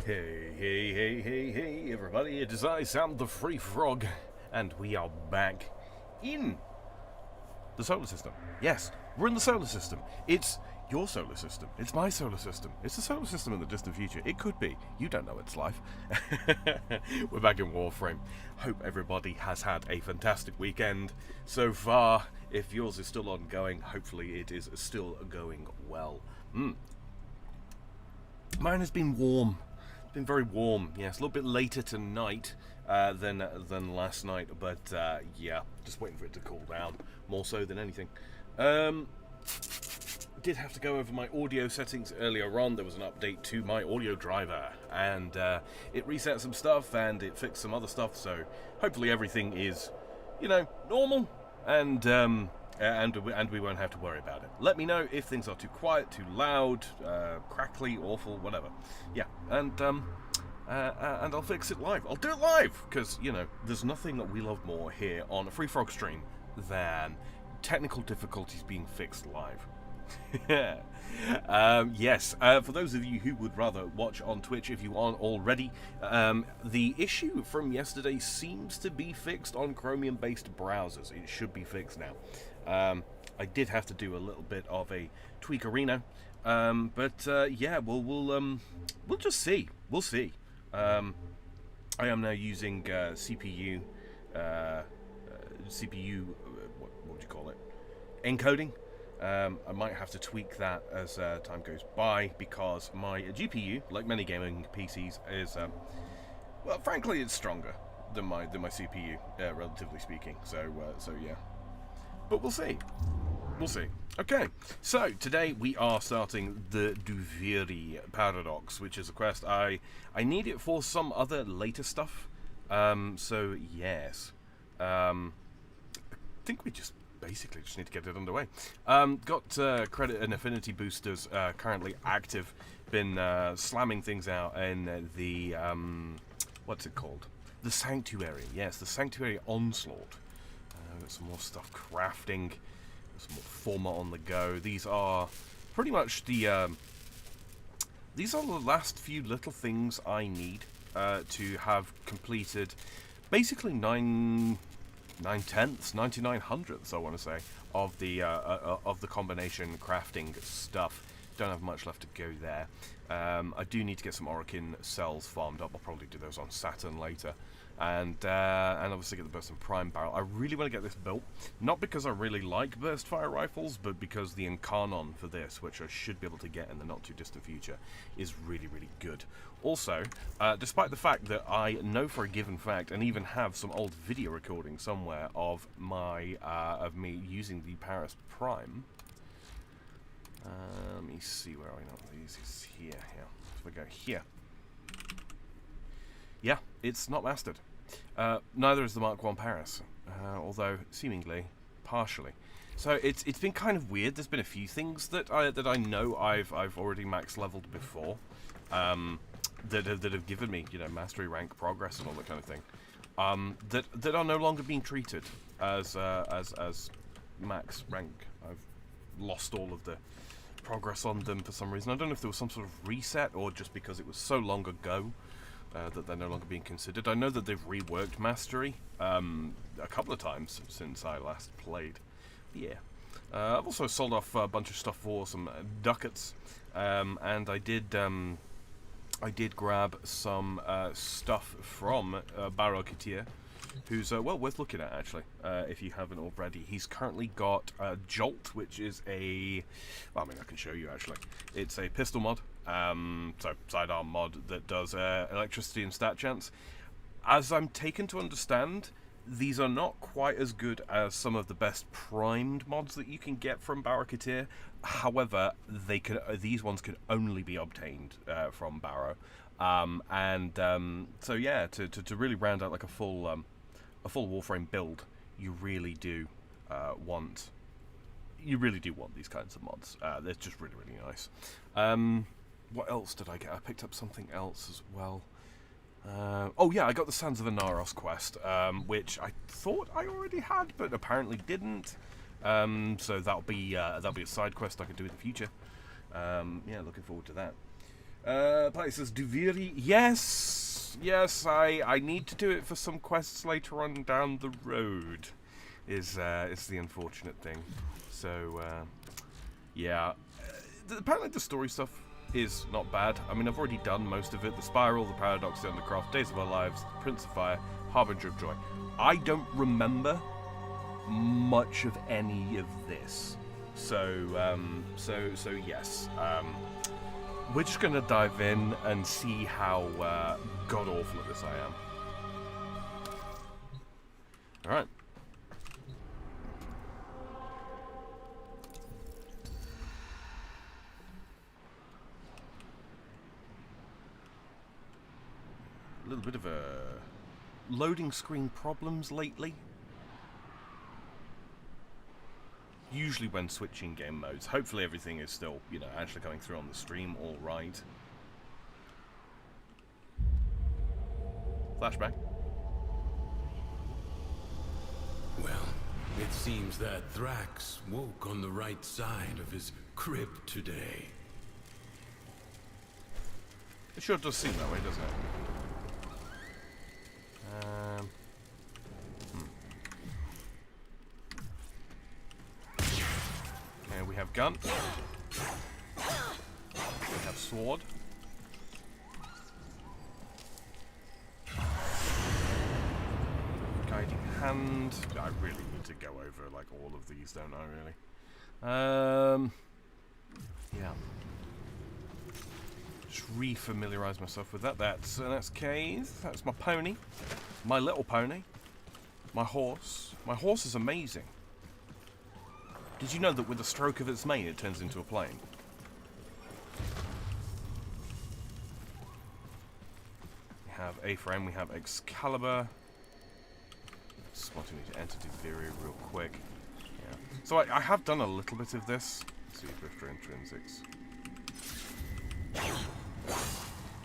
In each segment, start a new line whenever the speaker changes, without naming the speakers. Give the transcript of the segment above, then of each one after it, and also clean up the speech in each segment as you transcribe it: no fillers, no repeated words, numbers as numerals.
Hey, everybody, it is I, Sam the Free Frog, and we are back in the solar system. Yes, we're in the solar system. It's your solar system. It's my solar system. It's the solar system in the distant future. It could be. You don't know its life. We're back in Warframe. Hope everybody has had a fantastic weekend so far. If yours is still ongoing, hopefully it is still going well. Mine has been warm. It's been very warm. Yes, a little bit later tonight than last night, but yeah, just waiting for it to cool down more so than anything. Did have to go over my audio settings earlier on. There was an update to my audio driver, and it reset some stuff and it fixed some other stuff. So hopefully everything is, normal, and we won't have to worry about it. Let me know if things are too quiet, too loud, crackly, awful, whatever. Yeah, and I'll fix it live. I'll do it live, because, there's nothing that we love more here on a Free Frog stream than technical difficulties being fixed live. Yes, for those of you who would rather watch on Twitch, if you aren't already, the issue from yesterday seems to be fixed on Chromium-based browsers. It should be fixed now. I did have to do a little bit of a tweakerino, but yeah, we'll just see. We'll see. I am now using CPU. What would you call it? Encoding. I might have to tweak that as time goes by, because my GPU, like many gaming PCs, is well, frankly, it's stronger than my CPU, relatively speaking. So yeah. But we'll see. We'll see. Okay, so today we are starting the Duviri paradox, which is a quest. I need it for some other later stuff. So yes, I think we basically just need to get it underway. Got credit and affinity boosters currently active. Been slamming things out in the what's it called? The Sanctuary. Yes, the Sanctuary Onslaught. Got some more stuff crafting. Some more former on the go. These are pretty much the these are the last few little things I need to have completed basically 9/10, 99/100ths, I want to say, of the combination crafting stuff. Don't have much left to go there. I do need to get some Orokin cells farmed up. I'll probably do those on Saturn later. And obviously get the Burst and Prime barrel. I really want to get this built, not because I really like burst fire rifles, but because the Incarnon for this, which I should be able to get in the not too distant future, is really, really good. Also, despite the fact that I know for a given fact, and even have some old video recording somewhere of me using the Paris Prime. Let me see where I know these is here. Yeah, if we go here. Yeah, it's not mastered. Neither is the Mark I Paris, although seemingly partially. So it's been kind of weird. There's been a few things that I know I've already max leveled before, that have given me mastery rank progress and all that kind of thing. That are no longer being treated as max rank. I've lost all of the progress on them for some reason. I don't know if there was some sort of reset or just because it was so long ago. That they're no longer being considered. I know that they've reworked Mastery a couple of times since I last played. But yeah. I've also sold off a bunch of stuff for some ducats, and I did grab some stuff from Baro Katir, who's well worth looking at actually, if you haven't already. He's currently got Jolt, which is I can show you actually. It's a pistol mod. So sidearm mod that does electricity and stat chance. As I'm taken to understand, these are not quite as good as some of the best primed mods that you can get from Barakatir. However, these ones can only be obtained from Barrow. So yeah, to really round out like a full Warframe build, you really do want these kinds of mods. They're just really, really nice. What else did I get? I picked up something else as well. Oh yeah, I got the Sands of Anaros quest, which I thought I already had, but apparently didn't. So that'll be a side quest I can do in the future. Yeah, looking forward to that. Places Duviri. Yes, I need to do it for some quests later on down the road. Is the unfortunate thing. So yeah, apparently the story stuff is not bad. I mean, I've already done most of it. The Spiral, the Paradox, the Undercroft, Days of Our Lives, Prince of Fire, Harbinger of Joy. I don't remember much of any of this. So yes. We're just going to dive in and see how god-awful at this I am. Alright. A little bit of a loading screen problems lately. Usually when switching game modes. Hopefully everything is still, you know, actually coming through on the stream all right. Flashback.
Well, it seems that Thrax woke on the right side of his crib today.
It sure does seem that way, doesn't it? Okay, we have gun. We have sword. Guiding hand. I really need to go over like all of these, don't I, really? Yeah. Just re-familiarise myself with that. That's Keith. That's my pony. My little pony. My horse. My horse is amazing. Did you know that with a stroke of its mane it turns into a plane? We have A-frame, we have Excalibur. Just want to enter Duviri real quick. Yeah. So I have done a little bit of this. Let's see, Drifter Intrinsics.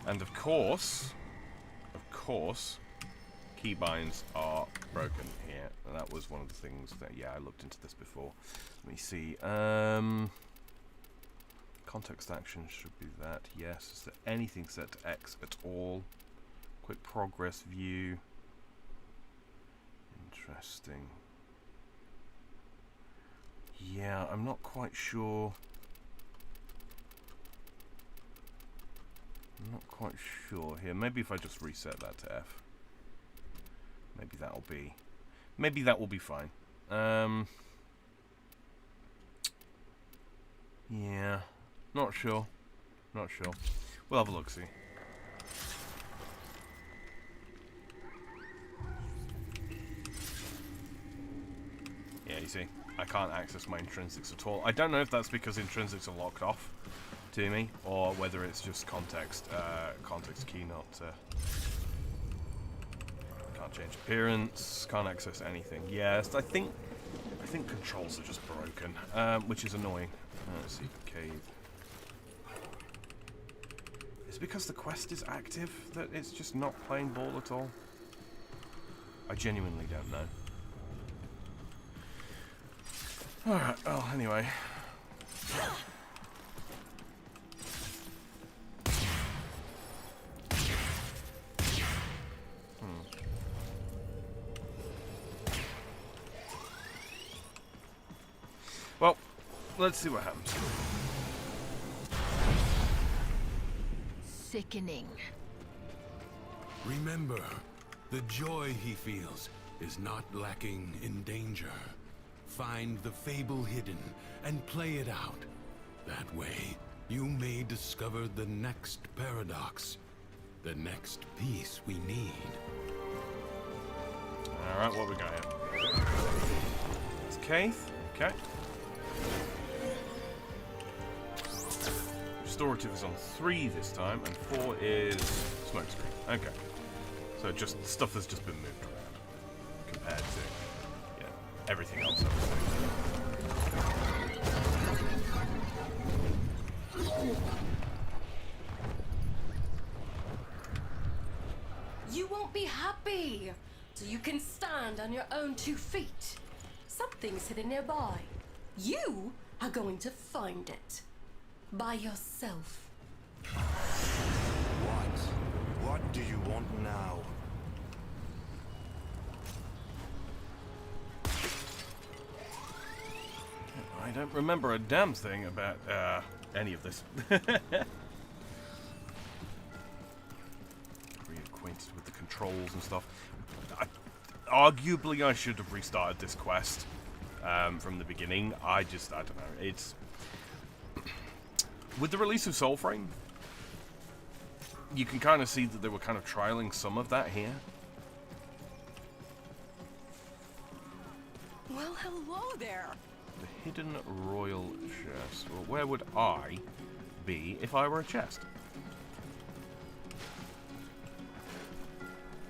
And of course, keybinds are broken here. And that was one of the things that, yeah, I looked into this before. Let me see. Context action should be that. Yes. Is there anything set to X at all? Quick progress view. Interesting. Yeah, I'm not quite sure. I'm not quite sure here. Maybe if I just reset that to F. Maybe that'll be... Maybe that will be fine. Yeah. Not sure. Not sure. We'll have a look, see. Yeah, you see. I can't access my intrinsics at all. I don't know if that's because intrinsics are locked off to me, or whether it's just context key, not... Can't change appearance, can't access anything. Yes, I think controls are just broken, which is annoying. Let's see, cave. Is it because the quest is active that it's just not playing ball at all? I genuinely don't know. Alright, well, anyway. Well, let's see what happens.
Sickening.
Remember, the joy he feels is not lacking in danger. Find the fable hidden and play it out. That way, you may discover the next paradox, the next piece we need.
Alright, what we got here? It's Keith. Okay. Restorative is on 3 this time, and 4 is smokescreen. Okay. So just stuff has just been moved around compared to, yeah, everything else.
You won't be happy till you can stand on your own 2 feet. Something's hidden nearby. You are going to find it by yourself.
now.
I don't remember a damn thing about any of this. Reacquainted with the controls and stuff. Arguably, I should have restarted this quest from the beginning. I don't know. It's with the release of Warframe, you can kind of see that they were kind of trialing some of that here.
Well, hello there.
The hidden royal chest. Well, where would I be if I were a chest?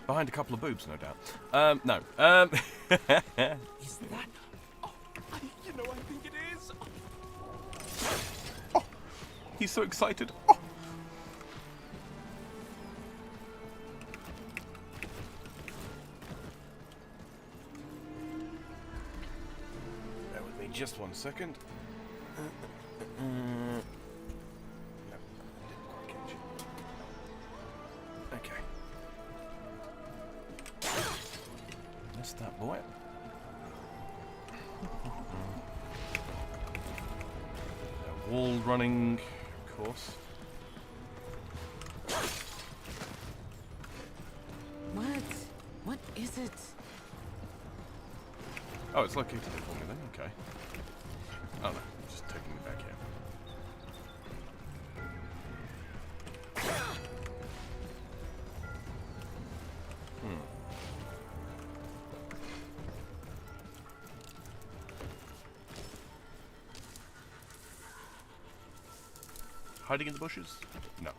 Behind a couple of boobs, no doubt. No.
Is that? Oh, you know, I think it is.
Oh, he's so excited. Oh. Bear with me just 1 second. No, I didn't quite catch it. Okay. Missed that boy. Wall running, of course.
What is it?
Oh, it's located it for me then, okay. Oh no, just taking me back here. Hiding in the bushes? No.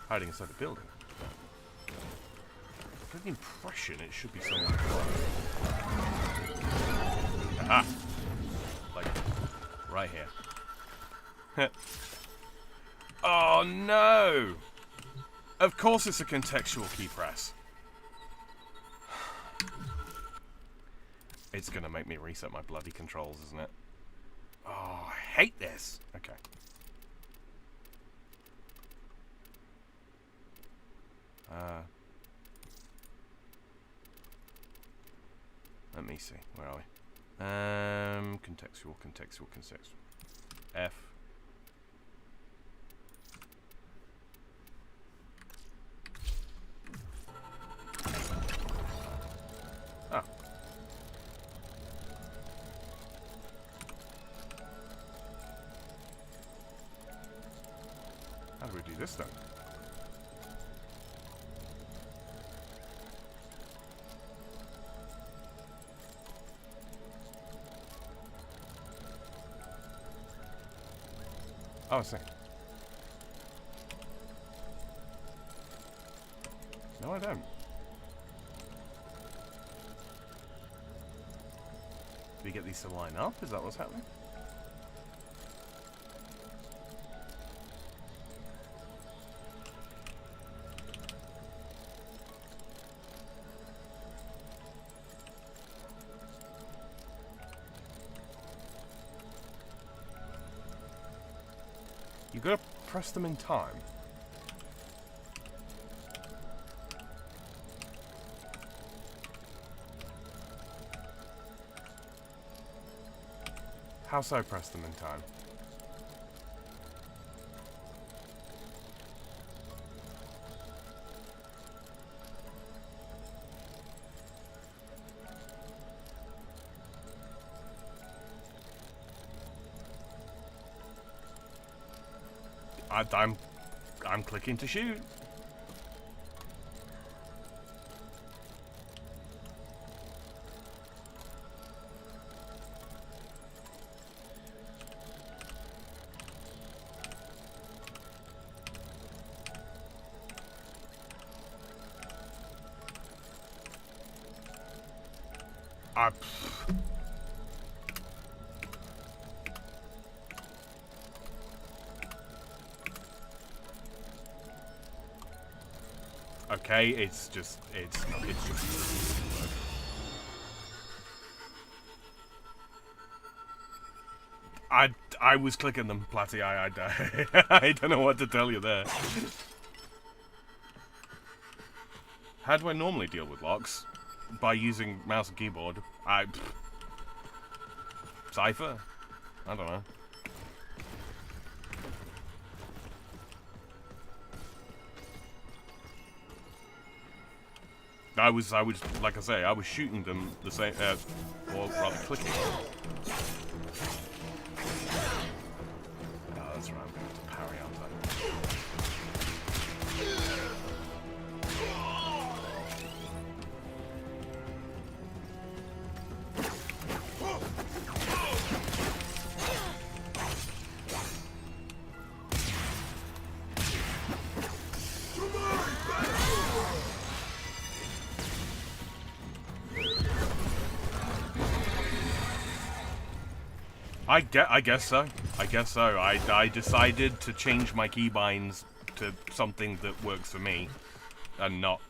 Hiding inside the building? No. I get the impression it should be somewhere. Aha! Like, right here. Oh no! Of course it's a contextual key press. It's gonna make me reset my bloody controls, isn't it? Oh, I hate this. Okay. Let me see. Where are we? Contextual. F. Ah. How do we do this then? Oh, I see. No, I don't. Do we get these to line up? Is that what's happening? You've got to press them in time. How so press them in time? I'm clicking to shoot. Okay, it's just I was clicking them, Platty. I don't know what to tell you there. How do I normally deal with locks? By using mouse and keyboard. Cypher? I don't know. I was, like I say, I was shooting them the same, or rather clicking. Oh, that's right, I'm going to have to parry, aren't I? I guess so. I guess so. I decided to change my keybinds to something that works for me, and not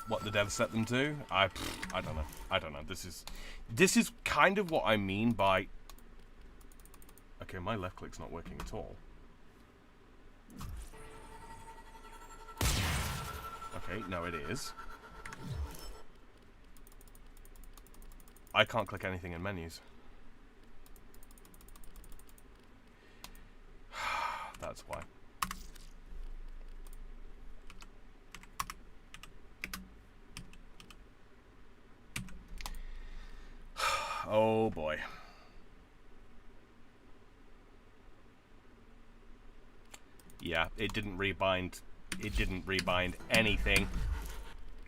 what the devs set them to. I don't know. I don't know. This is kind of what I mean by. Okay, my left click's not working at all. Okay, no, it is. I can't click anything in menus. That's why. Oh boy. Yeah, it didn't rebind. It didn't rebind anything.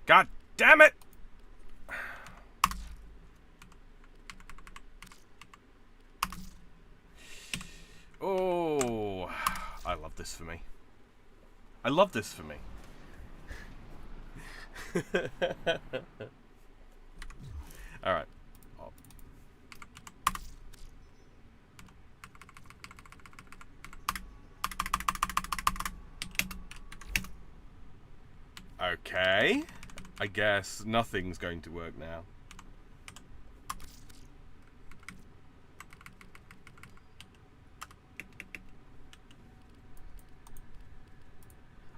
God damn it! Oh, I love this for me. I love this for me. All right. Okay. I guess nothing's going to work now.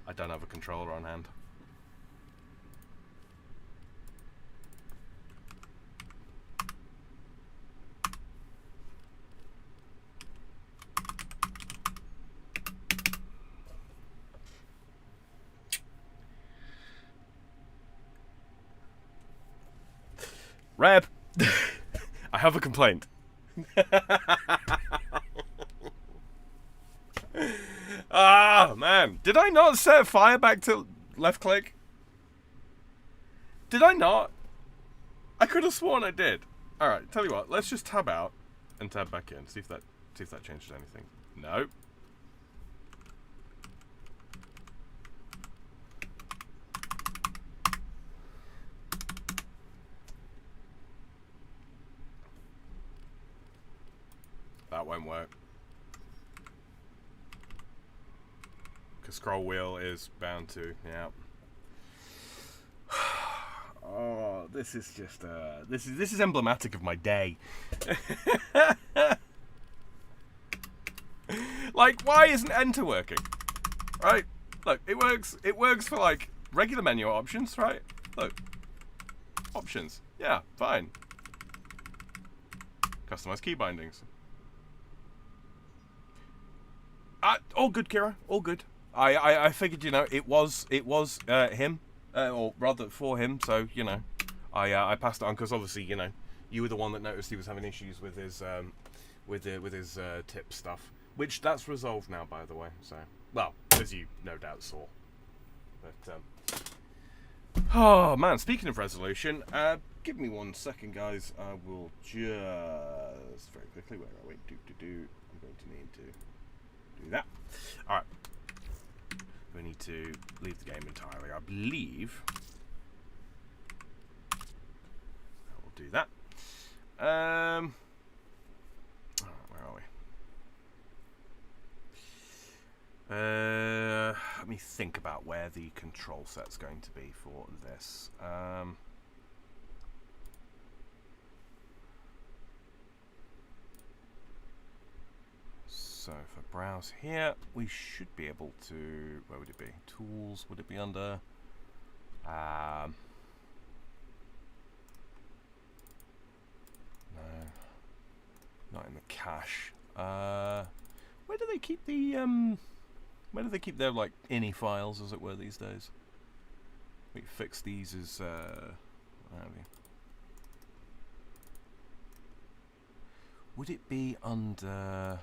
I don't have a controller on hand. Reb! I have a complaint. Ah, man. Did I not set fire back to left click? Did I not? I could have sworn I did. Alright, tell you what, let's just tab out and tab back in. See if that changes anything. No. That won't work. Because scroll wheel is bound to, yeah. Oh, this is just this is emblematic of my day. Like, why isn't enter working? Right? Look, it works for like regular menu options, right? Look. Options. Yeah, fine. Customize key bindings. All good, Kira. All good. I figured, you know, it was him, or rather for him. So, you know, I passed it on because obviously, you know, you were the one that noticed he was having issues with his tip stuff, which that's resolved now, by the way. So, well, as you no doubt saw. But oh man, speaking of resolution, give me 1 second, guys. I will just very quickly. Where are we? I'm going to need to do that. All right. We need to leave the game entirely. I believe I will do that. Where are we? Let me think about where the control set's going to be for this. So if I browse here, we should be able to, where would it be? Tools, would it be under No, not in the cache. Where do they keep the where do they keep their like ini files, as it were, these days? We fix these as what have you? Would it be under?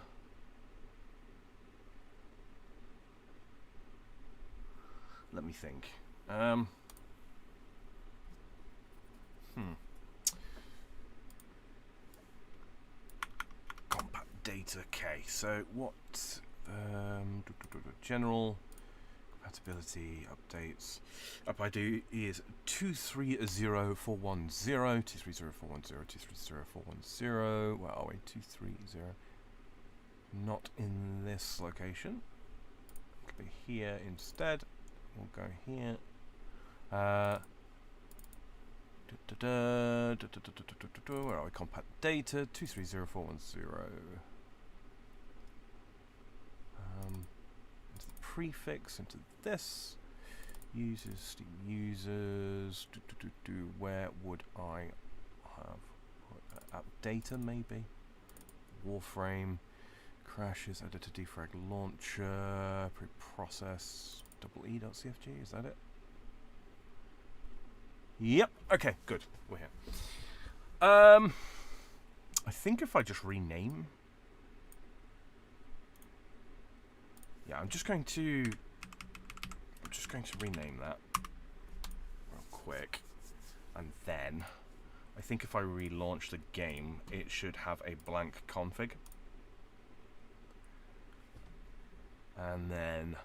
Let me think. Compact data. Okay, so what? General compatibility updates. Up I do is 230410, 230410, 230410. Where are we? 230. Not in this location. Could be here instead. We'll go here. Where are we? Compact data 230410. Into the prefix, into this. Users, Steam users. Where would I have app data? Maybe Warframe. Crashes, editor, defrag, launcher, preprocess, EE.cfg, is that it? Yep, okay, good, we're here. I think if I just rename... Yeah, I'm just going to rename that real quick. And then, I think if I relaunch the game, it should have a blank config. And then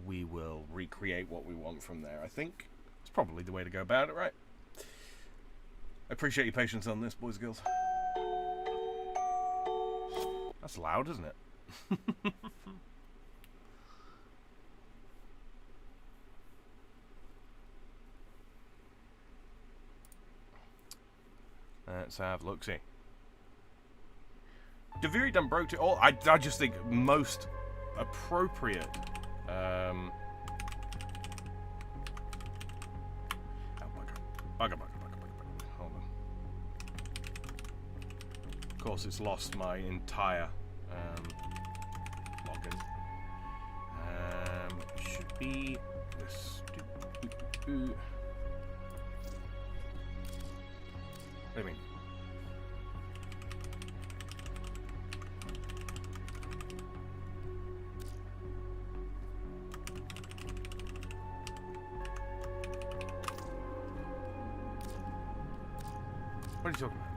we will recreate what we want from there. I think it's probably the way to go about it, right? I appreciate your patience on this, boys and girls. That's loud, isn't it? Let's have a look-see. Duviri done broke it all. I just think most appropriate. Oh, bugger. Hold on. Of course, it's lost my entire login. Should be this. What do you mean? What are you talking about?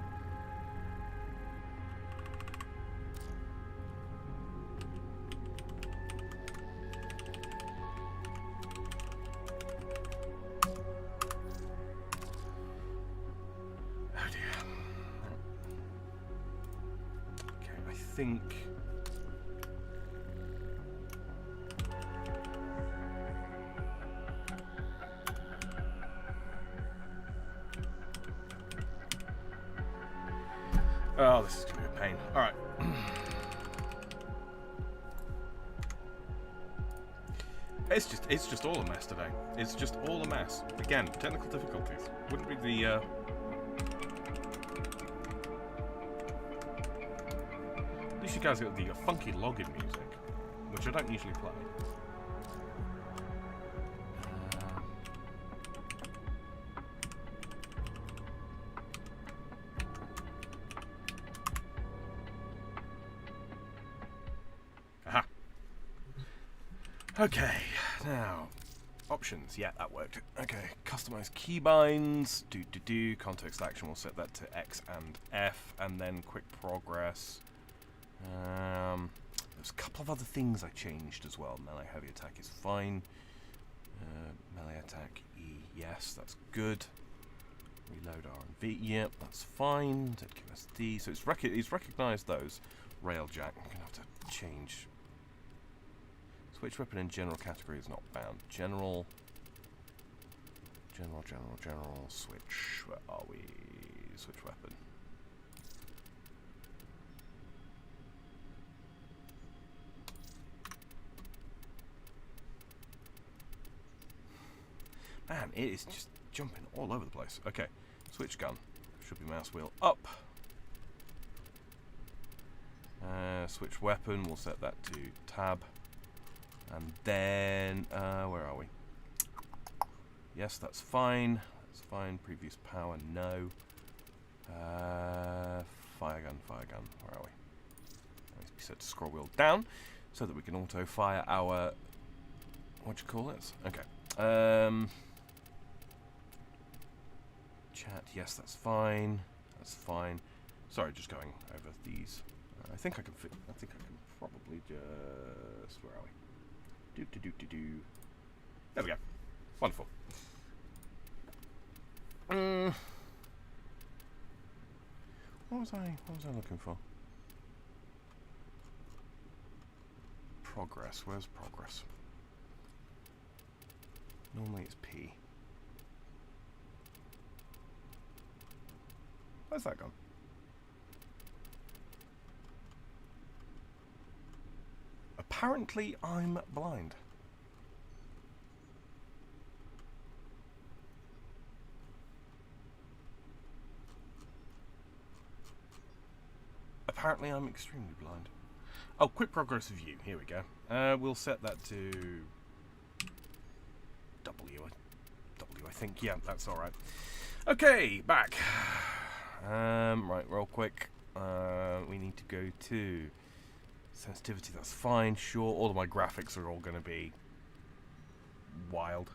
Oh dear. Okay, I think... Oh, this is going to be a pain. Alright. It's just all a mess today. It's just all a mess. Again, technical difficulties. Wouldn't be the at least you guys got the funky login music, which I don't usually play. Okay, now options. Yeah, that worked. Okay, customize keybinds. Context action. We'll set that to X and F, and then quick progress. There's a couple of other things I changed as well. Melee heavy attack is fine. Melee attack E. Yes, that's good. Reload R and V. Yep, that's fine. ZQSD. So it's recognised those. Railjack. I'm gonna have to change. Switch weapon in general category is not bound. General, switch. Where are we? Switch weapon. Man, it is just jumping all over the place. Okay, switch gun. Should be mouse wheel up. Switch weapon, we'll set that to tab. And then, where are we? Yes, that's fine. That's fine. Previous power, no. Fire gun, where are we? Needs to be set to scroll wheel down so that we can auto fire our, what do you call it? Okay. Chat, yes, that's fine. That's fine. Sorry, just going over these. I think I can fit. I think I can probably just. Where are we? There we go. Wonderful. What was I looking for? Progress. Where's progress? Normally it's P. Where's that gone? Apparently I'm blind. Apparently I'm extremely blind. Oh, quick progress view. Here we go. We'll set that to W, I think. Yeah, that's all right. Okay, back. Right, real quick. We need to go to sensitivity. That's fine. Sure, all of my graphics are all going to be wild.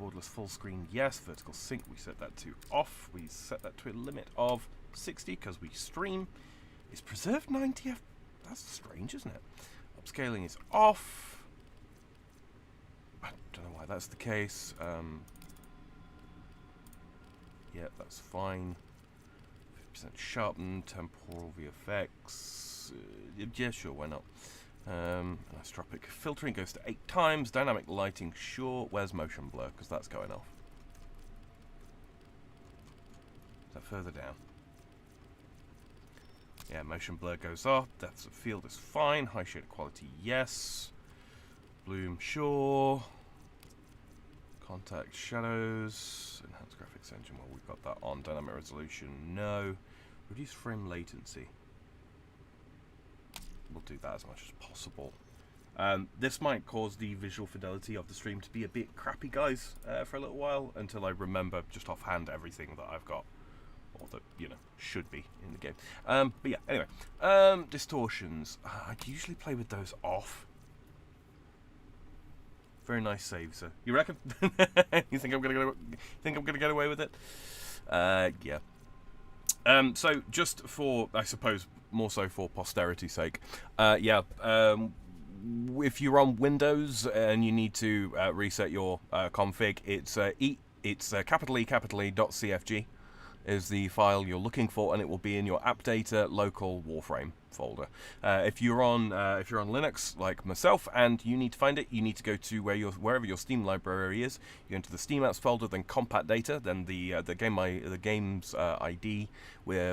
Borderless full screen, yes. Vertical sync, we set that to off. We set that to a limit of 60 because we stream. Is preserved 90 F? That's strange, isn't it? Upscaling is off. I don't know why that's the case. Yeah, that's fine. 50% sharpen, temporal VFX. Yeah, sure, why not? Isotropic filtering goes to 8 times. Dynamic lighting, sure. Where's motion blur? Because that's going off. Is that further down? Yeah, motion blur goes off. Depth of field is fine. High shader quality, yes. Bloom, sure. Contact shadows. Enhanced graphics engine, well, we've got that on. Dynamic resolution, no. Reduce frame latency. We'll do that as much as possible. This might cause the visual fidelity of the stream to be a bit crappy, guys, for a little while, until I remember just offhand everything that I've got. Or that, you know, should be in the game. But yeah, anyway. Distortions. I usually play with those off. Very nice save, sir. You reckon? You think I'm gonna get away with it? Yeah. So just for, I suppose, more so for posterity's sake, yeah. If you're on Windows and you need to reset your config, it's capital E .cfg is the file you're looking for, and it will be in your app data local Warframe folder. If you're on Linux like myself and you need to find it, you need to go to wherever your Steam library is. You go into the Steam apps folder, then compat data, then the game's ID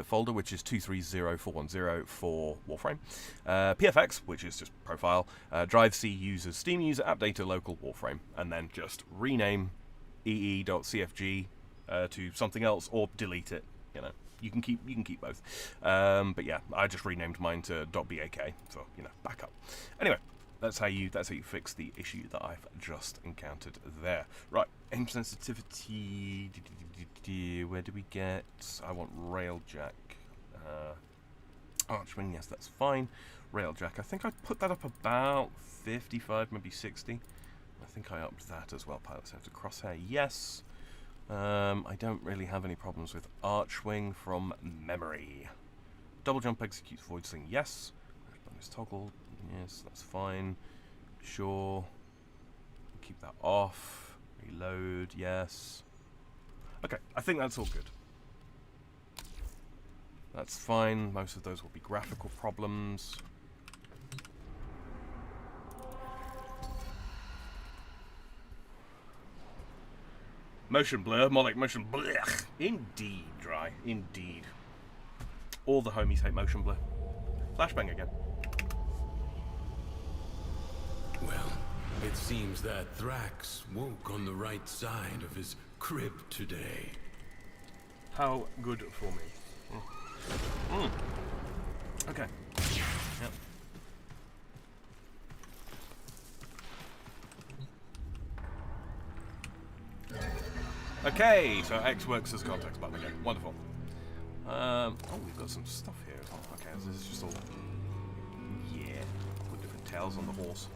folder, which is 230410 for Warframe. PFX, which is just profile. Drive C users Steam user app data local Warframe, and then just rename ee.cfg to something else or delete it. You know, you can keep both. But yeah, I just renamed mine to .bak for, you know, backup. Anyway, that's how you fix the issue that I've just encountered there. Right, aim sensitivity. Where do we get? I want railjack. Archwing, yes, that's fine. Railjack, I think I put that up about 55, maybe 60. I think I upped that as well. Pilot center crosshair, yes. I don't really have any problems with Archwing from memory. Double jump executes void sling, yes. Bonus toggle, yes, that's fine. Sure. Keep that off. Reload, yes. Okay, I think that's all good. That's fine. Most of those will be graphical problems. Motion blur, more like motion blur. Indeed, Dry. Indeed. All the homies hate motion blur. Flashbang again.
Well, It seems that Thrax woke on the right side of his crib today.
How good for me. Okay. Yep. Okay, so X works as context button again. Wonderful. Oh, we've got some stuff here as well. Okay, so this is just all... Yeah. Put different tails on the horse.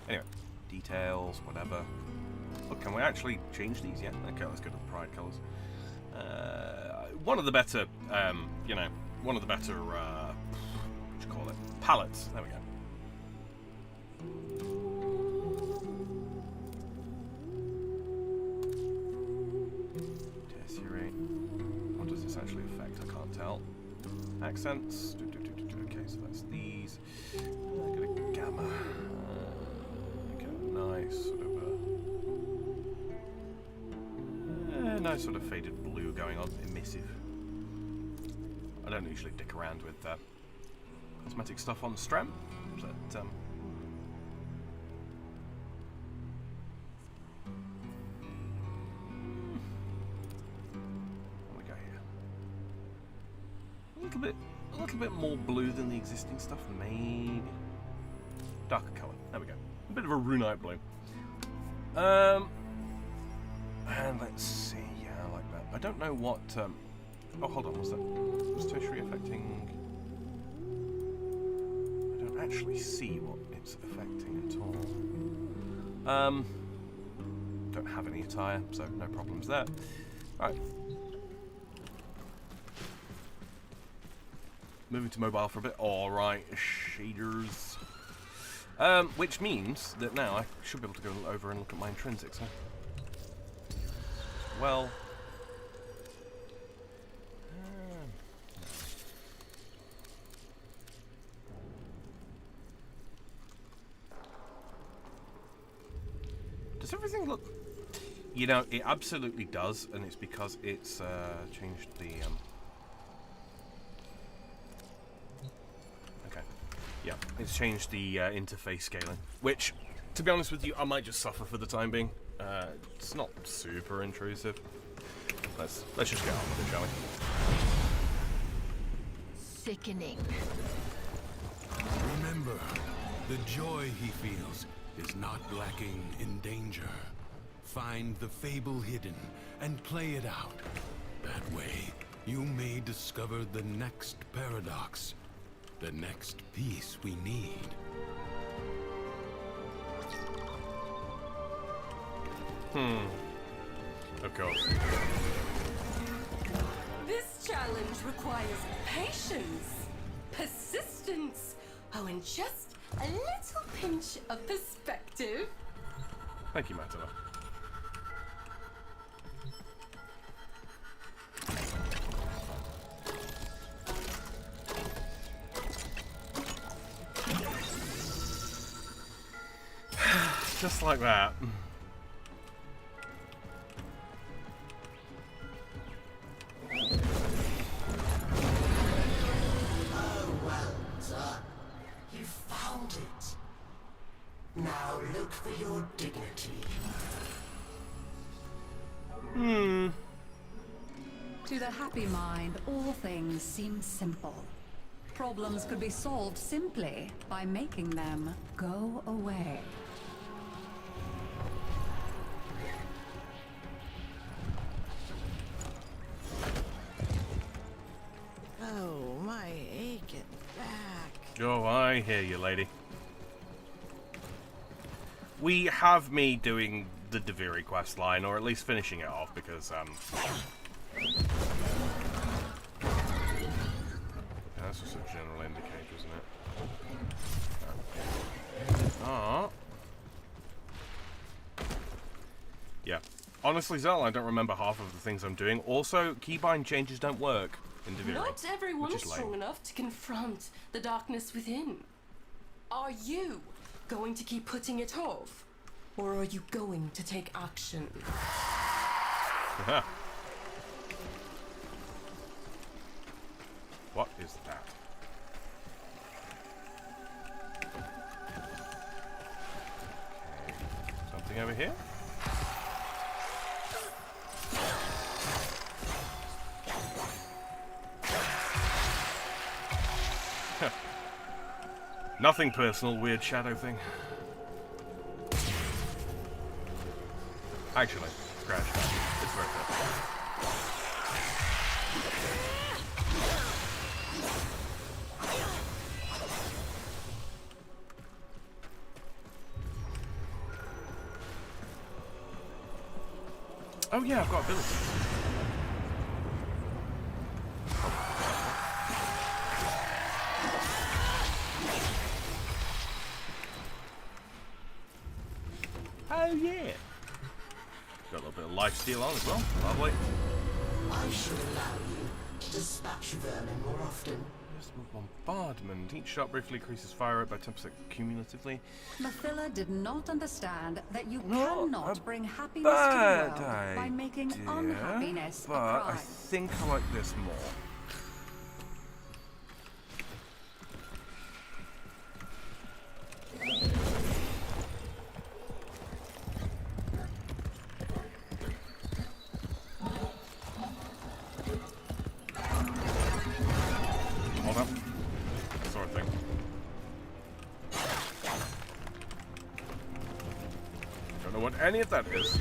Anyway, details, whatever. Look, can we actually change these? Yeah. Okay, let's go to the Pride colours. One of the better, you know, one of the better, what do you call it? Palettes. There we go. Tertiary. What does this actually affect? I can't tell. Accents. Okay, so that's these. I've got a gamma. Get a nice sort of nice sort of faded blue going on. Emissive. I don't usually dick around with cosmetic stuff on Strem, but what we got here? A little bit more blue than the existing stuff, maybe. Darker colour. There we go. A bit of a runite blue. And let's see. Yeah, I like that. I don't know what. Oh, hold on. Was tertiary affecting? I don't actually see what it's affecting at all. Don't have any attire, so no problems there. Right. Moving to mobile for a bit. Alright, shaders. Which means that now I should be able to go over and look at my intrinsics, huh? Well... does everything look... You know, it absolutely does, and it's because it's changed the... Okay. Yeah, it's changed the interface scaling, which, to be honest with you, I might just suffer for the time being. It's not super intrusive. Let's just get on with it, shall we?
Sickening.
Remember, the joy he feels is not lacking in danger. Find the fable hidden and play it out. That way, you may discover the next paradox, the next piece we need.
Of course.
This challenge requires patience, persistence, oh, and just a little pinch of perspective.
Thank you, Matala. Just like that.
You found it. Now look for your dignity.
To the happy mind, all things seem simple. Problems could be solved simply by making them go away.
Oh, my aching back.
Oh, I hear you, lady. We have me doing the Duviri quest line, or at least finishing it off, because, that's just a general indicator, isn't it? Oh. Yeah. Honestly, Zell, I don't remember half of the things I'm doing. Also, keybind changes don't work in Duviri.
Not everyone is
lame.
strong enough to confront the darkness within. Are you going to keep putting it off? Or are you going to take action?
What is that? Anything over here? Nothing personal, weird shadow thing. Actually, scratch that. It's very perfect. Oh yeah, I've got abilities. Oh yeah. Got a little bit of lifesteal on as well. Lovely.
I should allow you to dispatch vermin more often.
Bombardment. Each shot briefly increases fire rate by 10% cumulatively.
Mathila did not understand that you
Not
cannot
a
bring happiness to the world
bad
by making
idea,
unhappiness a
but I
crime.
think I like this more. Hold up. Sort of thing. Don't know what any of that is.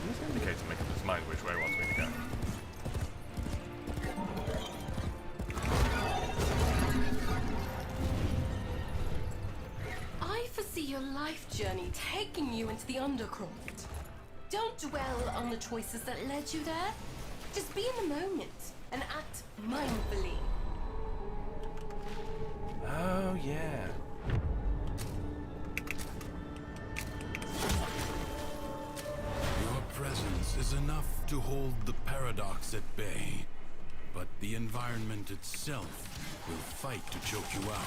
This indicator make up its mind which way it wants me to go.
I foresee your life journey taking you into the Undercroft. Don't dwell on the choices that led you there. Just be in the moment and act mindfully.
Oh yeah.
Your presence is enough to hold the paradox at bay, but the environment itself will fight to choke you out.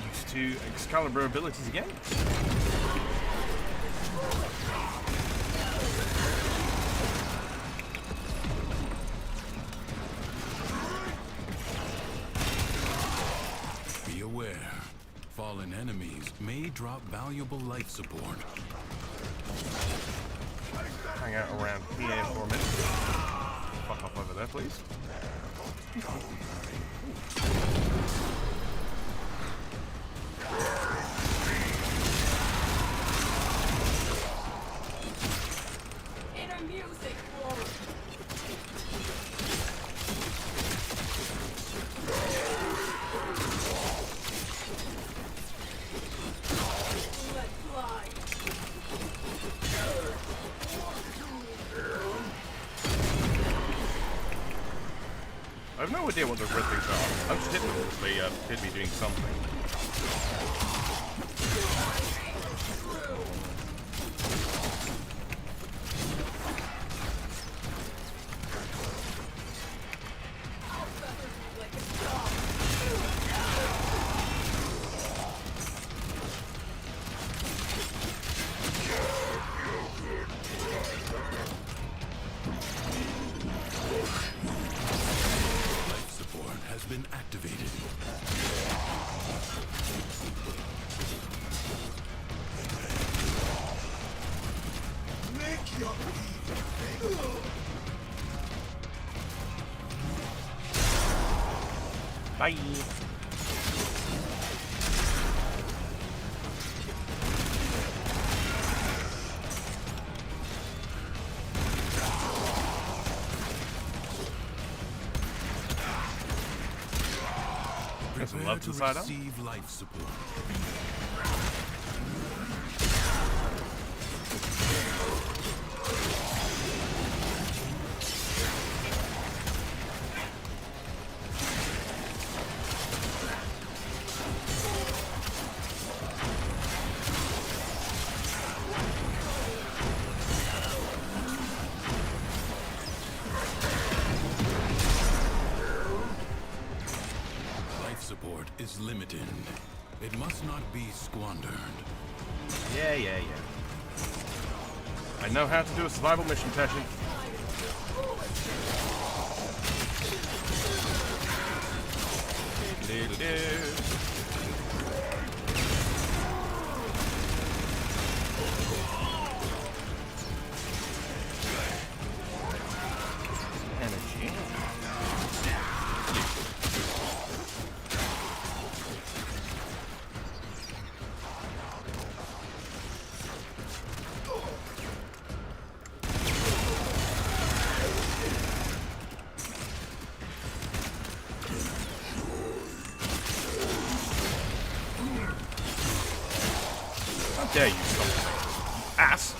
Used to Excalibur abilities again.
Be aware, fallen enemies may drop valuable life support.
Hang out around here for a minute. Fuck off over there, please.
Inner music, let fly.
I have no idea what those red things are. I'm just hitting them because they appear to be doing something.
Life support has been activated.
Bye. Got some
Prepare
love
to
to the side up.
receive life support. limited. It must not be squandered.
Yeah. I know how to do a survival mission, Teshi. Energy. How dare you stop me, ass!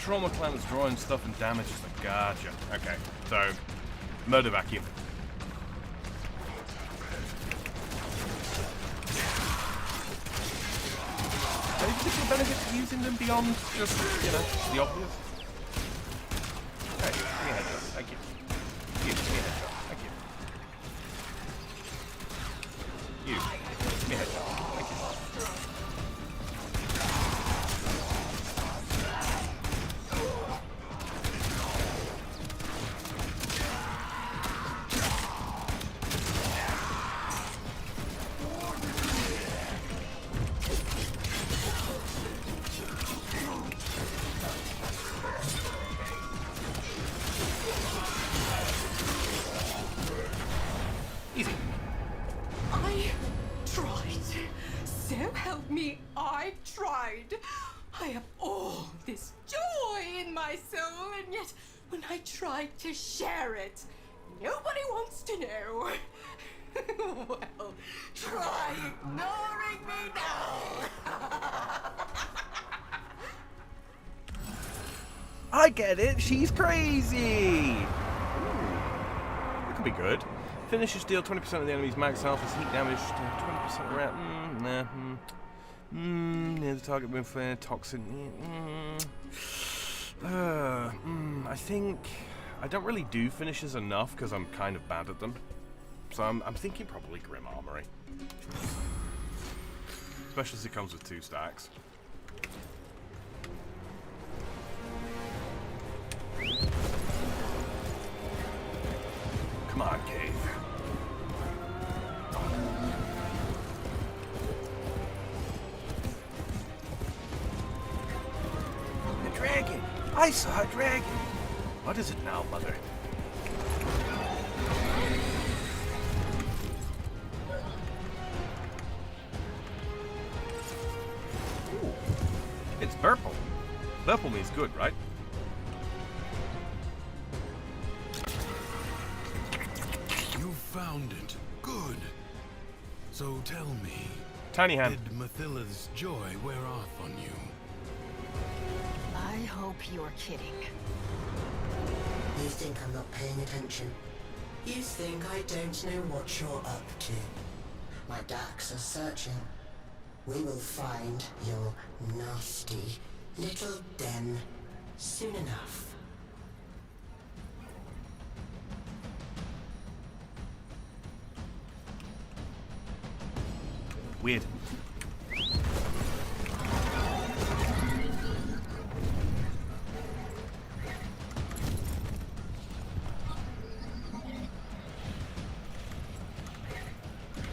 Trauma clan is drawing stuff and damages them. Gotcha. Okay, so murder vacuum. Any particular benefit to using them beyond just, you know, the obvious? Hey, give me a headshot. Thank you. You, give me a headshot. Thank you. You, give me a headshot. Thank you. Easy.
I tried. So help me, I tried. I have all this joy in my soul, and yet when I tried to share it, nobody wants to know. Well, try ignoring me now.
I get it. She's crazy. Ooh, that could be good. Finishes deal 20% of the enemy's max health as heat damage to 20% around. Near the target with toxin. I think I don't really do finishes enough because I'm kind of bad at them. So I'm thinking probably Grim Armory. Especially as it comes with 2 stacks. Come on, Cave. A dragon! I saw a dragon! What is it now, Mother? Ooh. It's purple. Purple means good, right?
You found it. Good. So tell me,
Tiny hand.
did Mathilla's joy wear off on you?
I hope you're kidding.
You think I'm not paying attention? You think I don't know what you're up to? My darks are searching. We will find your nasty little den soon enough.
Weird.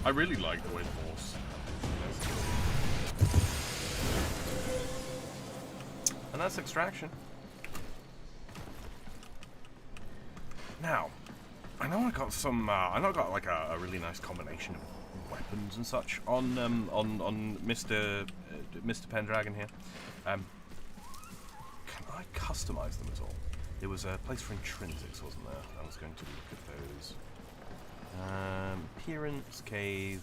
I really like the Wind Horse. And that's extraction. Now, I know I got some. I know I got like a really nice combination of weapons and such on Mr. Pendragon here. Can I customize them at all? There was a place for intrinsics, wasn't there? I was going to look at those. Appearance, cave.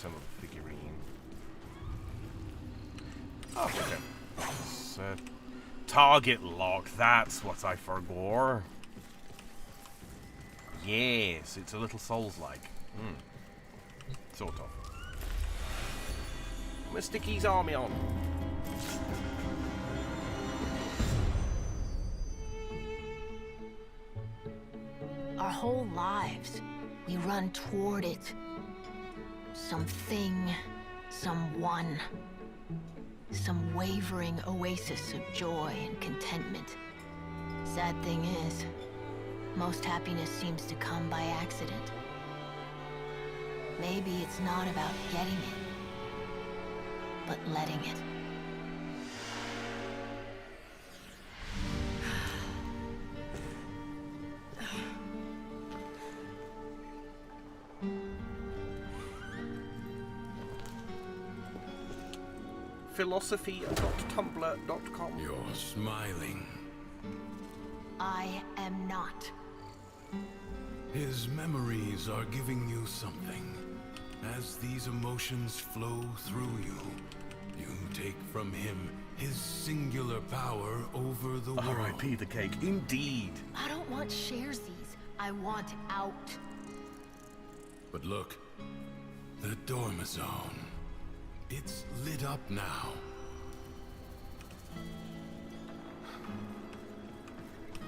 another figurine. Oh, okay. It's, target lock, that's what I forgot. Yes, it's a little Souls-like. Sort of. Mr. Key's army on.
Our whole lives, we run toward it. Something, someone. Some wavering oasis of joy and contentment. Sad thing is, most happiness seems to come by accident. Maybe it's not about getting it, but letting it.
Philosophy.tumblr.com.
You're smiling.
I am not.
His memories are giving you something. As these emotions flow through you, you take from him his singular power over the world.
R.I.P. the cake, indeed.
I don't want sharesies. I want out.
But look, the Dormizone. It's lit up now.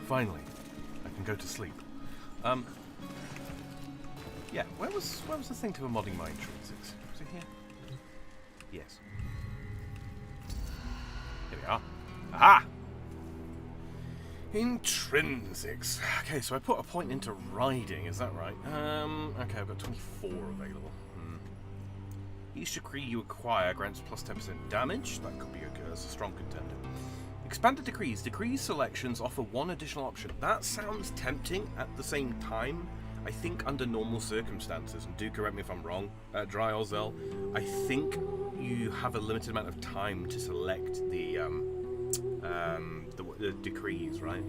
Finally, I can go to sleep. Yeah, where was the thing to a modding my intrinsics? Was it here? Yes. Here we are. Aha! Intrinsics. Okay, so I put a point into riding, is that right? Okay, I've got 24 available. Each decree you acquire grants plus 10% damage. That could be a strong contender. Expanded decrees. Decree selections offer one additional option. That sounds tempting at the same time. I think under normal circumstances, and do correct me if I'm wrong, Dry Ozel, I think you have a limited amount of time to select the decrees, right?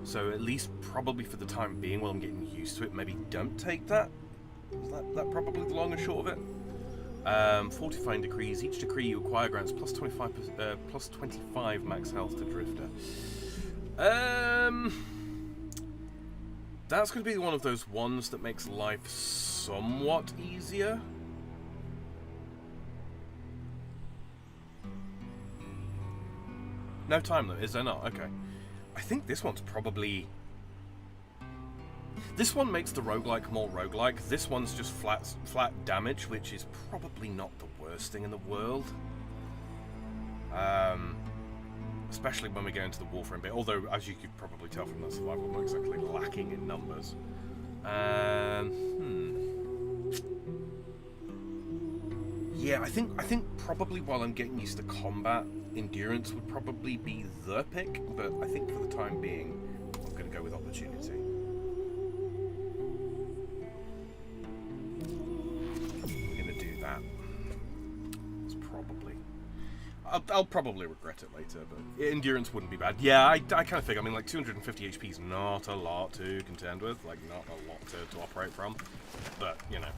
So at least probably for the time being, while I'm getting used to it, maybe don't take that. Is that probably the long and short of it? Fortifying decrees. Each decree you acquire grants plus 25 max health to Drifter. That's going to be one of those ones that makes life somewhat easier. No time limit, is there not? Okay. I think this one's probably... This one makes the roguelike more roguelike. This one's just flat damage, which is probably not the worst thing in the world. Especially when we go into the Warframe bit. Although, as you could probably tell from the survival, I'm not exactly lacking in numbers. Yeah, I think probably while I'm getting used to combat, endurance would probably be the pick. But I think for the time being, I'm going to go with opportunity. I'll probably regret it later, but endurance wouldn't be bad. Yeah, I kind of think, I mean, like, 250 HP is not a lot to contend with, like, not a lot to operate from, but, you know.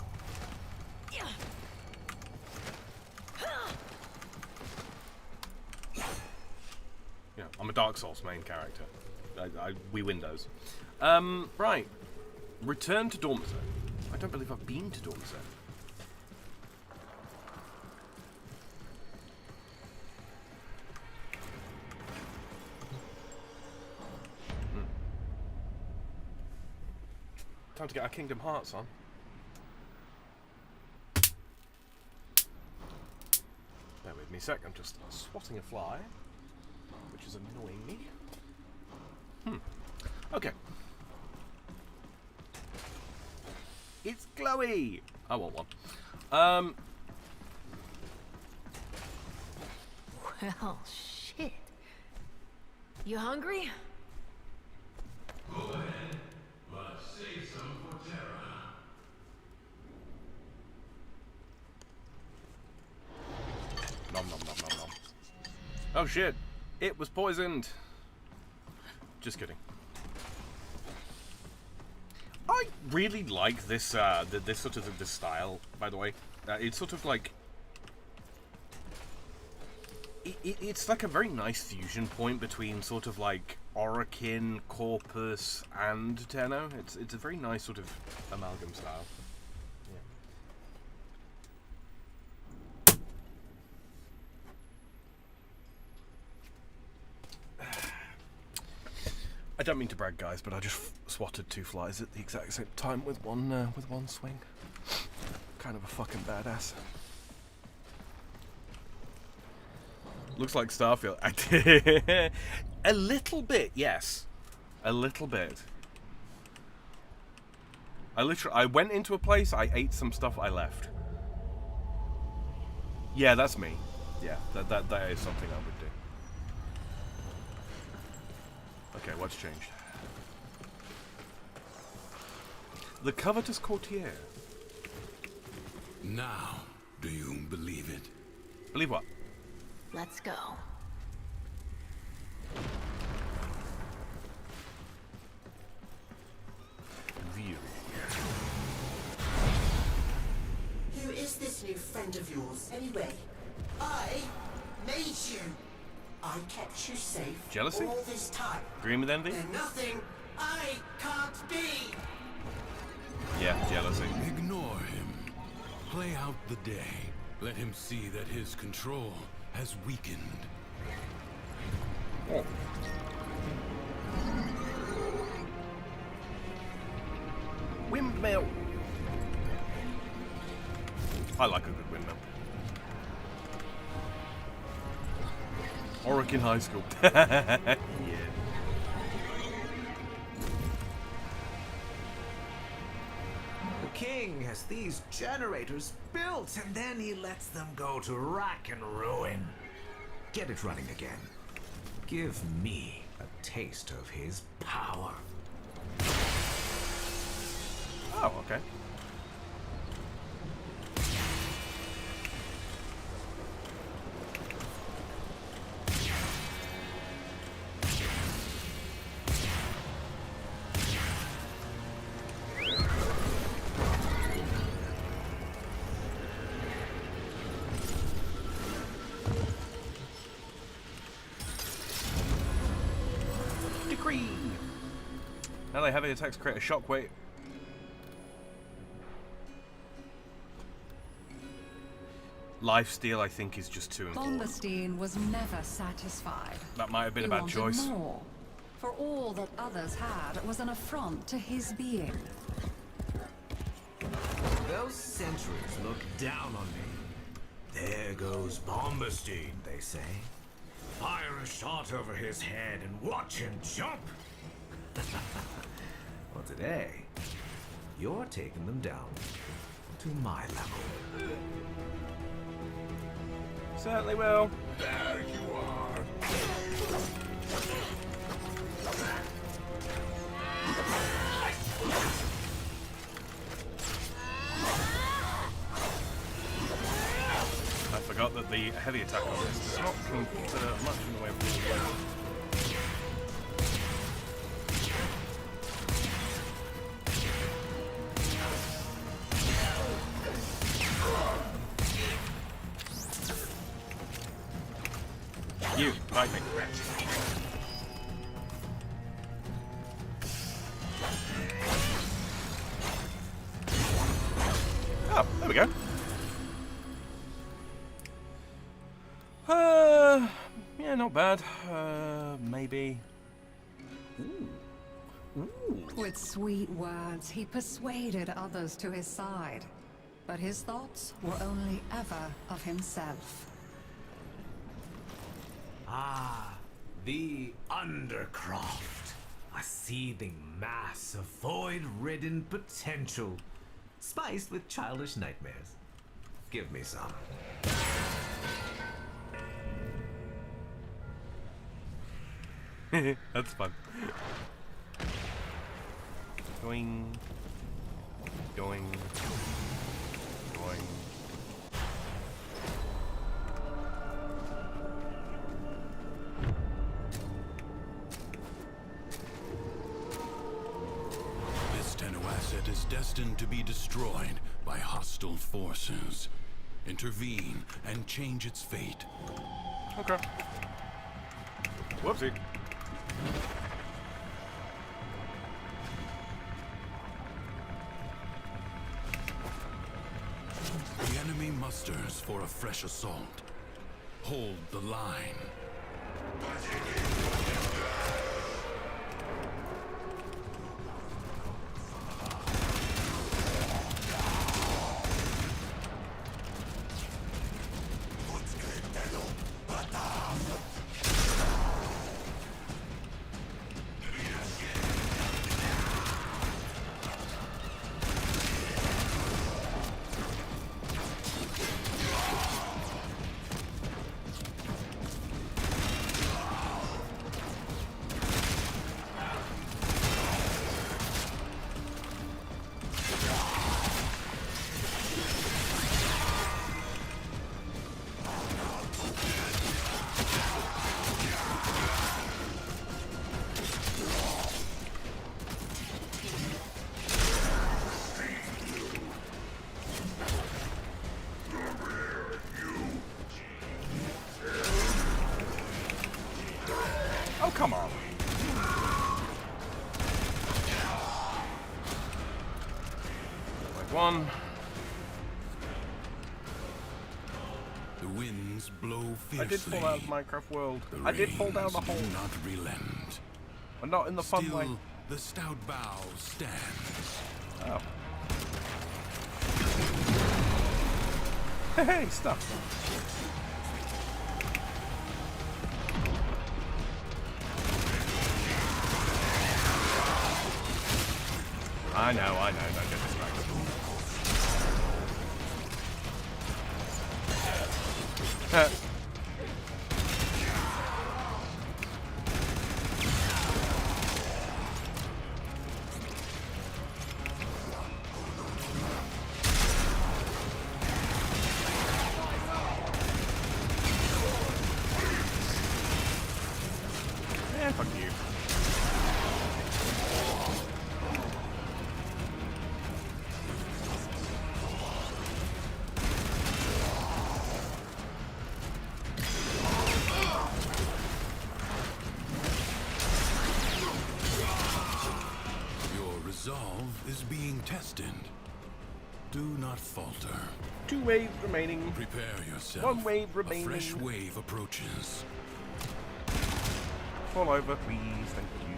Yeah, I'm a Dark Souls main character. We win those. Right. Return to Dormizone. I don't believe I've been to Dormizone. Time to get our Kingdom Hearts on. Bear with me a sec, I'm just swatting a fly, which is annoying me. Okay. It's glowy! I want one.
Well, shit. You hungry?
Go ahead, but save some for Terra.
Nom nom nom nom nom. Oh shit! It was poisoned! Just kidding. I really like this this sort of this style, by the way. It's sort of like it's like a very nice fusion point between sort of like Orokin, Corpus, and Tenno. It's a very nice sort of amalgam style. I don't mean to brag, guys, but I just swatted 2 flies at the exact same time with one swing. Kind of a fucking badass. Looks like Starfield. A little bit, yes. A little bit. I went into a place, I ate some stuff, I left. Yeah, that's me. Yeah, that is something I would do. Okay, what's changed? The covetous courtier.
Now, do you believe it?
Believe what?
Let's go.
Duviri.
Who is this new friend of yours, anyway? I made you. I kept you safe
Jealousy?
all this time.
Agreeing with envy?
They're nothing I can't be.
Yeah, jealousy.
Ignore him. Play out the day. Let him see that his control has weakened.
Oh. Windmill. I like a good windmill. Orokin High School. Yeah.
The king has these generators built, and then he lets them go to rack and ruin. Get it running again. Give me a taste of his power.
Oh, okay. Decree! Now they heavy attacks create a shockwave. Lifesteal, I think, is just too important.
Bombestein was never satisfied.
That might have been
He
a bad
wanted
choice.
more. For all that others had was an affront to his being.
Those sentries look down on me. There goes Bombestein, they say. Fire a shot over his head and watch him jump. Well, today, you're taking them down to my level.
Certainly will.
There you are.
I forgot that the heavy attack on this does not consider much in the way of rule. You, fight me. Oh, there we go. Yeah, not bad. Maybe. Ooh.
With sweet words, he persuaded others to his side. But his thoughts were only ever of himself.
Ah, the Undercroft. A seething mass of void-ridden potential, spiced with childish nightmares. Give me some.
That's fun. Going. Going. Going.
This Tenno asset is destined to be destroyed by hostile forces. intervene, and change its fate.
Okay. Whoopsie.
The enemy musters for a fresh assault. Hold the line.
Oh, come on. Like one.
The winds blow fiercely.
I did fall out of Minecraft world.
The
I did fall down the
rains
hole.
do not relent.
But not in the fun way.
Still, the stout bow stands.
Oh. Hey, stuff. I know, don't get distracted. Yeah, fuck you.
Resolve is being tested. Do not falter.
2 waves remaining.
Prepare yourself.
1 wave
A
remaining.
fresh wave approaches.
Fall over, please. Thank you.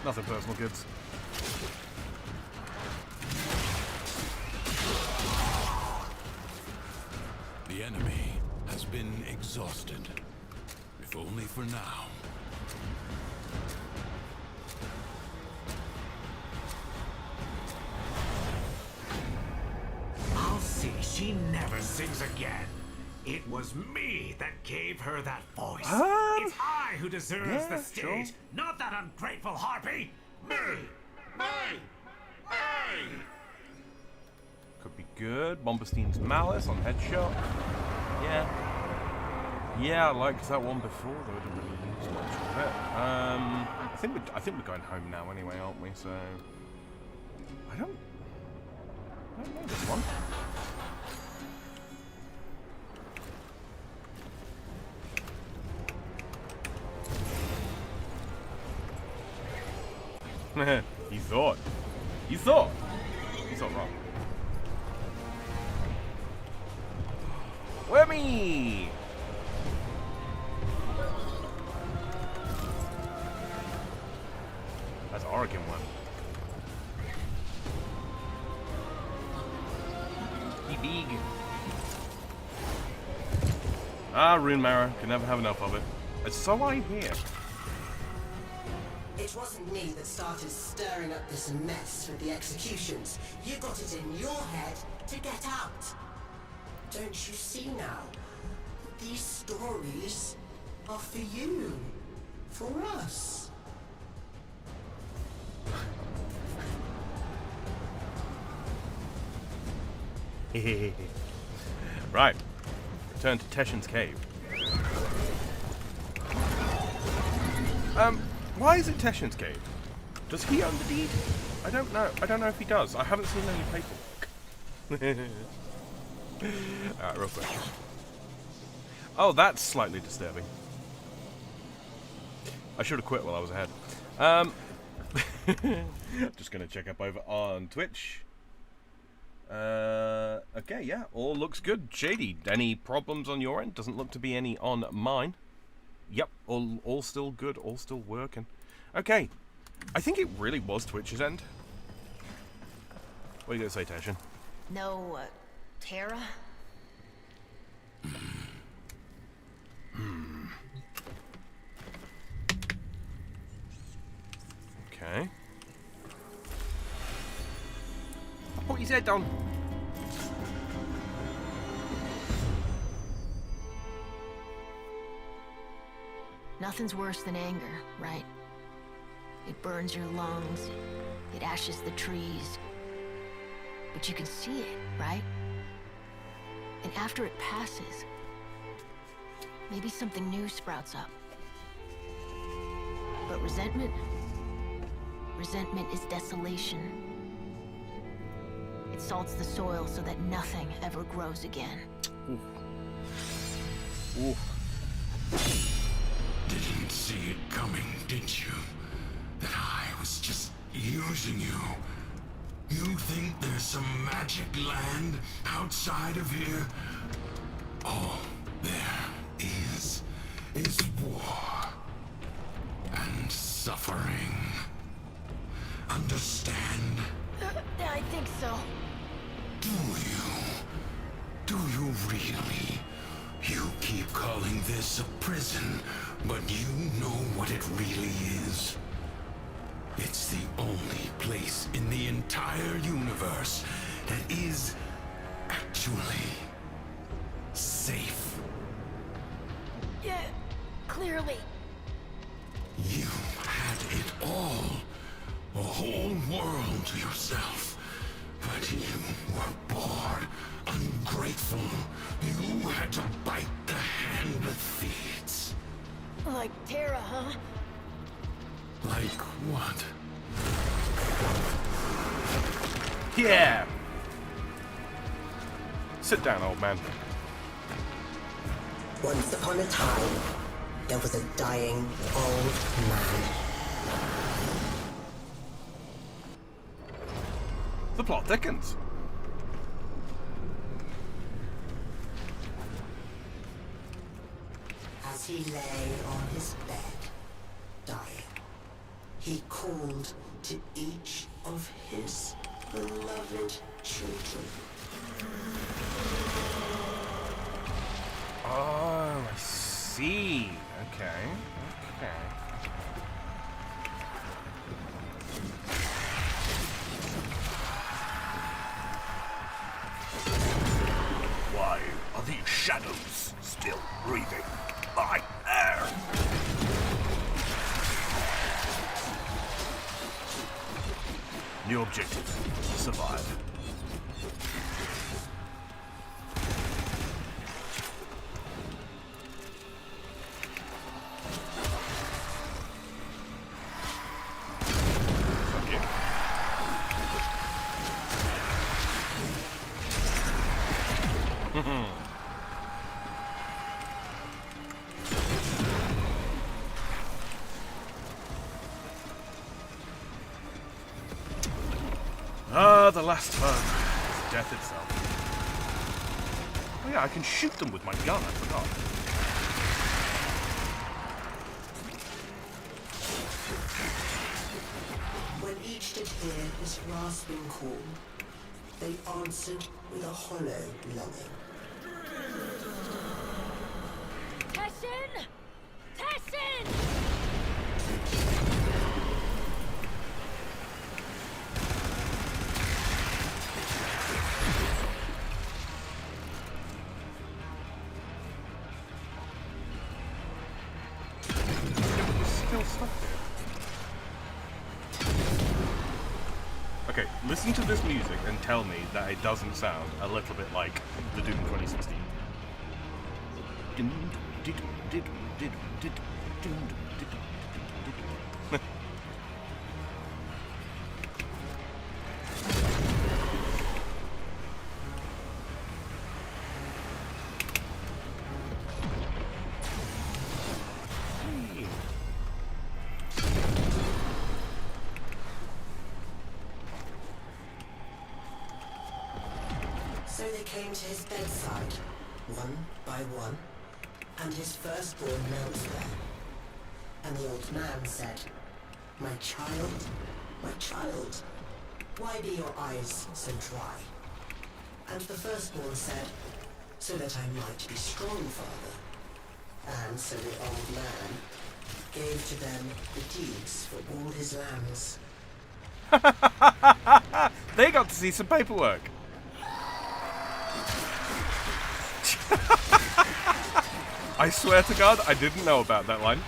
Nothing personal, kids.
The enemy has been exhausted. If only for now.
I'll see she never sings again. It was me that gave her that voice. It's I who deserves
yeah,
the stage,
sure.
not that ungrateful harpy. Me!
Could be good. Bombastein's Malice on headshot. Yeah. Yeah, I liked that one before, though I didn't really use much of it. I think we're going home now anyway, aren't we? So I don't know this one. You thought wrong. Whammy! That's Oregon one. Be big. Ah, Rune Marrow. Can never have enough of it. So I hear.
It wasn't me that started stirring up this mess with the executions. You got it in your head to get out. Don't you see now? These stories are for you. For us.
Right. Return to Teshin's cave. Why is it Teshin's cave? Does he own the deed? I don't know. I don't know if he does. I haven't seen any paperwork. Alright, real quick. Oh, that's slightly disturbing. I should have quit while I was ahead. Just gonna check up over on Twitch. Okay, yeah, all looks good. Shady, any problems on your end? Doesn't look to be any on mine. Yep, all still good, all still working. Okay, I think it really was Twitch's end. What are you gonna say, Teshin?
No, Terra?
Okay. Put his head down.
Nothing's worse than anger, right? It burns your lungs, it ashes the trees. But you can see it, right? And after it passes, maybe something new sprouts up. But resentment? Resentment is desolation. It salts the soil so that nothing ever grows again.
Ooh. Ooh.
Didn't see it coming, did you? That I was just using you. You think there's some magic land outside of here? All there is war and suffering. Understand?
I think so.
Do you really? You keep calling this a prison, but you know what it really is. It's the only place in the entire universe that is actually safe.
Yeah, clearly.
You had it all. A whole world to yourself. But you were bored, ungrateful. You had to bite the hand that feeds.
Like Terra, huh?
Like what?
Yeah. Sit down, old man.
Once upon a time, there was a dying old man.
The plot thickens.
As he lay on his bed, dying, he called to each of his beloved children.
Oh, I see. Okay.
Why are these shadows still breathing my air? New objective: survive.
The last hug. Death itself. Oh yeah, I can shoot them with my gun, I forgot.
When each did hear his rasping call, they answered with a hollow longing.
else stuff? Okay, listen to this music and tell me that it doesn't sound a little bit like the Doom 2016.
So they came to his bedside, one by one, and his firstborn knelt there. And the old man said, my child, why be your eyes so dry? And the firstborn said, so that I might be strong, father. And so the old man gave to them the deeds for all his lands.
They got to see some paperwork. I swear to God, I didn't know about that line.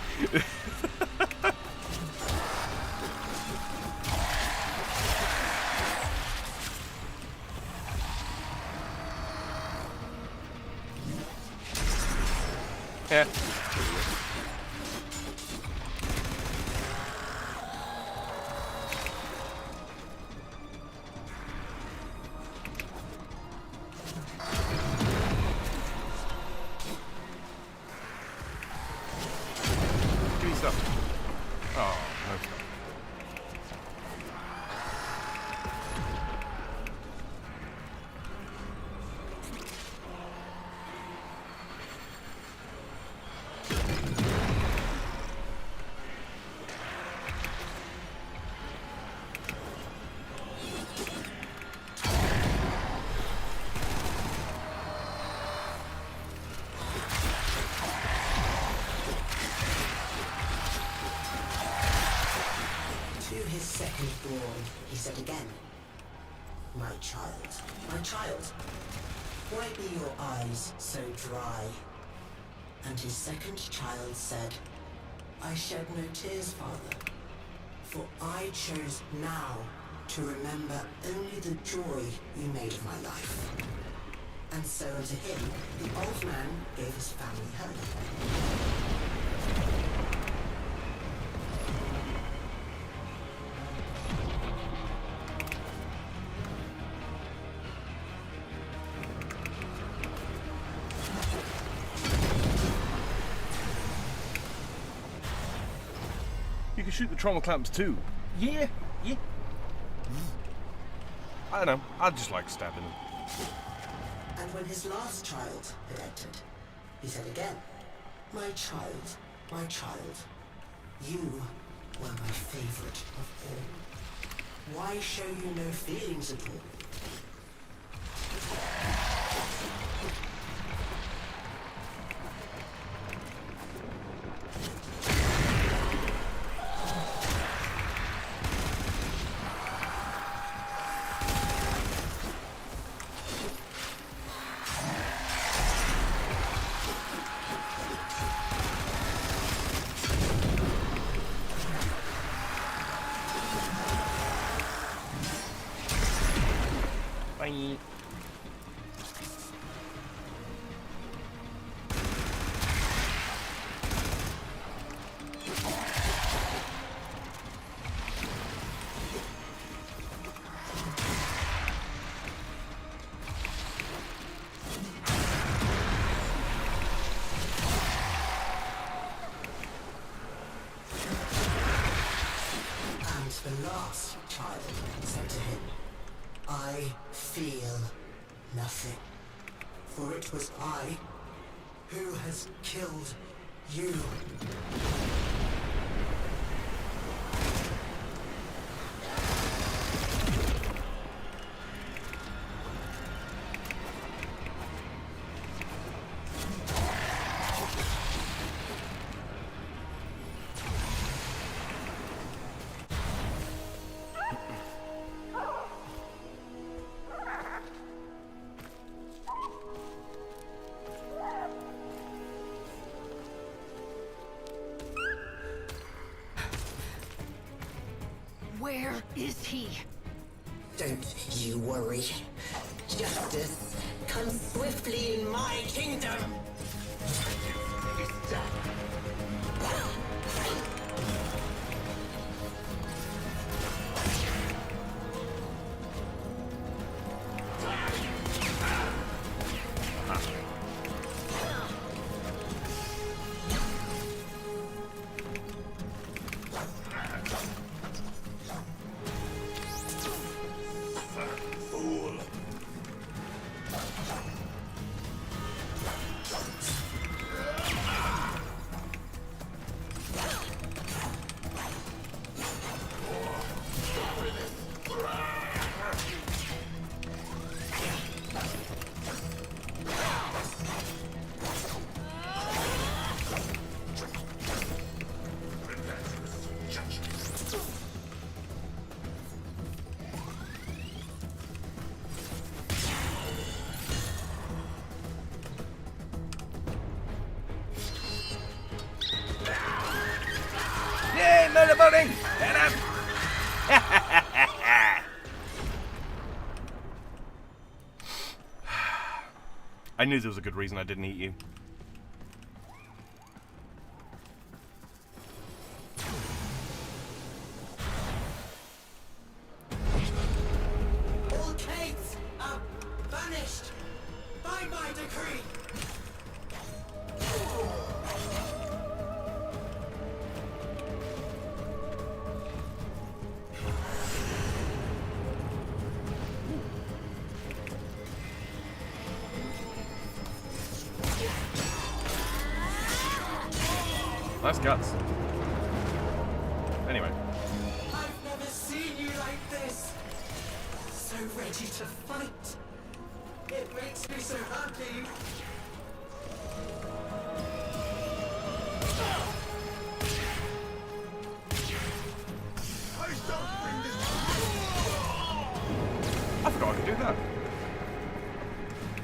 Yeah. Give me stuff. Oh, no stuff.
To his second-born, he said again, my child, why be your eyes so dry? And his second child said, I shed no tears, father, for I chose now to remember only the joy you made of my life. And so unto him, the old man gave his family home.
You can shoot the trauma clamps too. Yeah. I don't know. I just like stabbing them.
And when his last child had entered, he said again, my child, you were my favorite of all. Why show you no feelings at all?
Bye.
And the last child said to him, I feel nothing, for it was I who has killed you.
Where is he?
Don't you worry. Justice comes swiftly in my kingdom.
Yay, murder voting! Get him! I knew there was a good reason I didn't eat you.
All caves are banished by my decree.
Nice guts. Anyway.
I've never seen you like this. So ready to fight. It makes me so happy.
I forgot I could do that.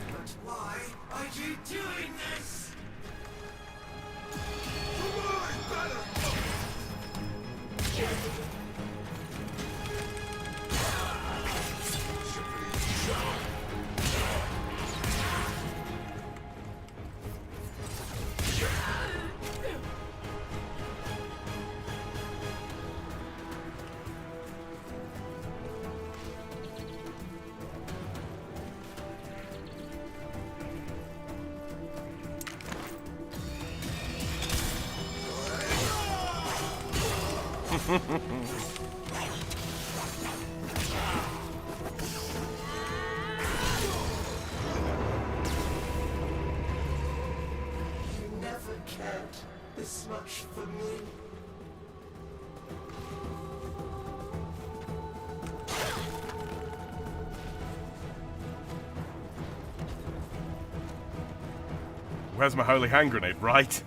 But why are you doing this? You never cared this much for me.
Where's my holy hand grenade? Right.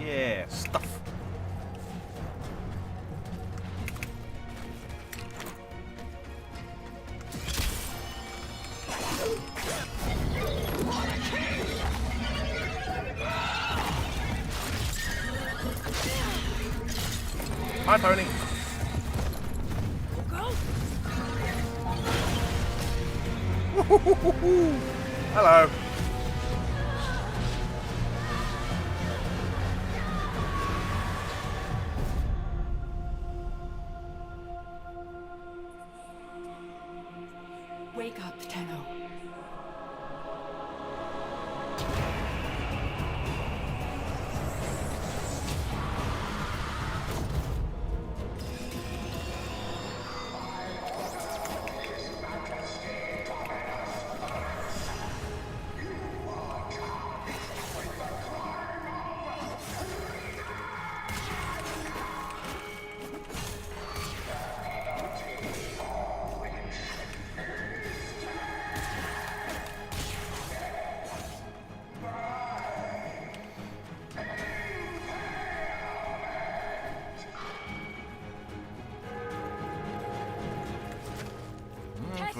Yeah, stuff. Hi, pony. Hello.
Wake up, Tenno.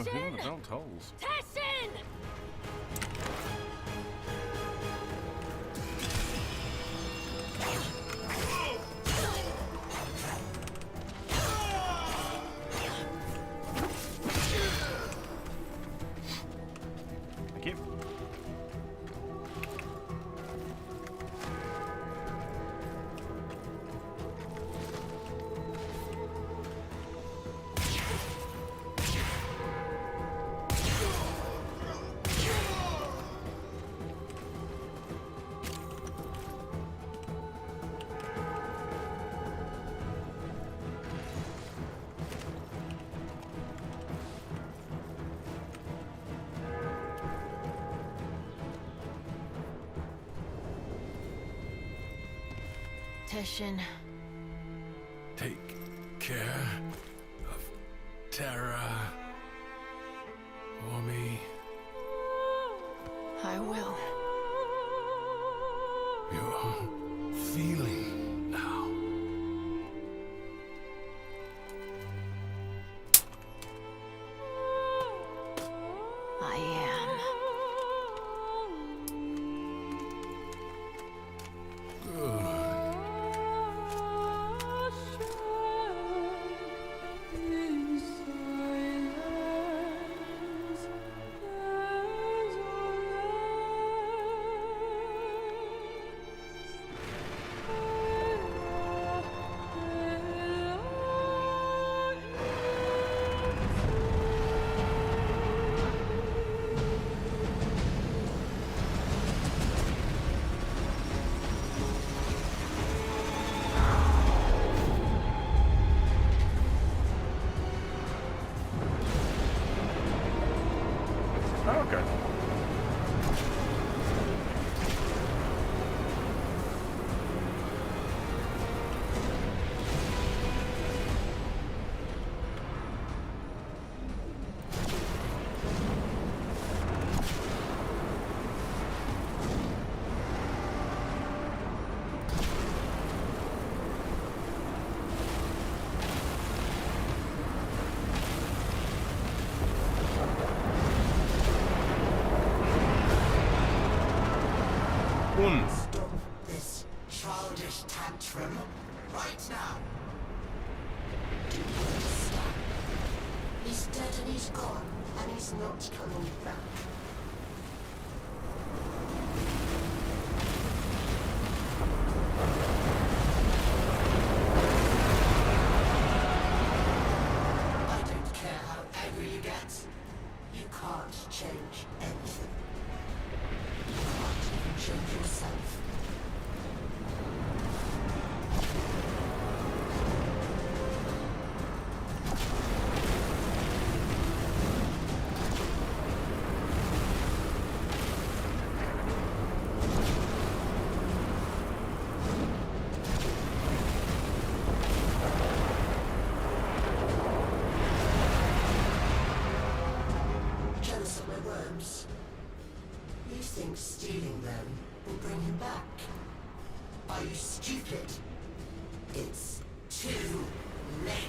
for whom the bell tolls.
Tessin!
Thank you.
Teshin,
Take care of Terra for me.
I will.
You're feeling now.
I am.
Good.
Oh, okay.
Stop this childish tantrum right now. Do you understand? He's dead and he's gone, and he's not coming back. I don't care how angry you get. You can't change anything. You can't even change yourself. Jealous of my worms? You think stealing them will bring him back? Are you stupid? It's too late.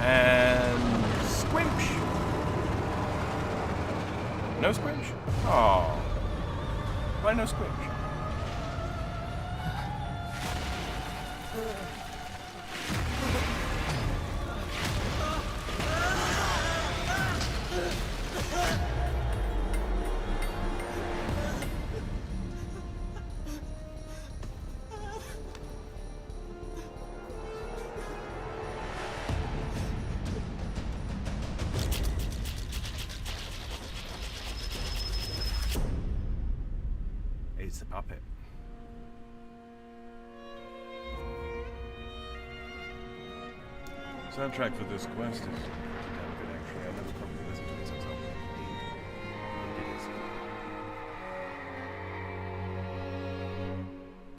And squinch. No squinch? Oh. Why no squinch? It's the up it. Soundtrack for this quest is damn good, actually. I'll never probably listen to it since I'll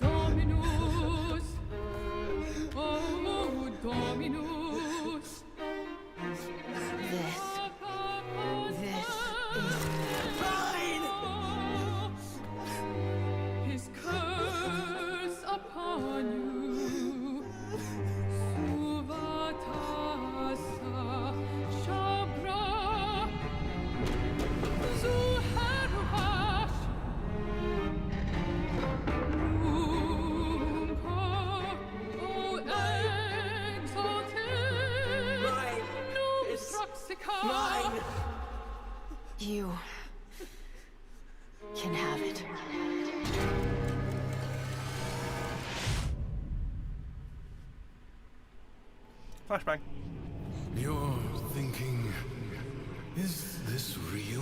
Dominus, oh Dominus.
This
His curse upon you. Suvatasa Shabra Zuharuhash Unka O exalted Nubis Roxica.
You can have it.
Flashbang.
You're thinking, is this real?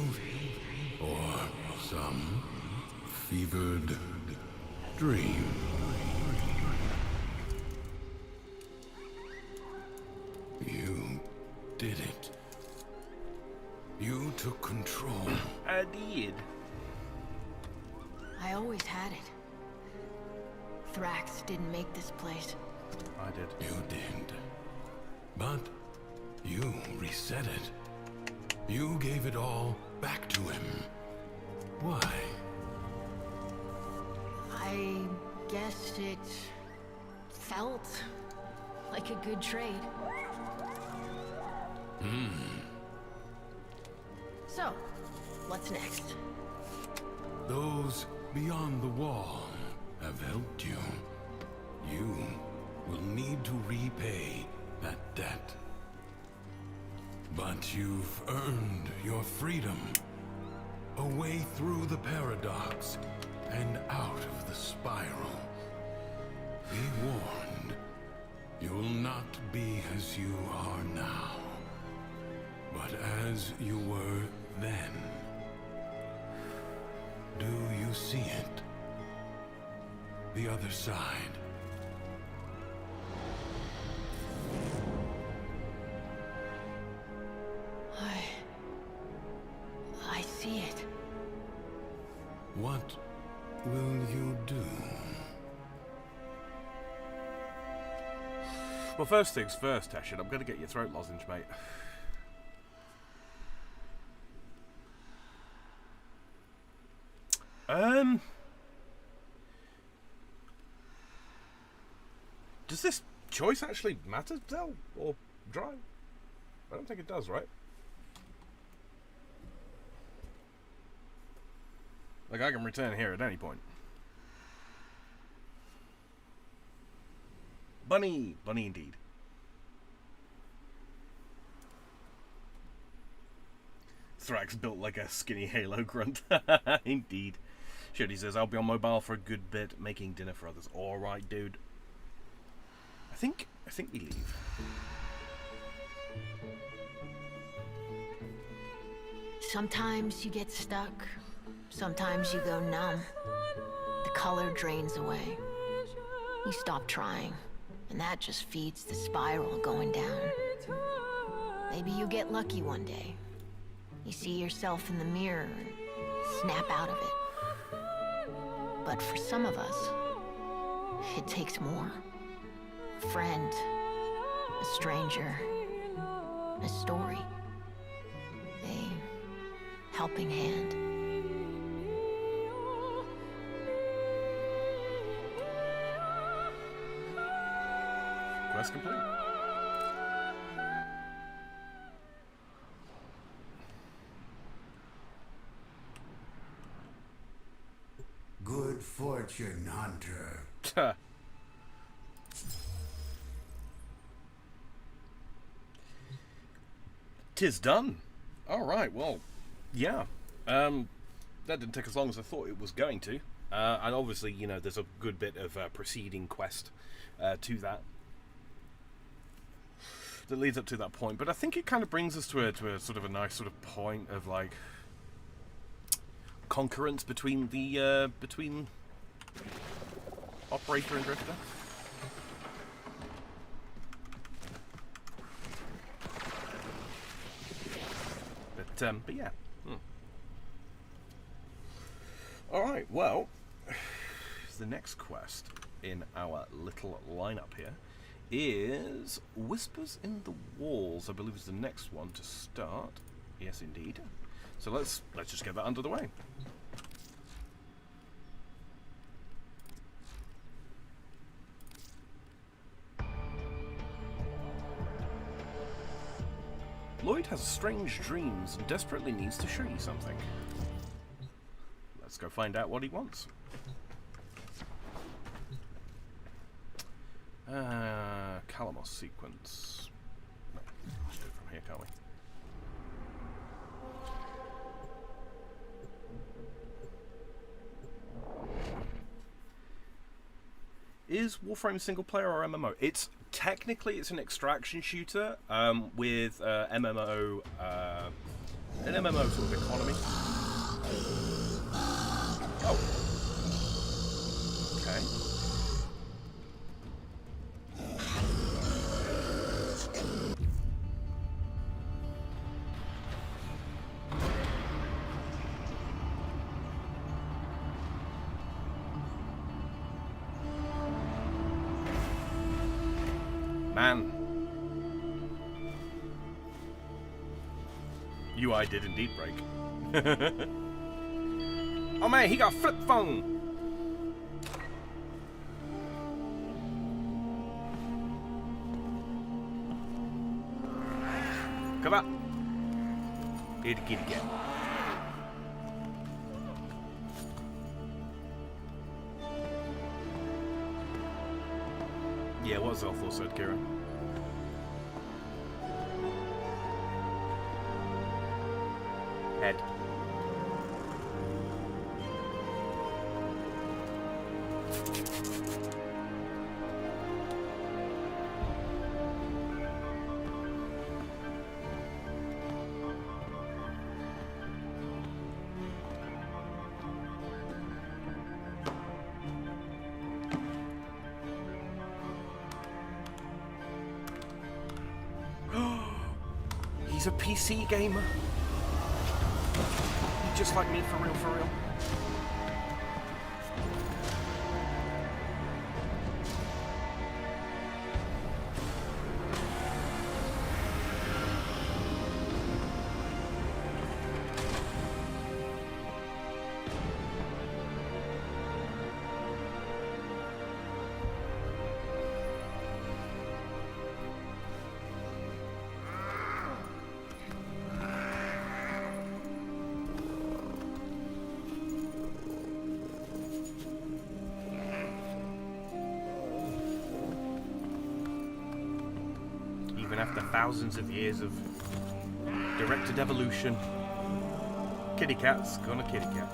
Or some fevered dream? You did it. You took control.
I did.
I always had it. Thrax didn't make this place.
I did.
You did. But you reset it. You gave it all back to him. Why?
I guess it felt like a good trade. So, what's next?
Those beyond the wall have helped you. You will need to repay that debt. But you've earned your freedom. A way through the paradox and out of the spiral. Be warned, you'll not be as you are now, but as you were then. Do you see it? The other side.
I see it.
What will you do?
Well, first things first, Tashin. I'm going to get your throat lozenge, mate. Does this choice actually matter, Del? Or Dry? I don't think it does, right? Like, I can return here at any point. Bunny! Bunny indeed. Thrax built like a skinny Halo grunt. Indeed. Shody says, I'll be on mobile for a good bit, making dinner for others. Alright, dude. I think we leave.
Sometimes you get stuck. Sometimes you go numb. The color drains away. You stop trying. And that just feeds the spiral going down. Maybe you get lucky one day. You see yourself in the mirror and snap out of it. But for some of us, it takes more. A friend, a stranger, a story, a helping hand.
Quest complete.
Good fortune, Hunter.
Tis done. Alright, well, yeah. That didn't take as long as I thought it was going to. And obviously, you know, there's a good bit of preceding quest to that leads up to that point. But I think it kind of brings us to a sort of a nice sort of point of, like, concurrence between the Operator and Drifter. But yeah. Alright, well, the next quest in our little lineup here is Whispers in the Walls. I believe is the next one to start. Yes, indeed. So let's just get that under the way. Lloyd has strange dreams and desperately needs to show you something. Let's go find out what he wants. Calamos sequence. No, let's do it from here, can't we? Is Warframe single player or MMO? It's technically it's an extraction shooter with MMO, an MMO sort of economy. Oh. Okay. Man. UI did indeed break. Oh man, he got flip phone! Come on! Here to get again. Yeah, what Zelthor said, Kieran. Head. He's a PC gamer. He's just like me, for real, for real. After thousands of years of directed evolution, kitty cat's gonna kitty cat.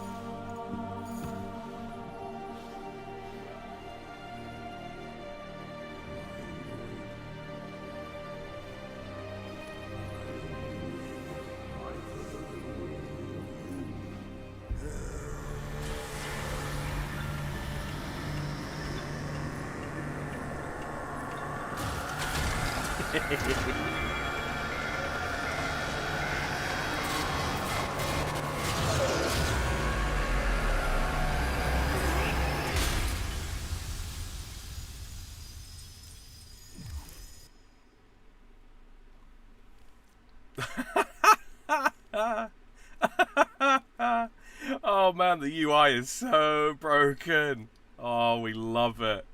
Oh man, the UI is so broken. Oh, we love it.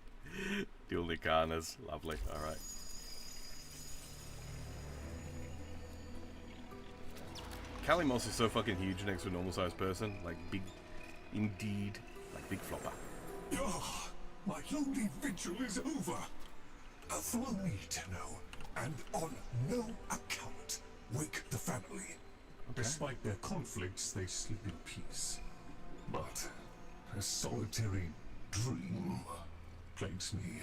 Dual Nikanas, lovely. All right. Kalimos is so fucking huge next to a normal sized person. Like big, indeed, like big flopper.
Oh, my lonely vigil is over. Allow me to know, and on no account, wake the family.
Okay.
Despite their conflicts, they sleep in peace. But a solitary dream plagues me.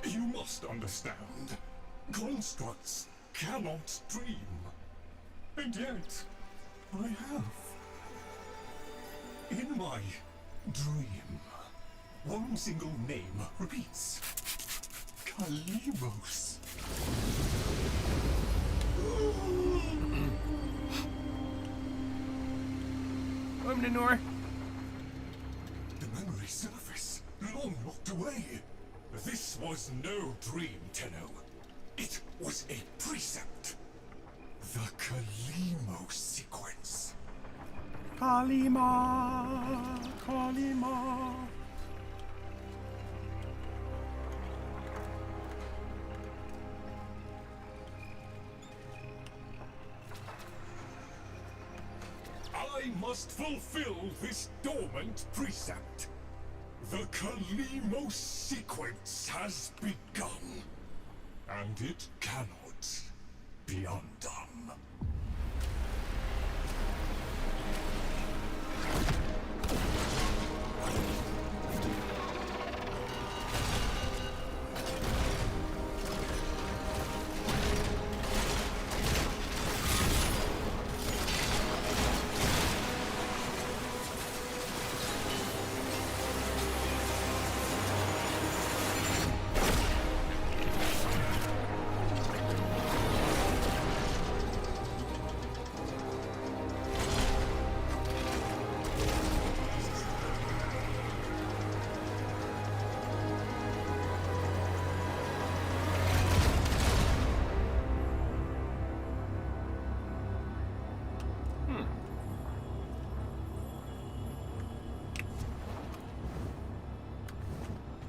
You must understand, constructs cannot dream. And yet,
I have. In my dream, one single name repeats. Kalimos.
Omninor.
The memory surface, long locked away. This was no dream, Tenno. It was a precept. The Kalimo sequence.
Kalima, Kalima.
I must fulfill this dormant precept. The Kalimo sequence has begun, and it cannot be undone.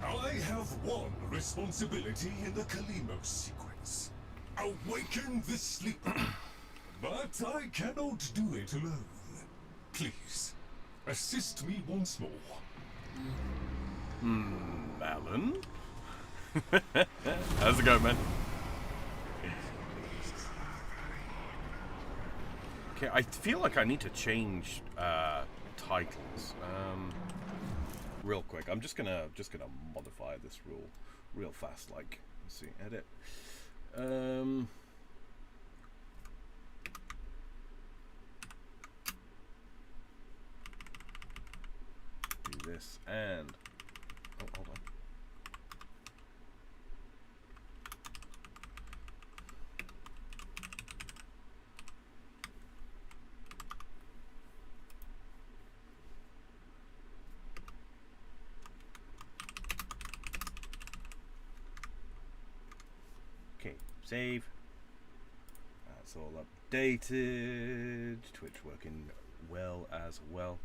I have one responsibility in the Kalimo sequence. Awaken the sleeper. But I cannot do it alone. Please, assist me once more.
Alan? How's it going, man? Okay, I feel like I need to change titles. Real quick, I'm just gonna modify this rule real fast. Like, let's see, edit. Do this and oh, hold on. Okay, save. That's all updated. Twitch working well as well.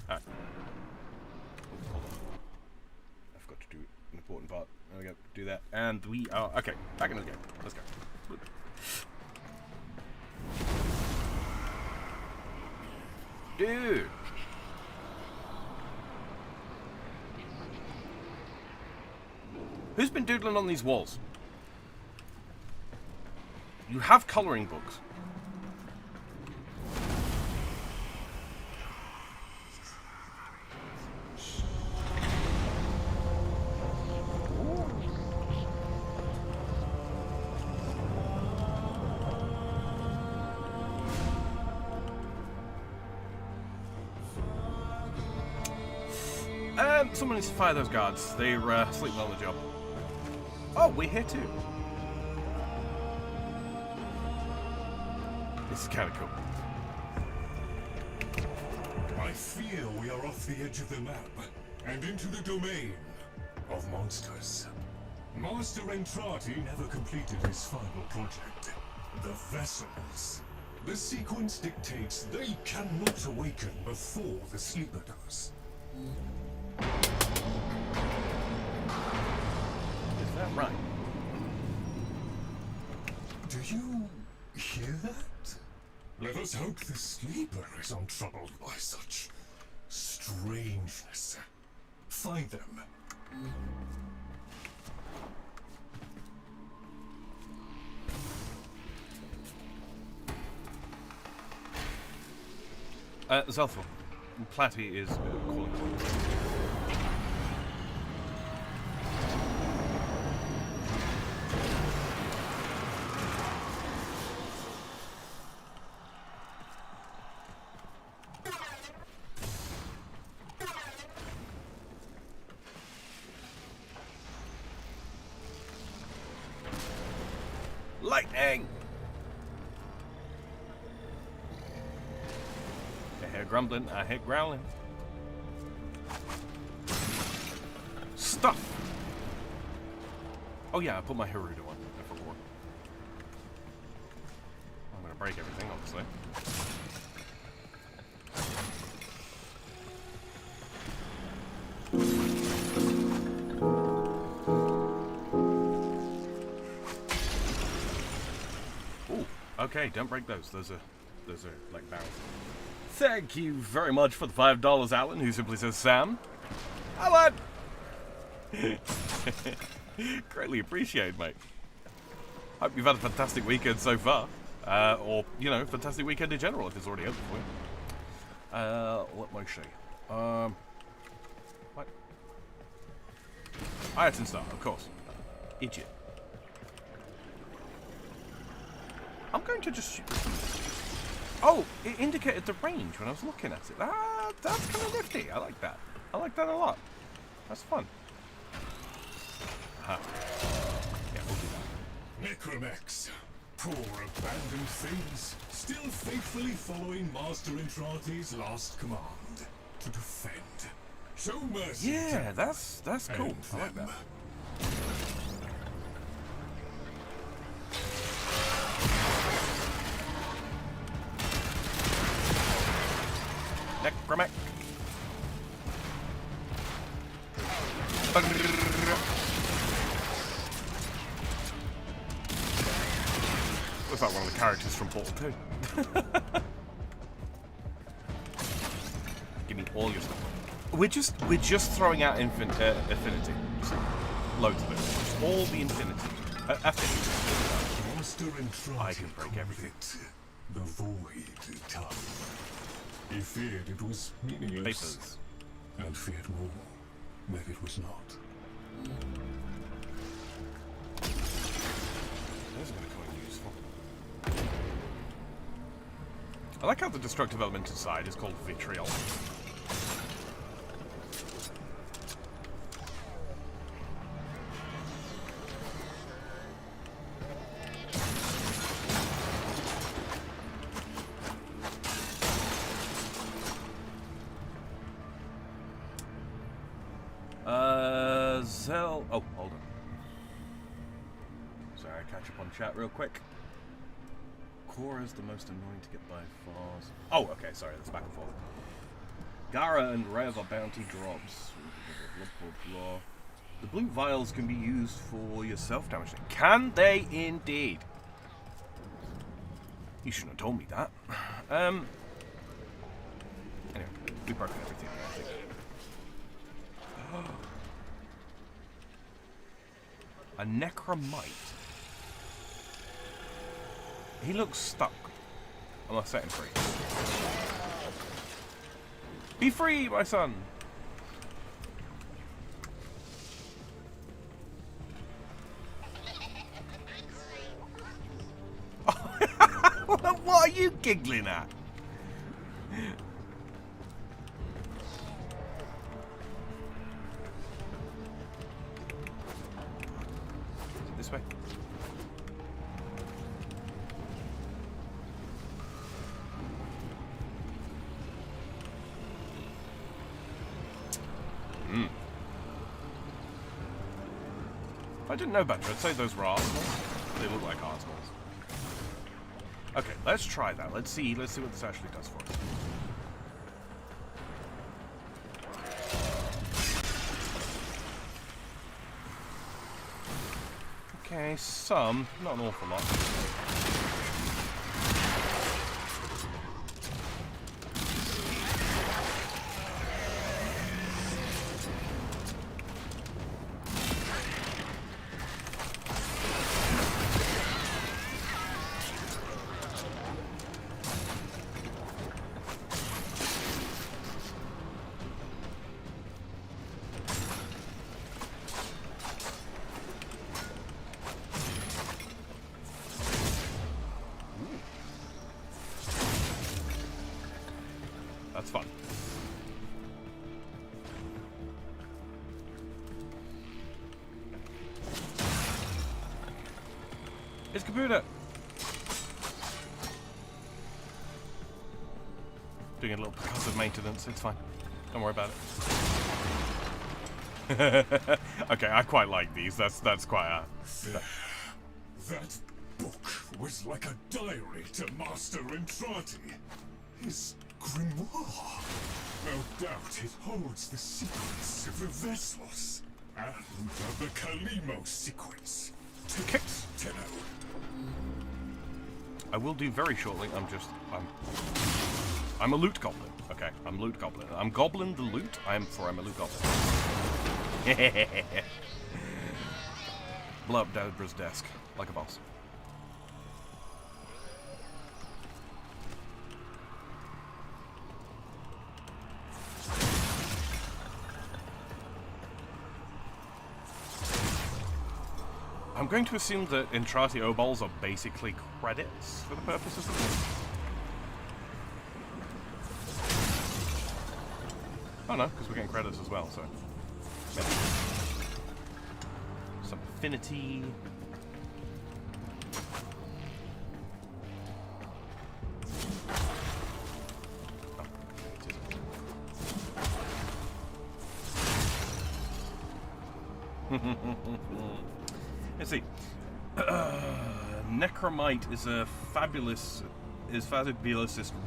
Alright. Oops, hold on. I forgot to do an important part. There we go. Do that. And we are... Okay, back into the game. Let's go. Dude! Who's been doodling on these walls? You have colouring books. Someone needs to fire those guards. They're sleeping on the job. Oh, we're here too. This is kind of cool.
I fear we are off the edge of the map and into the domain of monsters. Master Entrati never completed his final project, the Vessels. The sequence dictates they cannot awaken before the sleeper does.
Is that right?
Do you hear that? Let us hope the sleeper is untroubled by such strangeness. Find them.
Zelthor, Platy is calling. Lightning! I hear grumbling, I hear growling. Stuff! Oh yeah, I put my Haruda on. I forgot. I'm gonna break everything, obviously. Ooh, okay, don't break those. Those are like barrels. Thank you very much for the $5, Alan, who simply says Sam. Alan! Greatly appreciated, mate. Hope you've had a fantastic weekend so far. Or, you know, fantastic weekend in general, if it's already over for you. Let me see. What? Ireton Star, of course. Idiot. I'm going to just shoot this. Oh, it indicated the range when I was looking at it. That's kind of nifty. I like that. I like that a lot. That's fun. Aha. Yeah, we'll do that.
Necromex. Poor abandoned things, still faithfully following Master Entrati's last command. To defend. Show mercy.
Yeah, that's cool. I like that. Necromex. Looks like one of the characters from Portal 2. Give me all your stuff. We're just throwing out affinity. Just loads of it. Just all the infinity. Affinity.
Master Entrati
I can break everything.
The void tongue. He feared it was meaningless.
Papers.
And feared more that it was not.
Those are going to come in useful. I like how the destructive element inside is called vitriol. Oh, hold on. Sorry, I catch up on chat real quick. Cora's the most annoying to get by far. Oh, okay, sorry, that's back and forth. Gara and Rev are bounty drops. Blah, blah, blah. The blue vials can be used for your self-damage. Can they indeed? You shouldn't have told me that. Anyway, we broke everything, I think. A necromite. He looks stuck. I must set him free. Be free, my son! What are you giggling at? This way. If I didn't know better, I'd say those were arsenals. They look like arsenals. Okay, let's try that. Let's see what this actually does for us. Okay, some, not an awful lot. It's computer. Doing a little percussive maintenance. It's fine. Don't worry about it. Okay, I quite like these. That's quite a...
That book was like a diary to Master Entrati. His grimoire. No doubt it holds the secrets of the Veslos and of the Kalimo sequence. Tickets to know.
I will do very shortly. I'm a loot goblin. Okay, I'm loot goblin. I'm goblin the loot. I'm a loot goblin. Blow up Debra's desk like a boss. I'm going to assume that Entrati Obols are basically credits for the purposes of this. Oh no, because we're getting credits as well, so... maybe. Some affinity... Let's see. Necromite is a fabulousest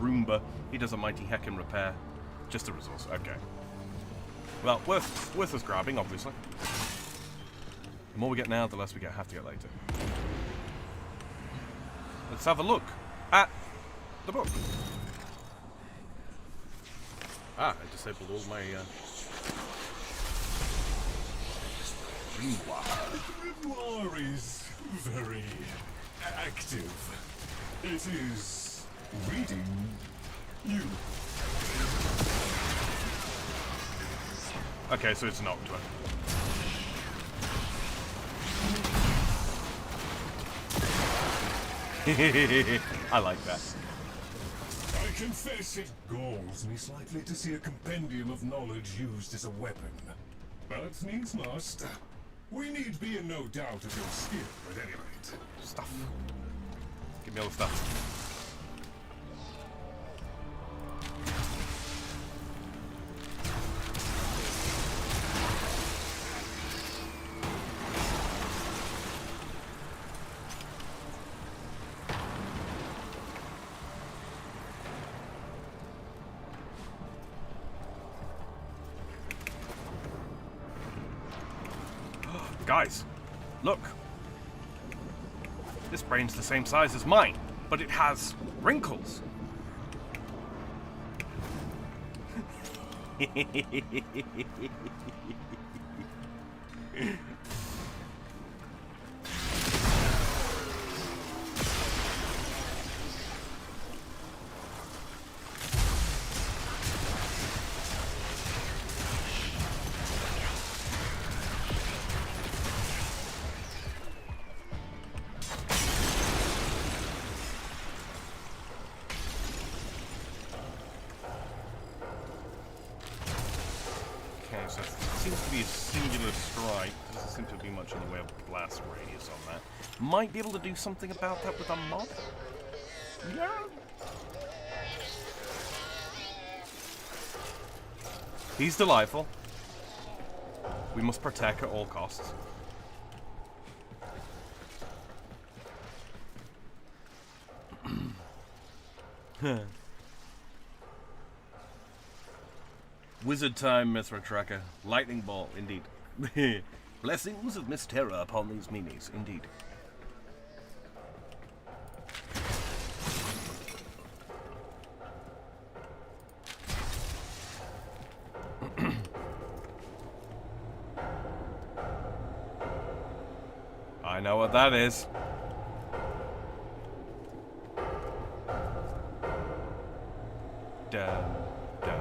Roomba. He does a mighty heck and repair. Just a resource. Okay. Well, worth us grabbing, obviously. The more we get now, the less we have to get later. Let's have a look at the book. Ah, I disabled all my
Grimoire is very active. It is reading you.
Okay, so it's not to it. I like that.
I confess it galls me slightly to see a compendium of knowledge used as a weapon. But needs must. We need be in no doubt of your skill, at any rate.
Stuff. Give me all the stuff. Guys, look. This brain's the same size as mine, but it has wrinkles. So it seems to be a singular strike. There doesn't seem to be much in the way of blast radius on that. Might be able to do something about that with a mod? Yeah. He's delightful. We must protect at all costs. Wizard time, Mithra Tracker. Lightning ball, indeed. Blessings of Miss Terra upon these meanies, indeed. I know what that is. Dun, dun.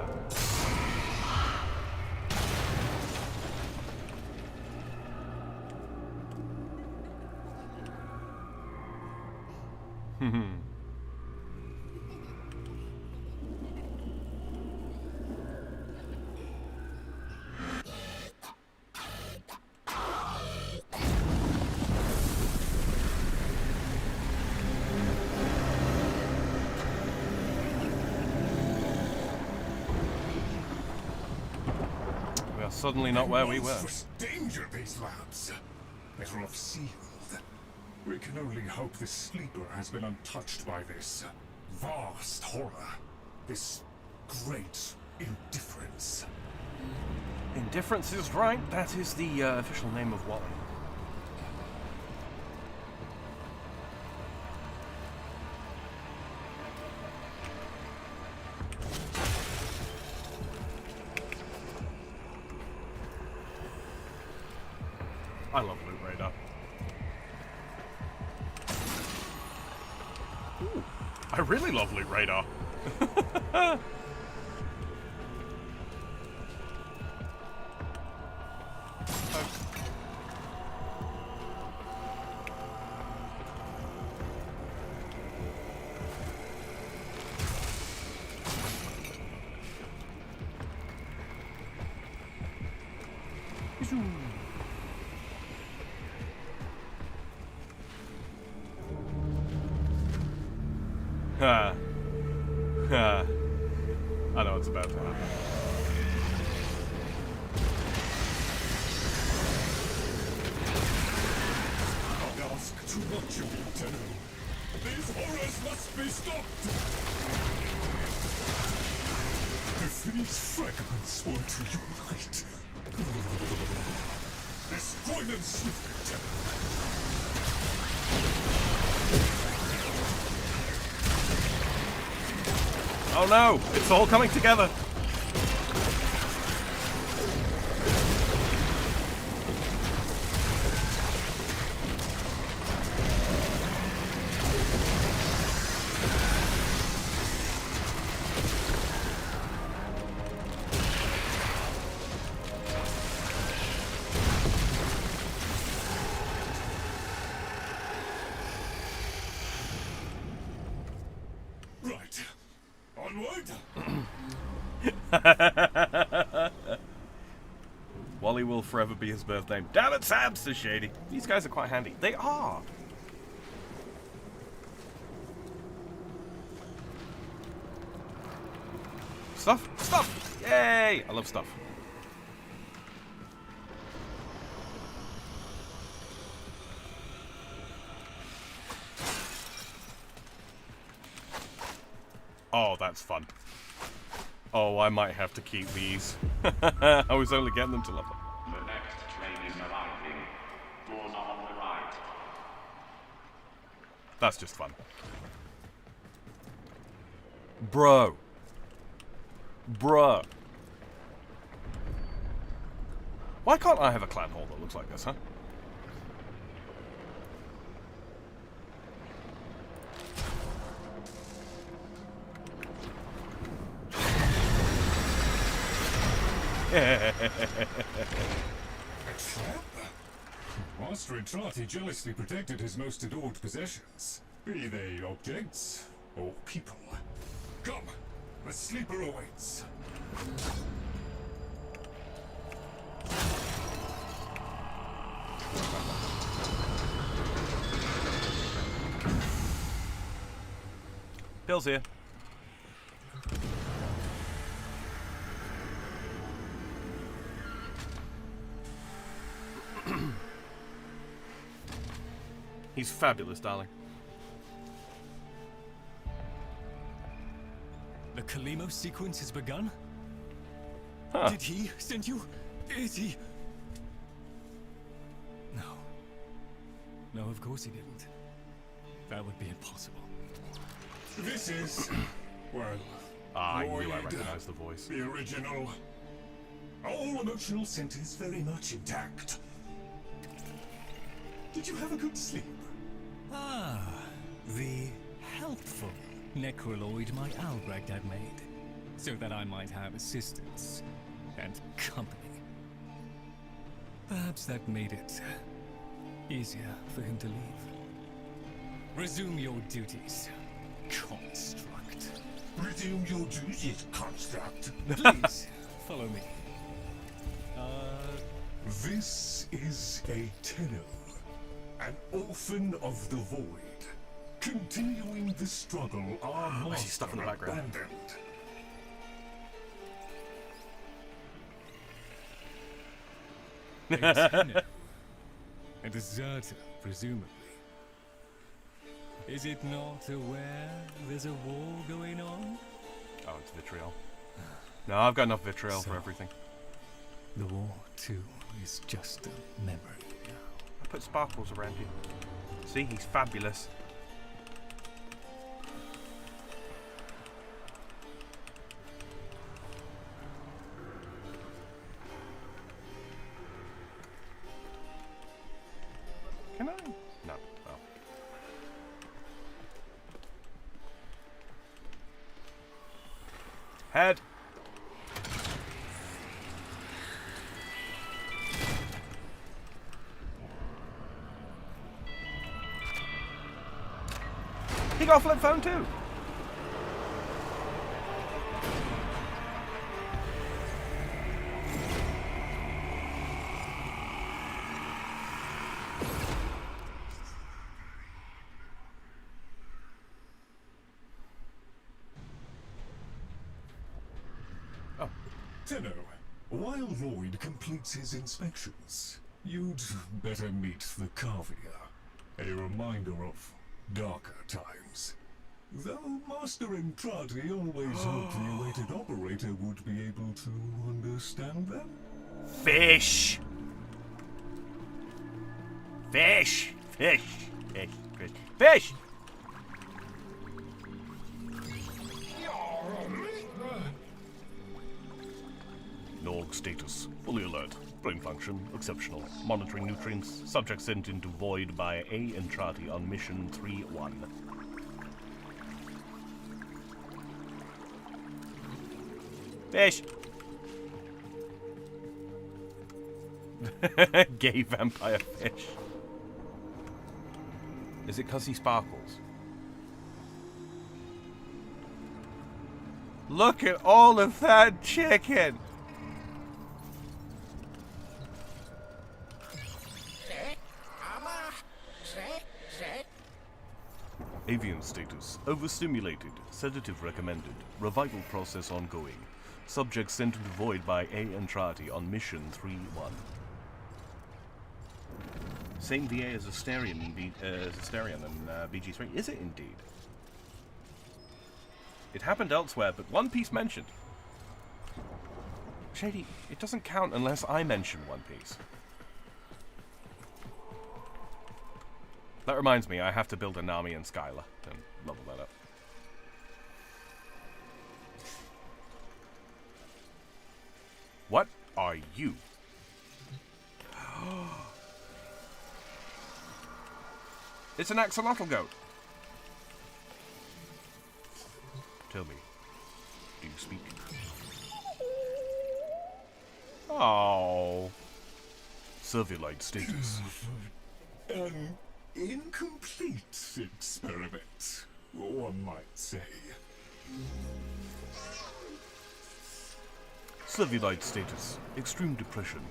Suddenly not where we were.
Monstrous danger, these labs. Better off sealed. We can only hope the sleeper has been untouched by this vast horror. This great indifference.
Indifference is right. That is the official name of Wally. I love Loot Radar. Ooh, I really love Loot Radar. Ha. Ha. I know what's about to happen.
Don't ask too much of you, Tenno. These horrors must be stopped! If these fragments were to unite... Destroy them swiftly, Tenno.
Oh no! It's all coming together!
Right. Onward!
Wally will forever be his birth name. Damn it, Sam, says Shady. These guys are quite handy. They are! Stuff! Stuff! Yay! I love stuff. Oh, that's fun. Oh, I might have to keep these. I was only getting them to level.
The next train is arriving. Doors are on the right.
That's just fun. Bro. Bruh. Why can't I have a clan hall that looks like this, huh?
A trap? Master Entrati jealously protected his most adored possessions, be they objects or people. Come, the sleeper awaits.
Bill's here. He's fabulous, darling.
The Kalimo sequence has begun?
Huh.
Did he send you? Is he? No. No, of course he didn't. That would be impossible.
This is, well,
I knew I
Lloyd,
recognized the voice.
the original. All emotional centers very much intact. Did you have a good sleep?
Ah, the helpful necroloid my Albrecht had made, so that I might have assistance and company. Perhaps that made it easier for him to leave. Resume your duties, construct.
Resume your duties, construct.
Please, follow me.
This is a Tenno, an orphan of the void, continuing the struggle our
I see
master
stuff in the background.
abandoned.
Tenno. A deserter, presumably. Is it not aware there's a war going on?
Oh, it's vitriol. No, I've got enough vitriol
So,
for everything.
The war, too, is just a memory now.
I put sparkles around you. See, he's fabulous. Can I? No. Oh. Head. He got a flip phone too.
Oh. Tenno, while Lloyd completes his inspections, you'd better meet the Carvier, a reminder of darker times. Though Master Entrati always hoped the awaited operator would be able to understand them.
Fish! Fish! Fish! Fish! Fish! Fish! Norg status. Fully alert. Brain function. Exceptional. Monitoring nutrients. Subject sent into void by A. Entrati on mission 3-1. Fish! Gay vampire fish. Is it because he sparkles? Look at all of that chicken! Avian status. Overstimulated. Sedative recommended. Revival process ongoing. Subject sent into void by A. Entrati on mission 3-1. Same VA as Asterion in BG3. Is it indeed? It happened elsewhere, but One Piece mentioned. Shady, it doesn't count unless I mention One Piece. That reminds me, I have to build a Nami and Skylar and level that up. What are you? It's an axolotl goat. Tell me, do you speak? Oh. Serviolite status.
An incomplete experiment, one might say.
Serviolite status. Extreme depression.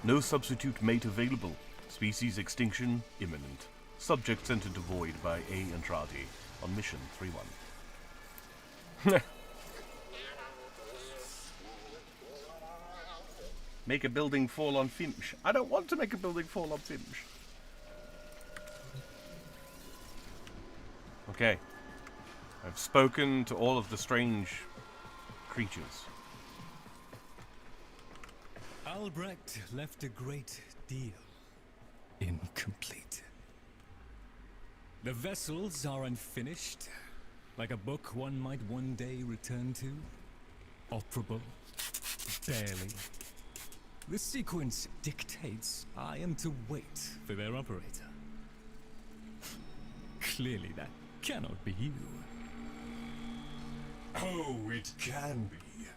No substitute mate available. Species extinction imminent. Subject sent into void by A. Entrati on mission 3-1. Make a building fall on Finch. I don't want to make a building fall on Finch. Okay. I've spoken to all of the strange creatures.
Albrecht left a great deal incomplete. The vessels are unfinished, like a book one might one day return to. Operable, barely. The sequence dictates I am to wait for their operator. Clearly that cannot be you.
Oh, it can be.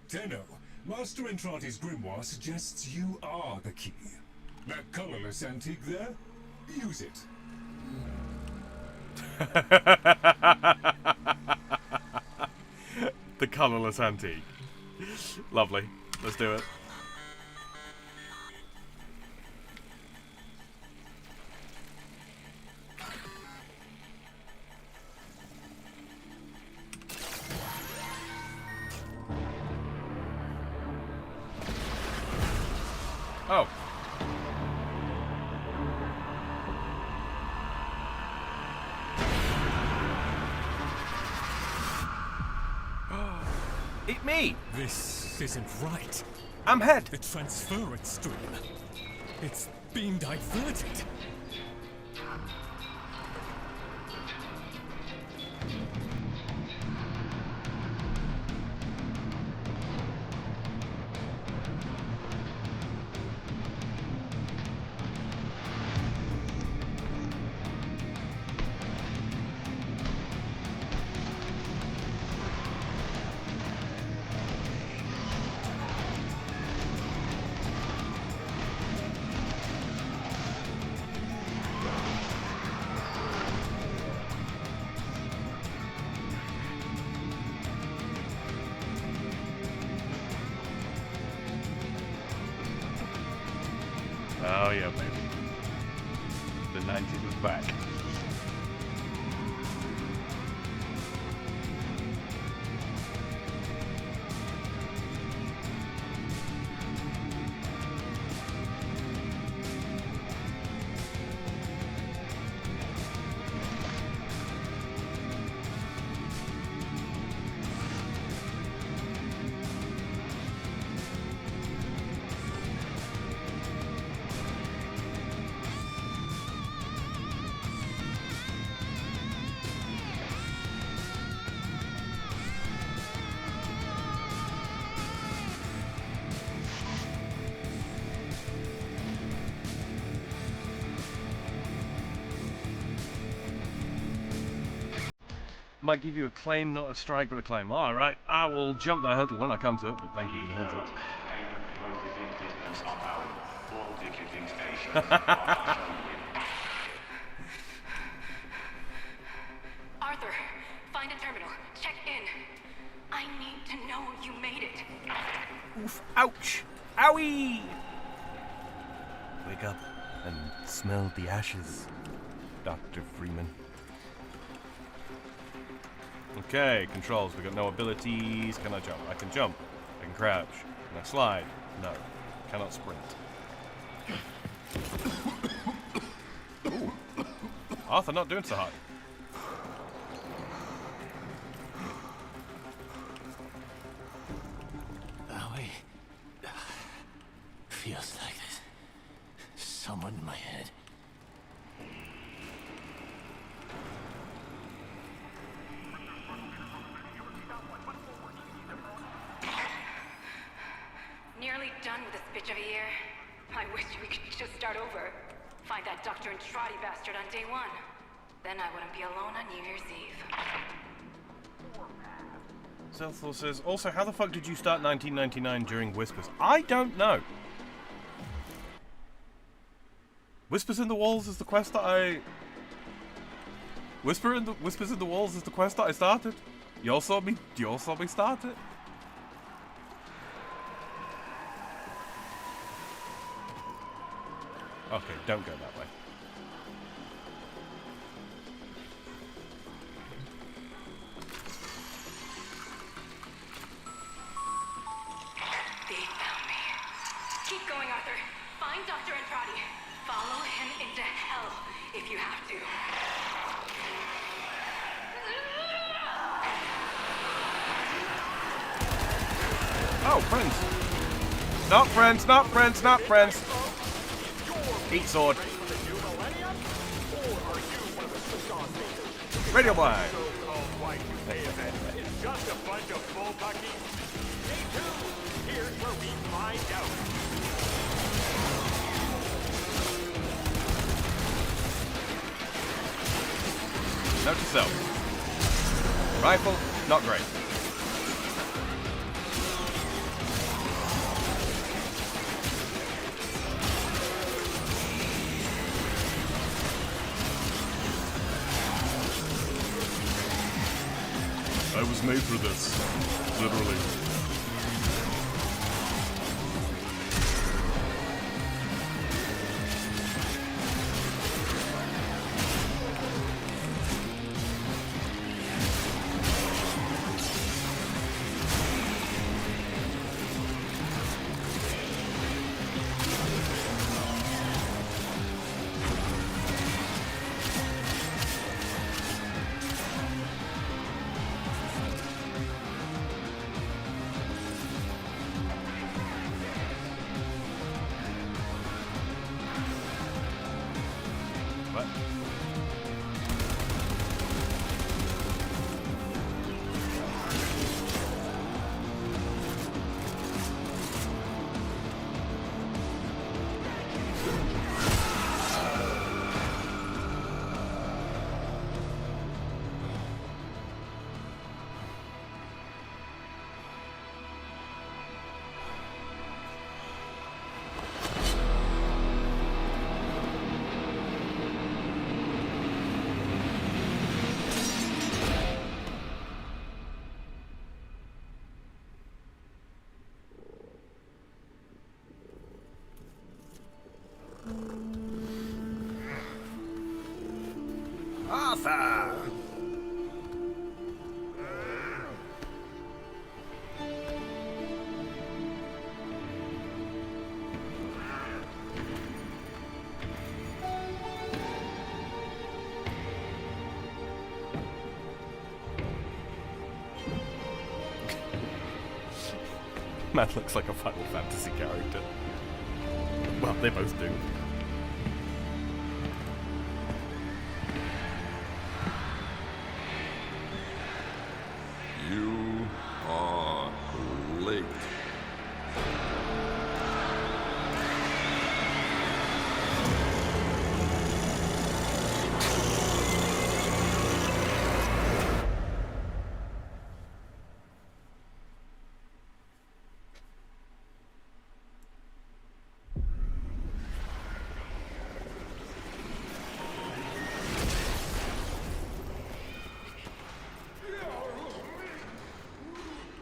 Tenno, Master Entrati's grimoire suggests you are the key. That colorless antique there? Use it.
The colorless antique. Lovely. Let's do it. Oh. me.
This isn't right.
I'm head.
The transference stream. It's being diverted.
Oh yeah, baby. The 90s is back. Might give you a claim, not a strike, but a claim. All right, I will jump that hurdle when I come to it, but thank you for the heads up.
Arthur, find a terminal. Check in. I need to know you made it.
Oof, ouch! Owie! Wake up and smell the ashes, Dr. Freeman. Okay, controls. We got no abilities. Can I jump? I can jump. I can crouch. Can I slide? No. Cannot sprint. Ooh. Arthur not doing so hot.
Owie. Feels like there's someone in my head.
Nearly done with this bitch of a year. I wish we could just start over. Find that Doctor and Trotty bastard on day one. Then I wouldn't be alone on New Year's Eve.
Zelthor says, also, how the fuck did you start 1999 during Whispers? I don't know. Whispers in the Walls is the quest that I... Whispers in the Walls is the quest that I started. You all saw me start it. Okay, don't go that way.
They found me. Keep going, Arthur. Find Dr. Andrade. Follow him into hell if you have to.
Oh, friends. Not friends, not friends, not friends. Eat sword. Radio blind.
It's just a bunch of bull buckies. Stay tuned. Here's where we find out.
Note to self. Rifle, not great. I was made for this, literally. Arthur! Man looks like a Final Fantasy character. Well, they both do.
You are late.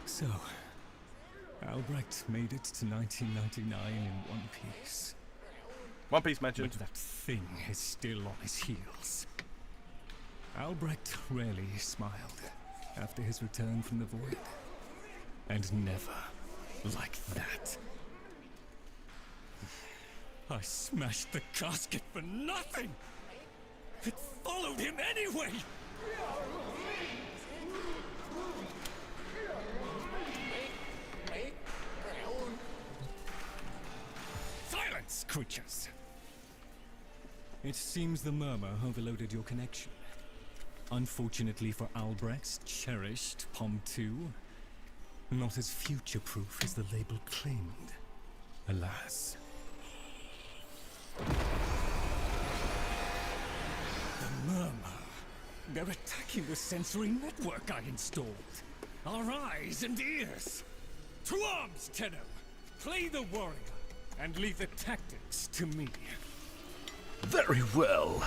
So, Albrecht made it to 1999 in one piece.
One Piece mentioned.
But that thing is still on his heels. Albrecht rarely smiled after his return from the void. And never like that. I smashed the casket for nothing! It followed him anyway! Silence, creatures! It seems the murmur overloaded your connection. Unfortunately for Albrecht's cherished POM 2, not as future-proof as the label claimed. Alas. The murmur. They're attacking the sensory network I installed. Our eyes and ears. To arms, Tenno! Play the warrior, and leave the tactics to me.
Very well.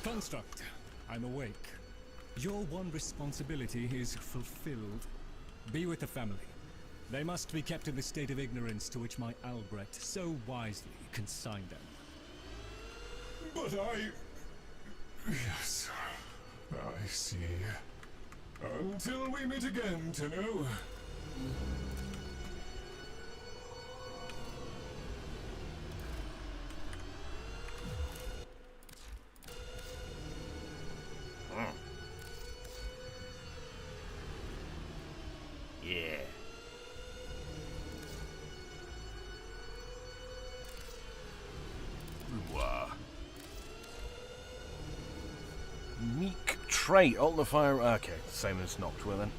Construct, I'm awake. Your one responsibility is fulfilled. Be with the family. They must be kept in the state of ignorance to which my Albrecht so wisely consigned them.
But Yes, I see. Until we meet again, Tenno.
Yeah. Unique trait, alt the fire. Okay, same as Noctua then.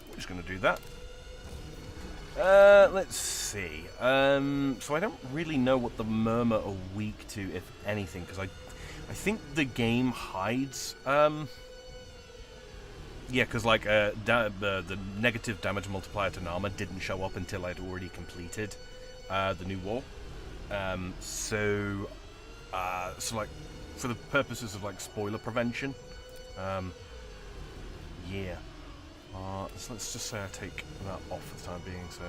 We're just going to do that. Let's see. So I don't really know what the murmur are weak to, if anything, because I think the game hides. Yeah, because like the negative damage multiplier to Nama didn't show up until I'd already completed the new war. So like for the purposes of like spoiler prevention, yeah. So let's just say I take that off for the time being. So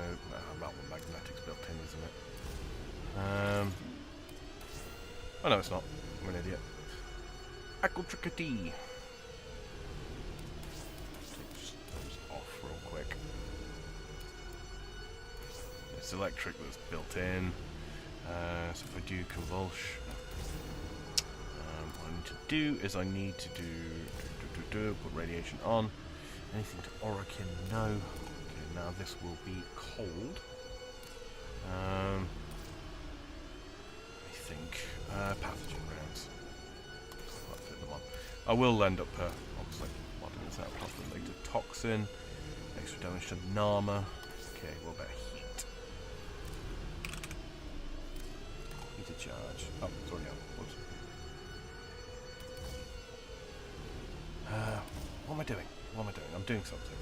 that one magnetic's built in, isn't it? Oh no, it's not. I'm an idiot. Aqua Trickety. It's electric that's built in. So if I do convulsion, what I need to do is I need to put radiation on. Anything to Orokin? No. Okay, now this will be cold. I think pathogen rounds. I'll fit them on. I will end up obviously modding this out. Plus the later toxin, extra damage to Nama. Okay, what about heat? Heater charge. Oh, it's already on. Whoops. What am I doing? What am I doing? I'm doing something.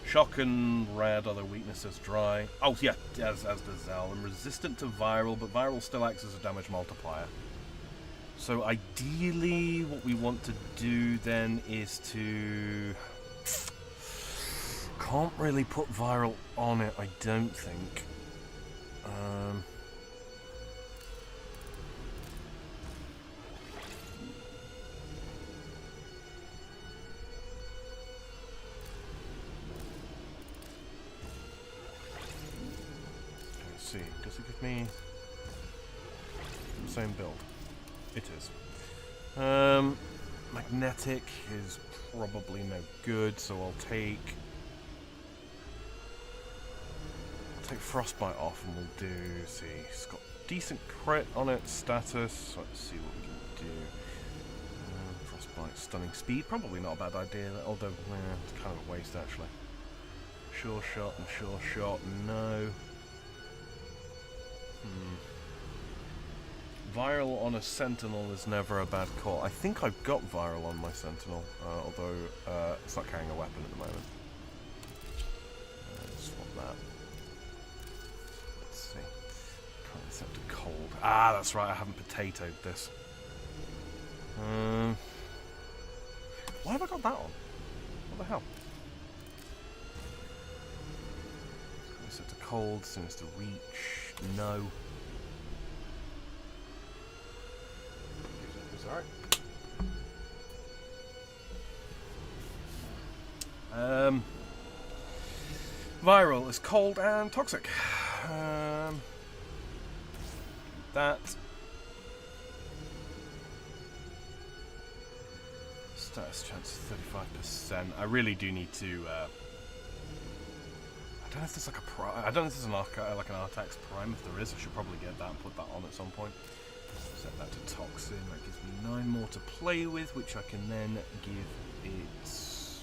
Shock and red, other weaknesses, dry. Oh yeah, as does Zal. I'm resistant to viral, but viral still acts as a damage multiplier. So ideally, what we want to do then is to... Can't really put viral on it, I don't think. see. Does it give me the same build? It is. Magnetic is probably no good, so I'll take Frostbite off and we'll do, see, it's got decent crit on its status. Let's see what we can do. Frostbite, stunning speed, probably not a bad idea, although it's kind of a waste actually. Sure shot and sure shot, no. Viral on a Sentinel is never a bad call. I think I've got Viral on my Sentinel, although it's not carrying a weapon at the moment. Swap that. Let's see. Currently set to cold. Ah, that's right, I haven't potatoed this. Why have I got that on? What the hell? Set to cold, sinister reach, no. Alright. Viral is cold and toxic. That. Status chance 35%. I really do need to. I don't know if there's like a prime. I don't know if there's like an Artax Prime. If there is, I should probably get that and put that on at some point. Set that to Toxin. That gives me 9 more to play with, which I can then give it. It's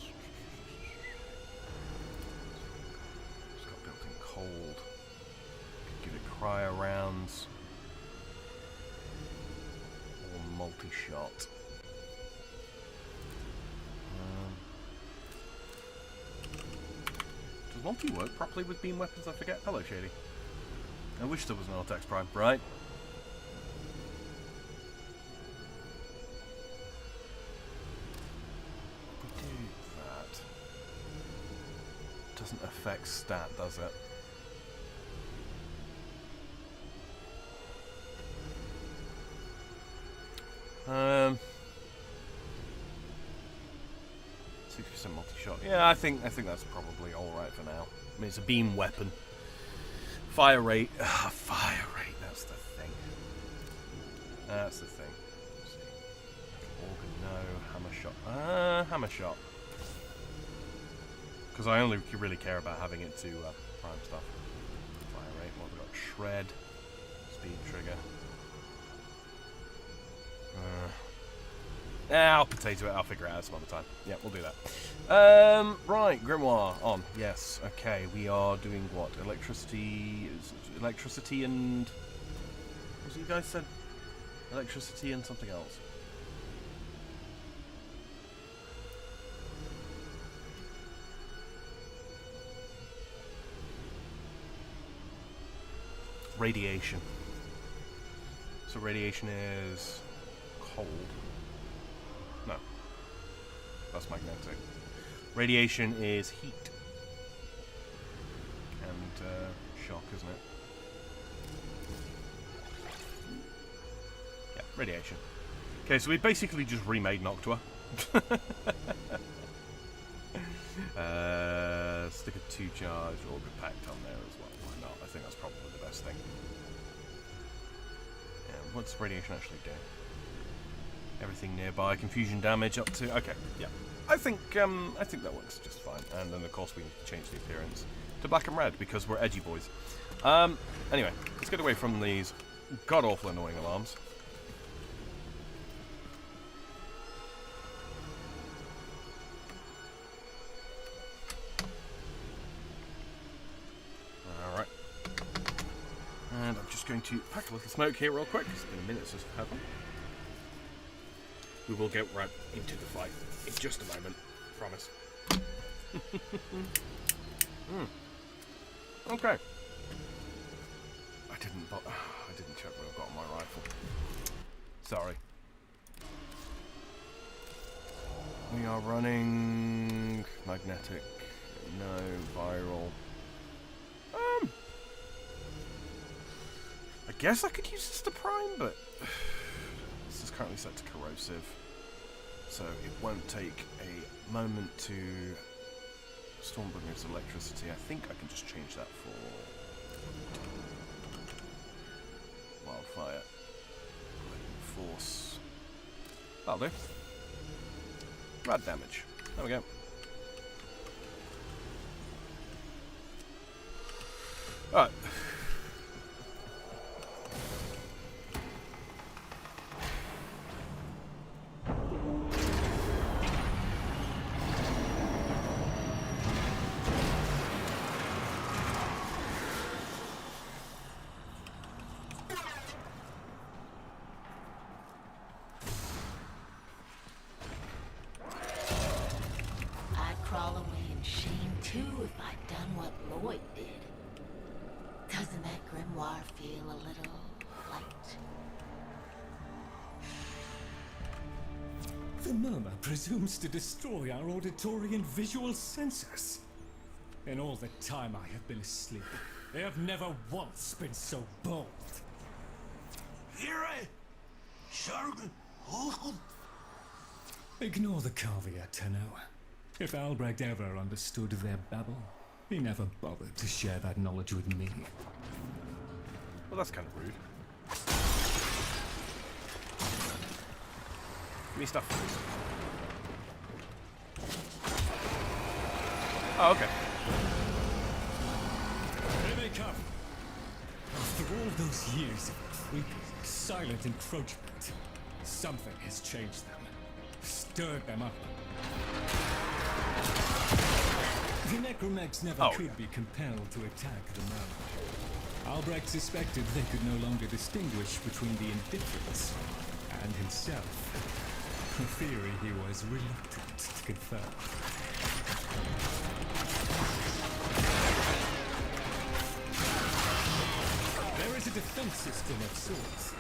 got built-in cold. Could give it cryo rounds or multi-shot. Does multi work properly with beam weapons? I forget. Hello, Shady. I wish there was an Artax Prime, right? Doesn't affect stat, does it? Um, 60% multi-shot. Yeah, I think that's probably all right for now. I mean, it's a beam weapon. Fire rate. Fire rate. That's the thing. That's the thing. Let's see. Organ, no. Hammer shot. Hammer shot. Because I only really care about having it to prime stuff. Fire rate, what have we got? Shred. Speed trigger. I'll potato it, I'll figure it out some other time. Yeah, we'll do that. Right, Grimoire on. Yes, okay, we are doing what? Electricity and... What was it you guys said? Electricity and something else. Radiation. So radiation is cold. No. That's magnetic. Radiation is heat. And shock, isn't it? Yeah, radiation. Okay, so we basically just remade Noctua. Stick a 2-charge Auger Pact on there as well. Why not? I think that's probably the best thing. And what's radiation actually do? Everything nearby, confusion damage up to. Okay, yeah. I think that works just fine. And then of course we need to change the appearance to black and red because we're edgy boys. Anyway, let's get away from these god awful annoying alarms. Alright. And I'm just going to pack a little smoke here real quick. It's been a minute since I've had one. We will get right into the fight in just a moment. Promise. Okay. I didn't check what I've got on my rifle. Sorry. We are running magnetic. No viral. I guess I could use this to prime, but this is currently set to corrosive. So it won't take a moment to Stormbringer's electricity. I think I can just change that for fire. Force. That'll do. Rad damage. There we go. Alright.
I'd crawl away in shame too if I'd done what Lloyd did. Doesn't that grimoire feel a little light?
The murmur presumes to destroy our auditory and visual senses. In all the time I have been asleep, they have never once been so bold. Ignore the caveat, Tenno. If Albrecht ever understood their babble, he never bothered to share that knowledge with me.
Well, that's kind of rude. Give me stuff. Oh, okay.
Here they come. After all those years of creepy, silent encroachment, something has changed them, stirred them up. The Necromegs never could be compelled to attack the murmur. Albrecht suspected they could no longer distinguish between the indifferents and himself. A theory he was reluctant to confirm. There is a defense system of sorts.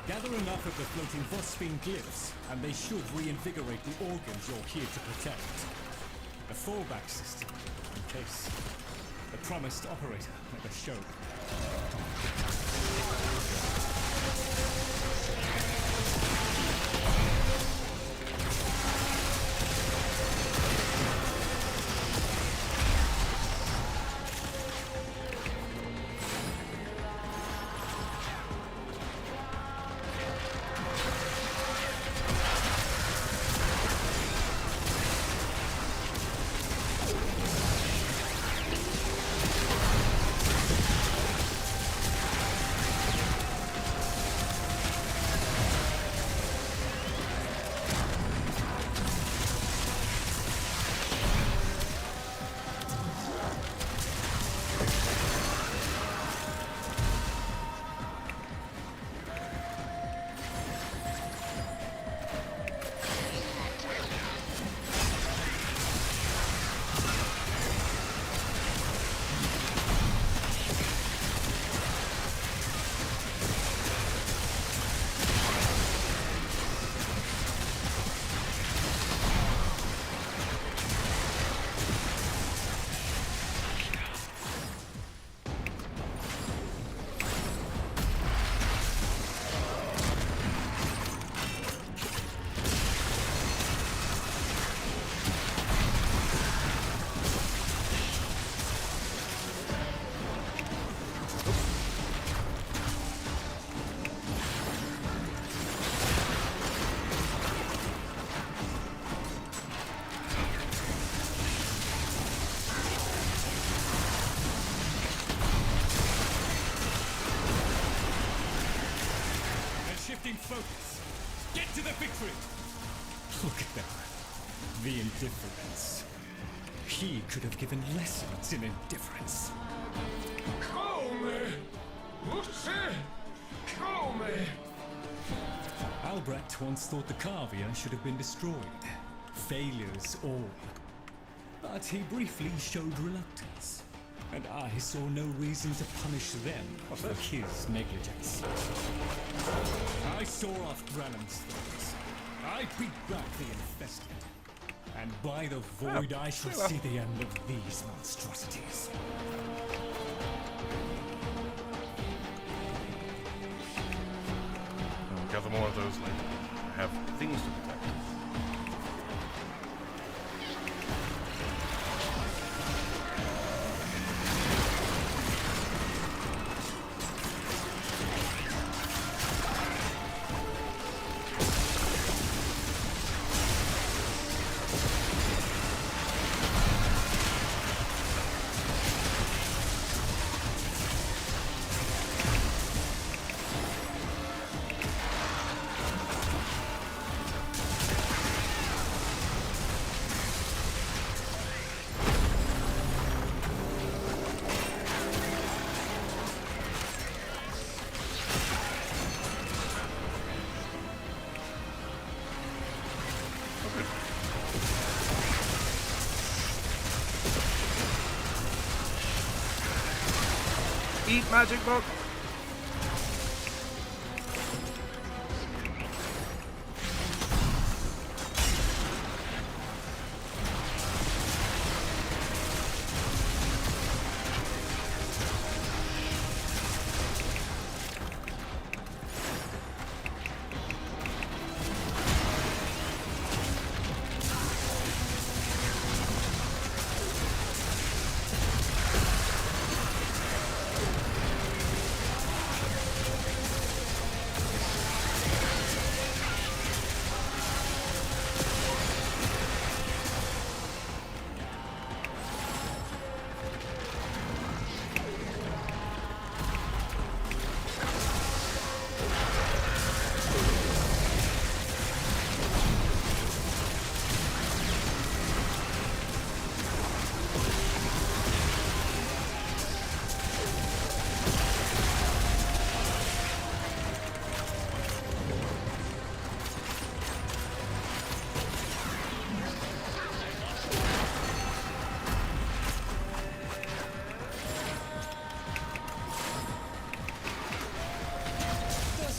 Gather enough of the floating Warframe glyphs, and they should reinvigorate the organs you're here to protect. A fallback system, in case the promised operator never showed. Focus. Get to the victory! Look at them. The indifference. He could have given lessons in indifference. Albrecht once thought the Cavia should have been destroyed. Failures all. But he briefly showed reluctance. And I saw no reason to punish them for his negligence. I saw off Brannan's thoughts. I beat back the infested. And by the void I shall see the end of these monstrosities.
I'll gather more of those later. I have things to protect. Eat magic book.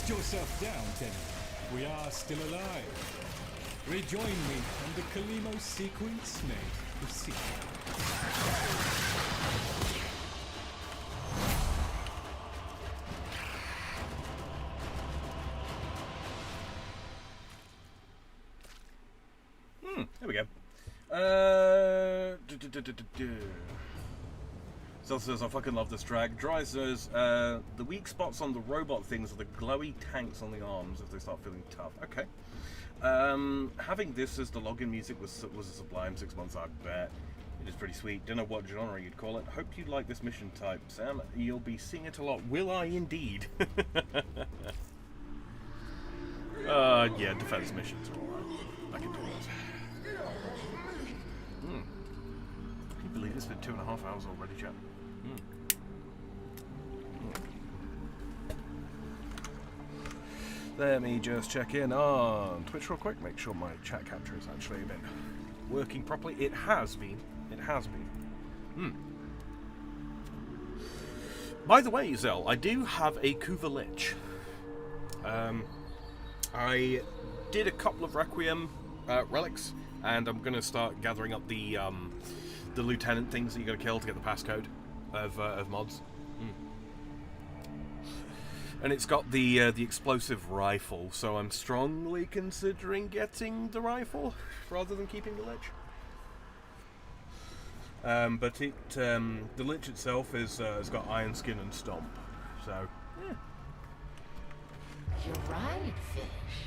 Yourself down, Tenny. We are still alive. Rejoin me and the Kalimo sequence may proceed.
There we go. Zell says, I fucking love this track. Dry says, the weak spots on the robot things are the glowy tanks on the arms if they start feeling tough. Okay. Having this as the login music was a sublime 6 months, I bet. It is pretty sweet. Don't know what genre you'd call it. Hope you like this mission type, Sam. You'll be seeing it a lot. Will I indeed? Yeah, defense missions are alright. I can do those. Can you believe it's been 2.5 hours already, chat? Let me just check in on Twitch real quick, make sure my chat capture has actually been working properly. It has been. It has been. By the way, Zell, I do have a Kuva Lich. I did a couple of Requiem relics, and I'm going to start gathering up the lieutenant things that you got to kill to get the passcode of mods. And it's got the explosive rifle, so I'm strongly considering getting the rifle rather than keeping the Lich. But the Lich itself has got Iron Skin and Stomp, so yeah.
You're right, Fish.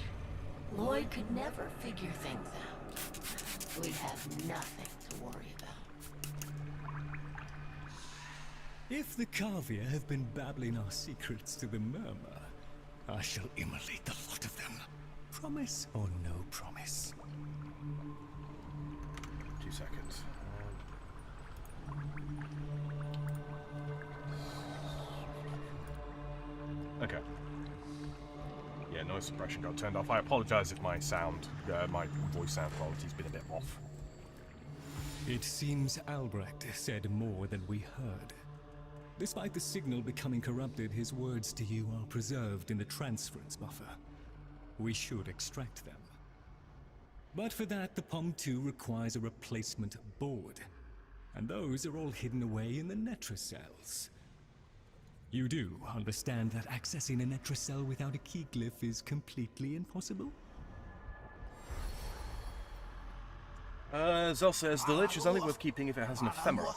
Lloyd could never figure things out. We'd have nothing to worry about.
If the Kavia have been babbling our secrets to the Murmur, I shall immolate the lot of them. Promise or no promise?
2 seconds. Okay. Yeah, noise suppression got turned off. I apologize if my my voice sound quality's been a bit off.
It seems Albrecht said more than we heard. Despite the signal becoming corrupted, his words to you are preserved in the transference buffer. We should extract them. But for that, the POM-2 requires a replacement board. And those are all hidden away in the Netracells. You do understand that accessing a Netracell without a key glyph is completely impossible?
Zell says, the Lich is only worth keeping if it has an ephemera.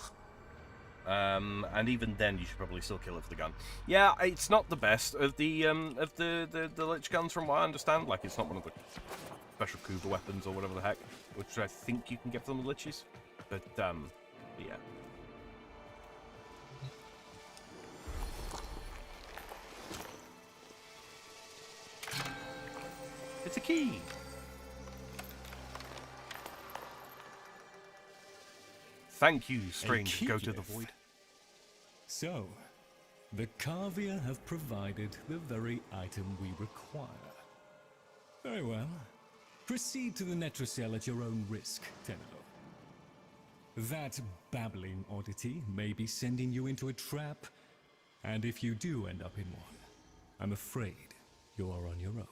And even then, you should probably still kill it for the gun. Yeah, it's not the best of the Lich guns, from what I understand. Like, it's not one of the special Kuva weapons or whatever the heck, which I think you can get from the Liches. But yeah. It's a key. Thank you, strange go to the void.
So, the Kavia have provided the very item we require. Very well. Proceed to the Netracell at your own risk, Tenelo. That babbling oddity may be sending you into a trap And if you do end up in one, I'm afraid you are on your own.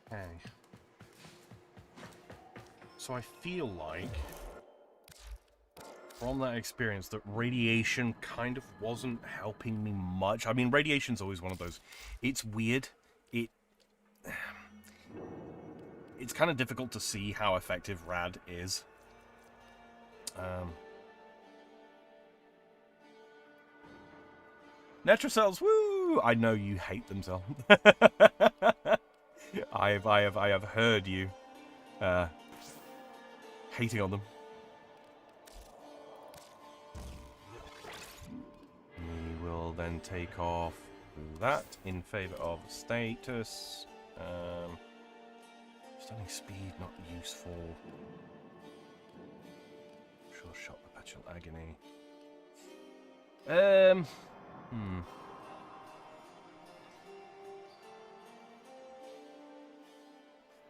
Okay. So I feel like, from that experience, that radiation kind of wasn't helping me much. I mean, radiation's always one of those... It's weird. It's kind of difficult to see how effective rad is. Netrocells, woo! I know you hate them, Zell. I have heard you hating on them. We will then take off that in favor of status. Stunning speed, not useful. Sure shot, perpetual agony.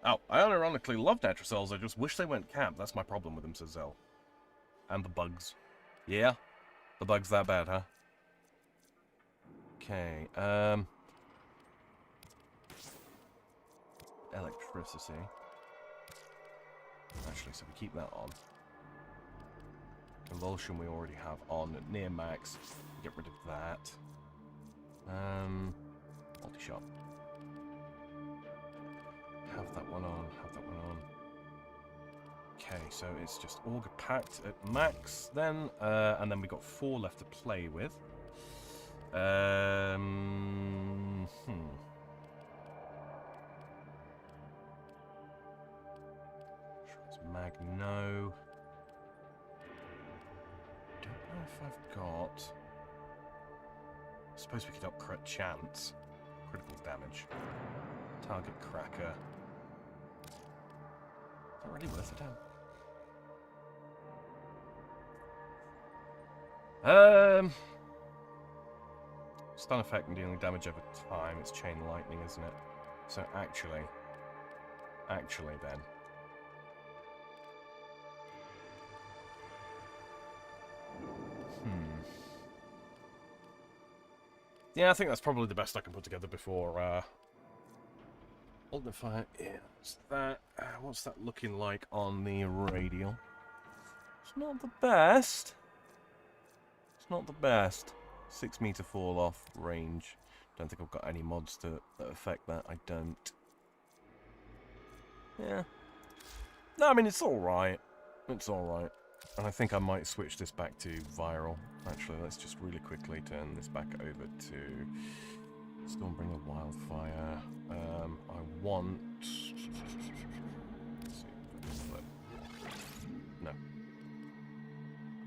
Oh, I unironically love Netrocells, I just wish they went camp. That's my problem with them, says Zell. And the bugs. Yeah? The bugs that bad, huh? Okay, electricity. Actually, so we keep that on. Convulsion we already have on at near max. Get rid of that. Multi-shot. Have that one on, have that one on. Okay, so it's just Auger packed at max then, and then we got 4 left to play with. Magno. Don't know if I've got... I suppose we could up crit chance. Critical damage. Target cracker. Not really worth it, damn. Stun effect and dealing damage over time. It's chain lightning, isn't it? So actually then. Yeah, I think that's probably the best I can put together before, Ultimate is that... what's that looking like on the radial? It's not the best. It's not the best. 6 meter fall off range. Don't think I've got any mods that affect that. I don't. Yeah. No, I mean, it's alright. It's alright. And I think I might switch this back to viral. Actually, let's just really quickly turn this back over to Stormbringer Wildfire. I want... Let's see. No.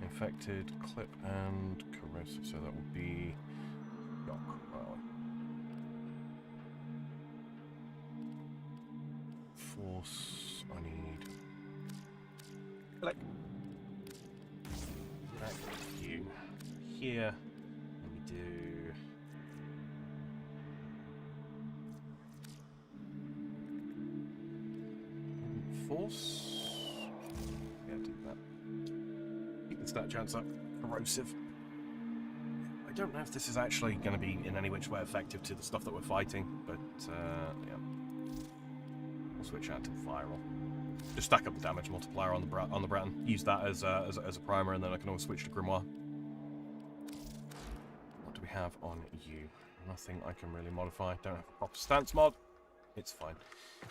Infected, clip, and corrosive. So that would be... Yock. Well. Force. I need... Elect. Back you. Here. Let me do... Force. Yeah, do that. Keep the stat chance up. Corrosive. I don't know if this is actually going to be in any which way effective to the stuff that we're fighting, but yeah. We'll switch out to viral. Just stack up the damage multiplier on the Bratton. Use that as a primer, and then I can always switch to Grimoire. What do we have on you? Nothing I can really modify. Don't have a proper stance mod. It's fine.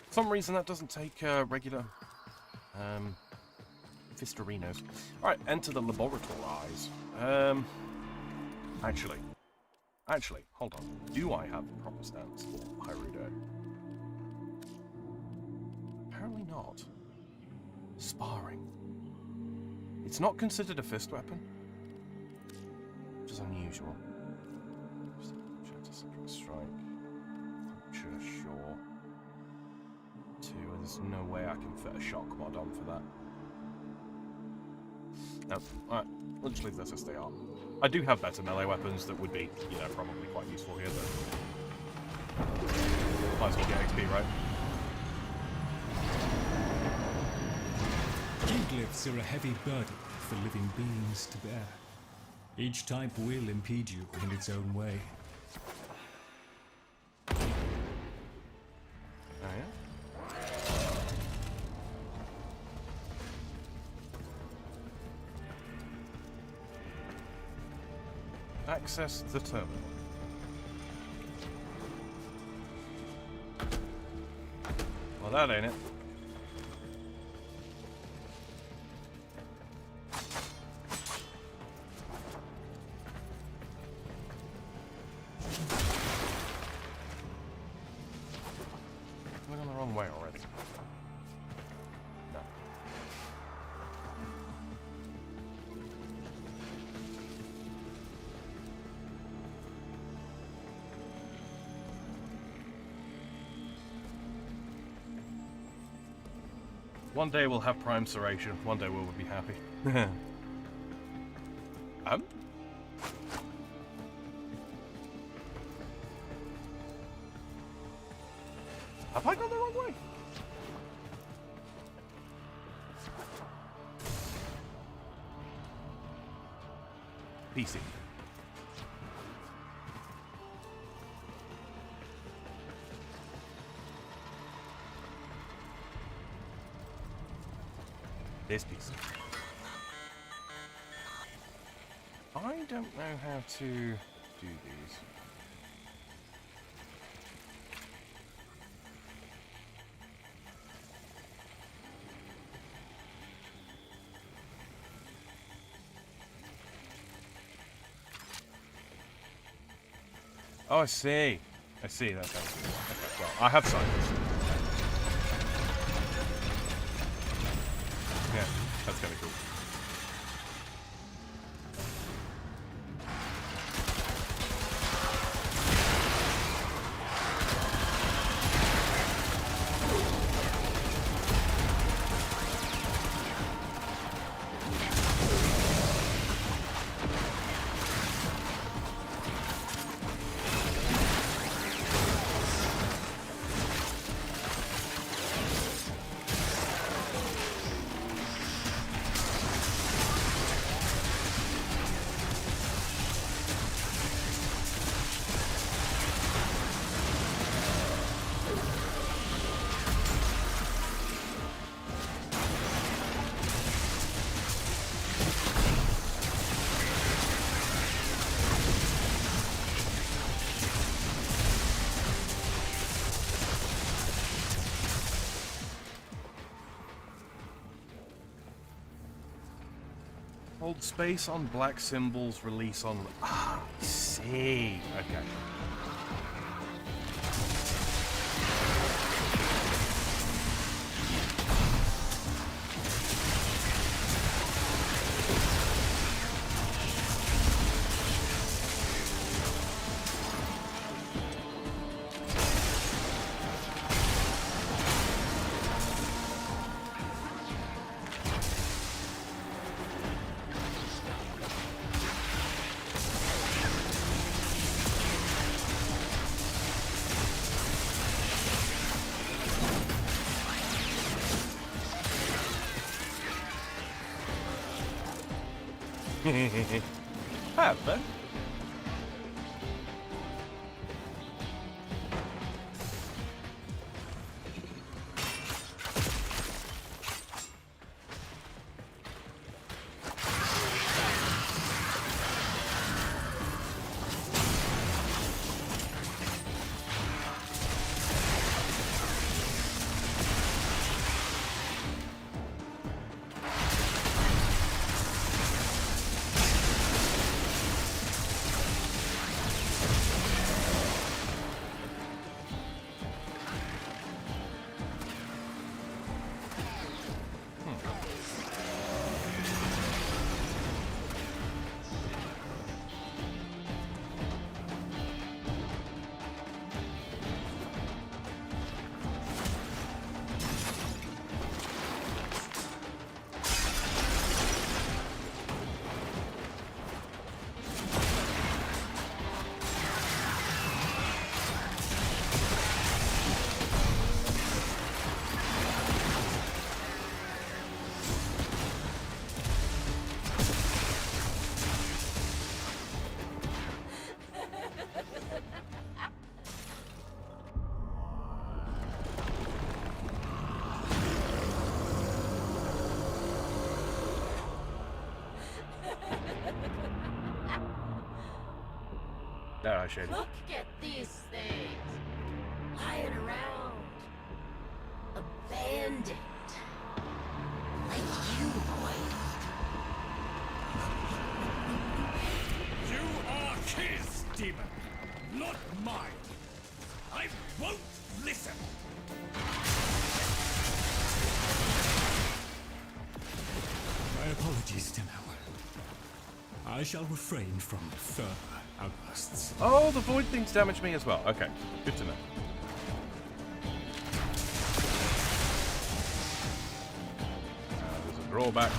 For some reason that doesn't take regular Fisterinos. Alright, enter the laboratories. Actually, hold on. Do I have a proper stance for Hyrudo? Apparently not. Sparring. It's not considered a fist weapon, which is unusual. Strike. Sure. 2. There's no way I can fit a shock mod on for that. No. Alright, we'll just leave this as they are. I do have better melee weapons that would be, you know, probably quite useful here, but might as well get XP, right?
Glyphs are a heavy burden for living beings to bear. Each type will impede you in its own way.
Oh, yeah? Access the terminal. Well, that ain't it. We're going the wrong way already. No. One day we'll have prime serration. One day we'll be happy. Have I gone the wrong way? PC. This piece. I don't know how to do these. Oh, I see. I see. That's how it is. Okay, well, I have signed this. Yeah, that's kind of cool. Hold space on black symbols, release on... Ah, I see. Okay. Have fun. There, I showed you.
Look at these things lying around, abandoned, like you, boy.
You are his demon, not mine. I won't listen. My apologies, Tenhauer. I shall refrain from further outbursts.
Oh, the void things damage me as well. Okay, good to know. There's a drawback.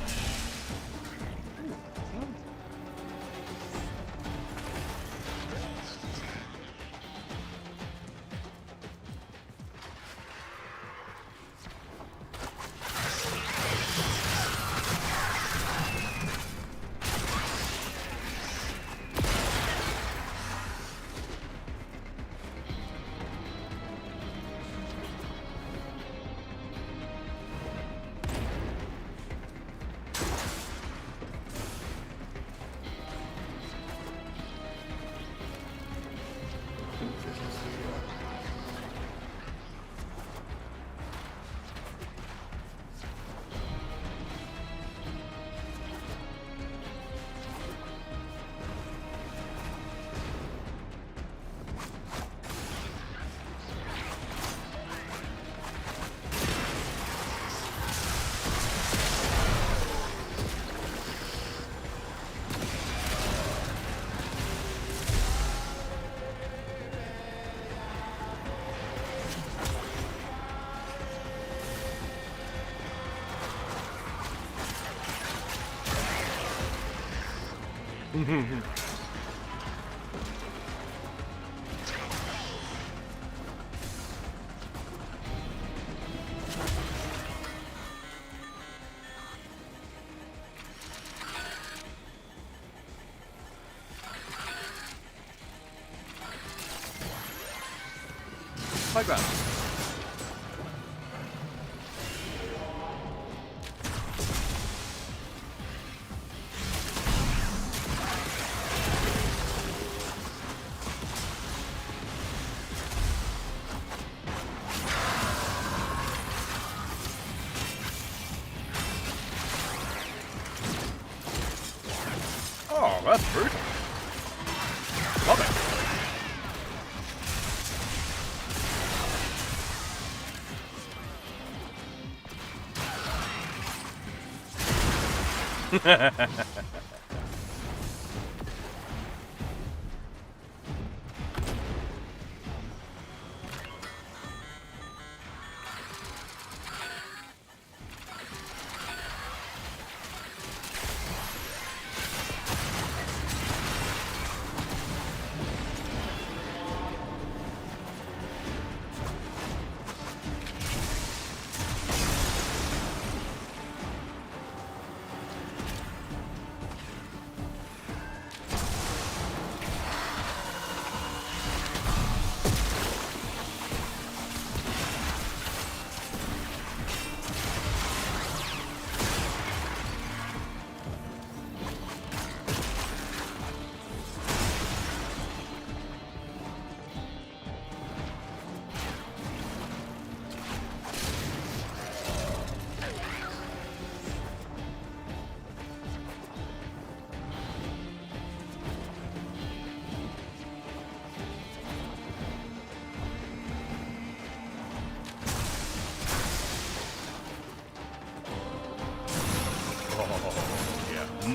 High ground. Oh, that's rude. Love it.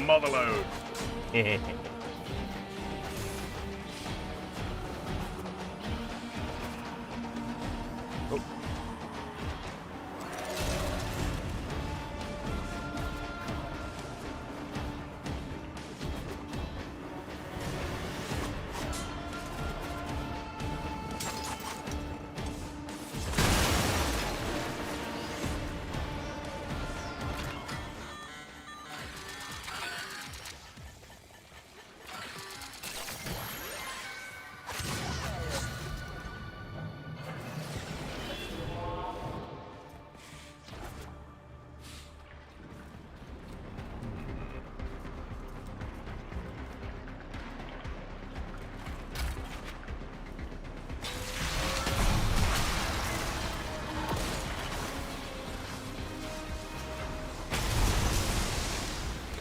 Motherload. Oh.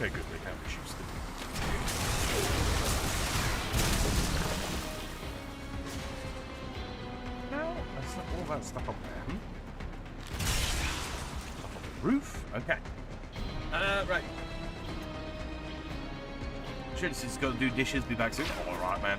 Okay, good. They can't be shoots. No, that's not all that stuff up there. Up on the roof? Okay. Right. Shit's got to do dishes, be back soon. Alright, man.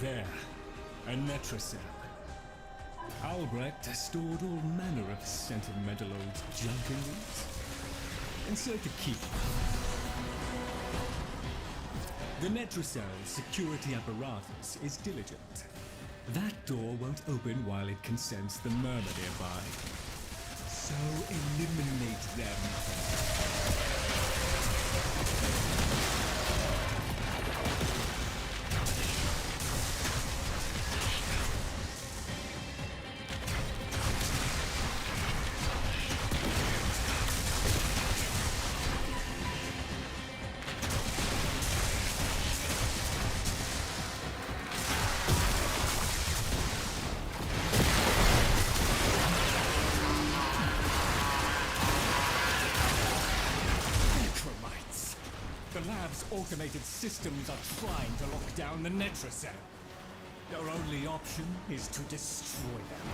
There, a Netracell. Albrecht stored all manner of sentimental old junk in these. Insert the key. The Netracell's security apparatus is diligent. That door won't open while it can sense the murmur nearby. So eliminate them. The lab's automated systems are trying to lock down the Netracell. Your only option is to destroy them.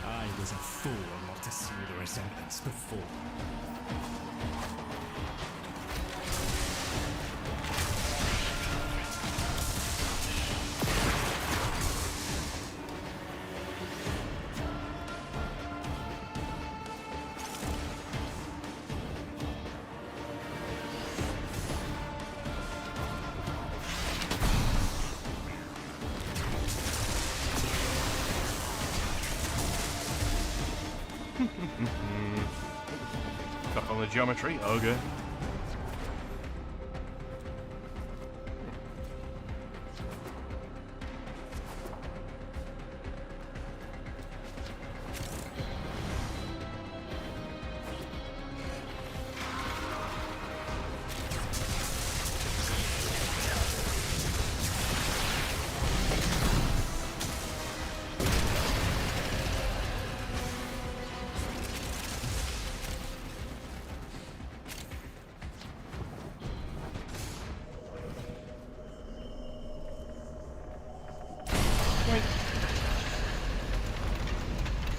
I was a fool not to see the resemblance before.
Stuck on the geometry, okay.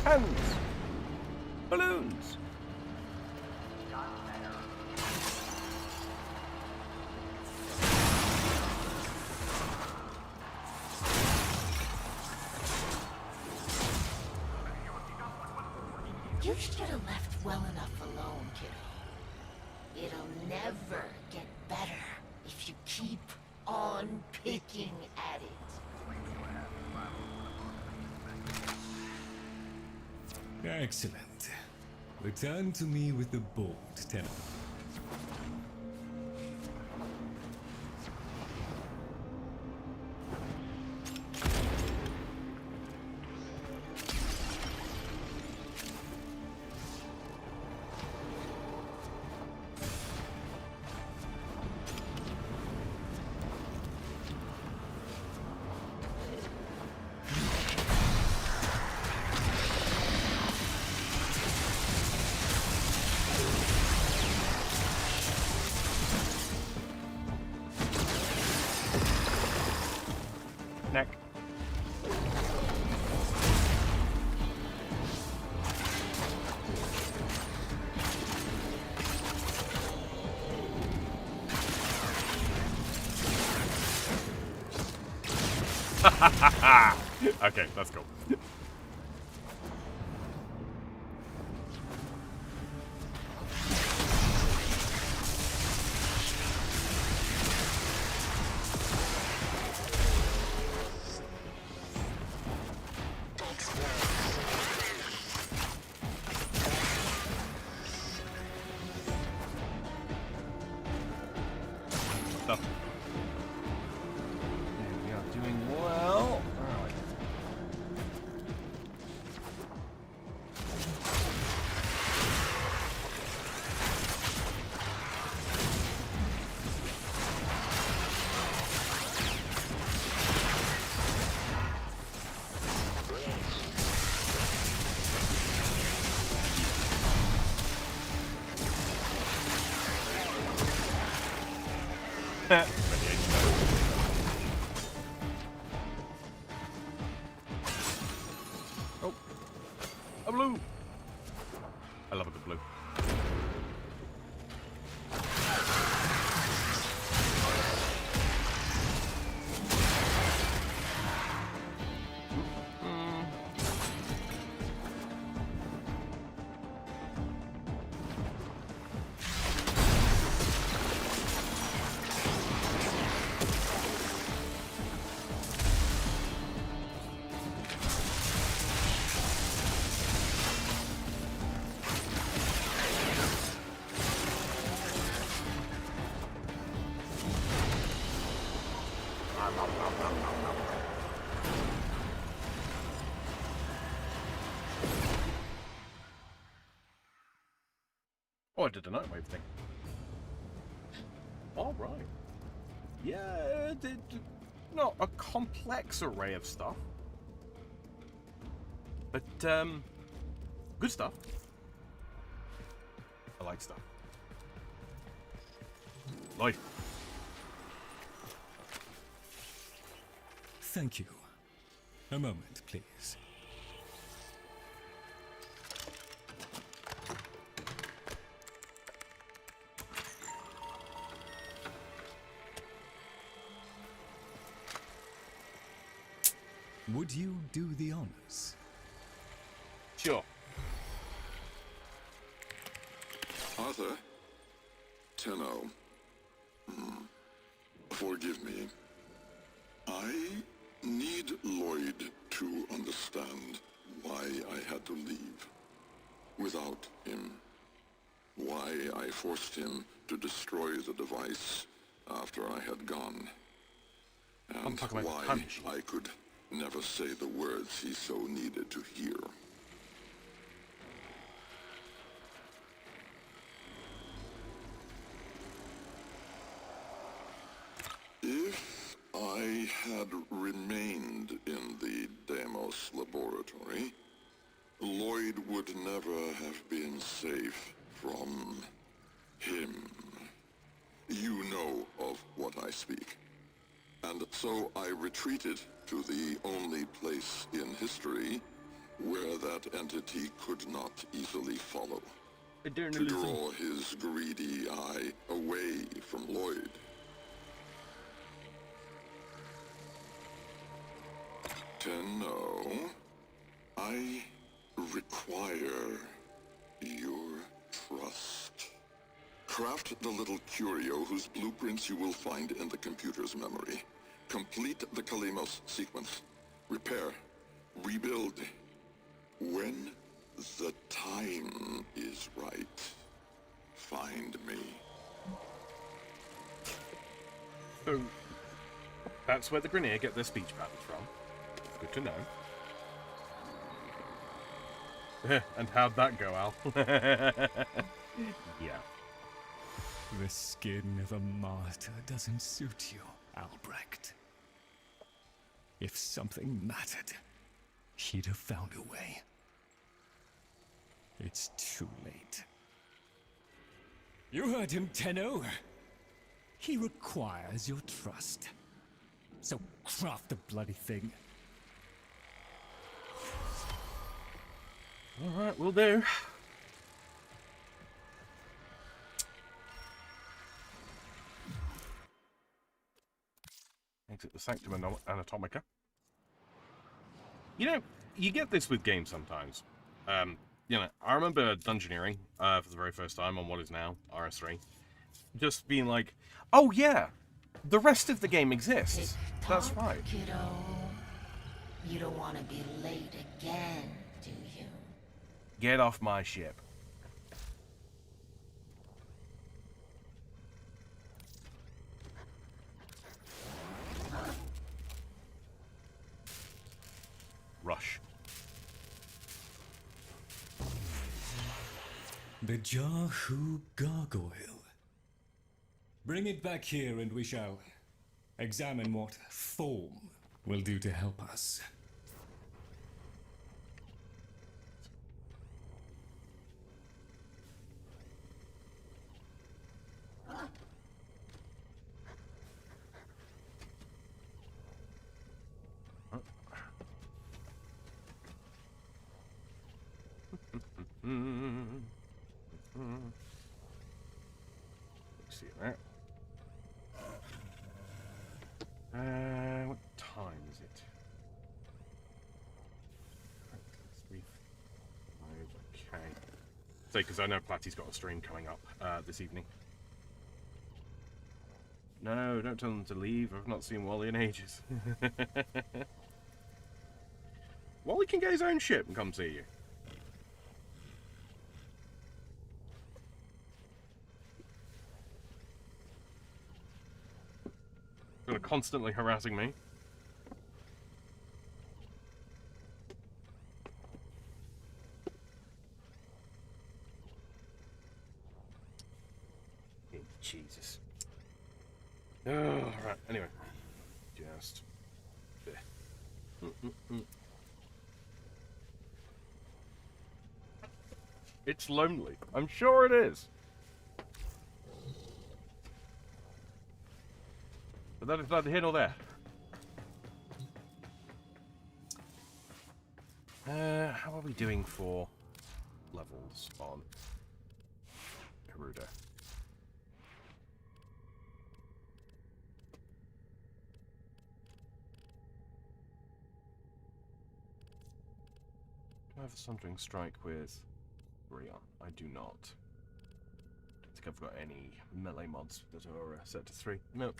Hands! Balloons!
You should have left well enough alone, kiddo. It'll never get better if you keep on picking at it.
Excellent. Return to me with the bolt, Tenor.
Okay, that's cool. Stuff. Yeah, we are doing well. Alright. Oh, a blue. I love a good blue. Oh, I did a night wave thing. All right. Yeah, not a complex array of stuff, but good stuff. I like stuff. Life.
Thank you. A moment, please. Would you do the honors?
Sure.
Arthur? Tenno. Forgive me. I need Lloyd to understand why I had to leave. Without him. Why I forced him to destroy the device after I had gone. And why I could never say the words he so needed to hear. If I had remained in the Deimos laboratory, Lloyd would never have been safe from him. You know of what I speak. And so I retreated to the only place in history where that entity could not easily follow. To draw his greedy eye away from Lloyd. Tenno, I require your trust. Craft the little curio whose blueprints you will find in the computer's memory. Complete the Kalemos sequence. Repair. Rebuild. When the time is right, find me.
So, that's where the Grineer get their speech patterns from. Good to know. And how'd that go, Al? Yeah.
The skin of a martyr doesn't suit you, Albrecht. If something mattered, he'd have found a way. It's too late. You heard him, Tenno. He requires your trust. So craft the bloody thing.
Alright, will do. Exit the Sanctum Anatomica. You know, you get this with games sometimes. You know, I remember dungeoneering for the very first time on what is now RS3. Just being like, oh yeah, the rest of the game exists. That's right.
Kiddo. You don't want to be late again, do you?
Get off my ship. Rush.
The Jahu Gargoyle. Bring it back here and we shall examine what form will do to help us.
Let's see that. What time is it? 3:05. Okay. So, because I know Platty's got a stream coming up this evening. No, don't tell them to leave. I've not seen Wally in ages. Wally can get his own ship and come see you. They're constantly harassing me. Jesus. Oh, right. Anyway, just. It's lonely. I'm sure it is. But that is neither here nor there. How are we doing for levels on Garuda? Do I have a Sundering Strike with Rion? I do not. Don't think I've got any melee mods that are set to 3. Nope.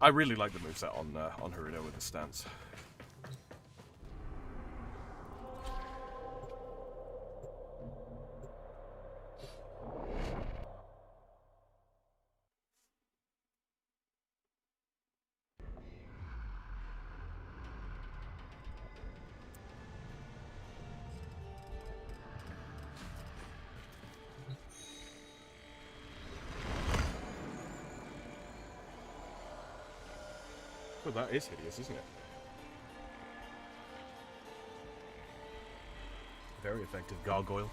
I really like the moveset on Haruno with the stance. Well, that is hideous, isn't it? Very effective gargoyle.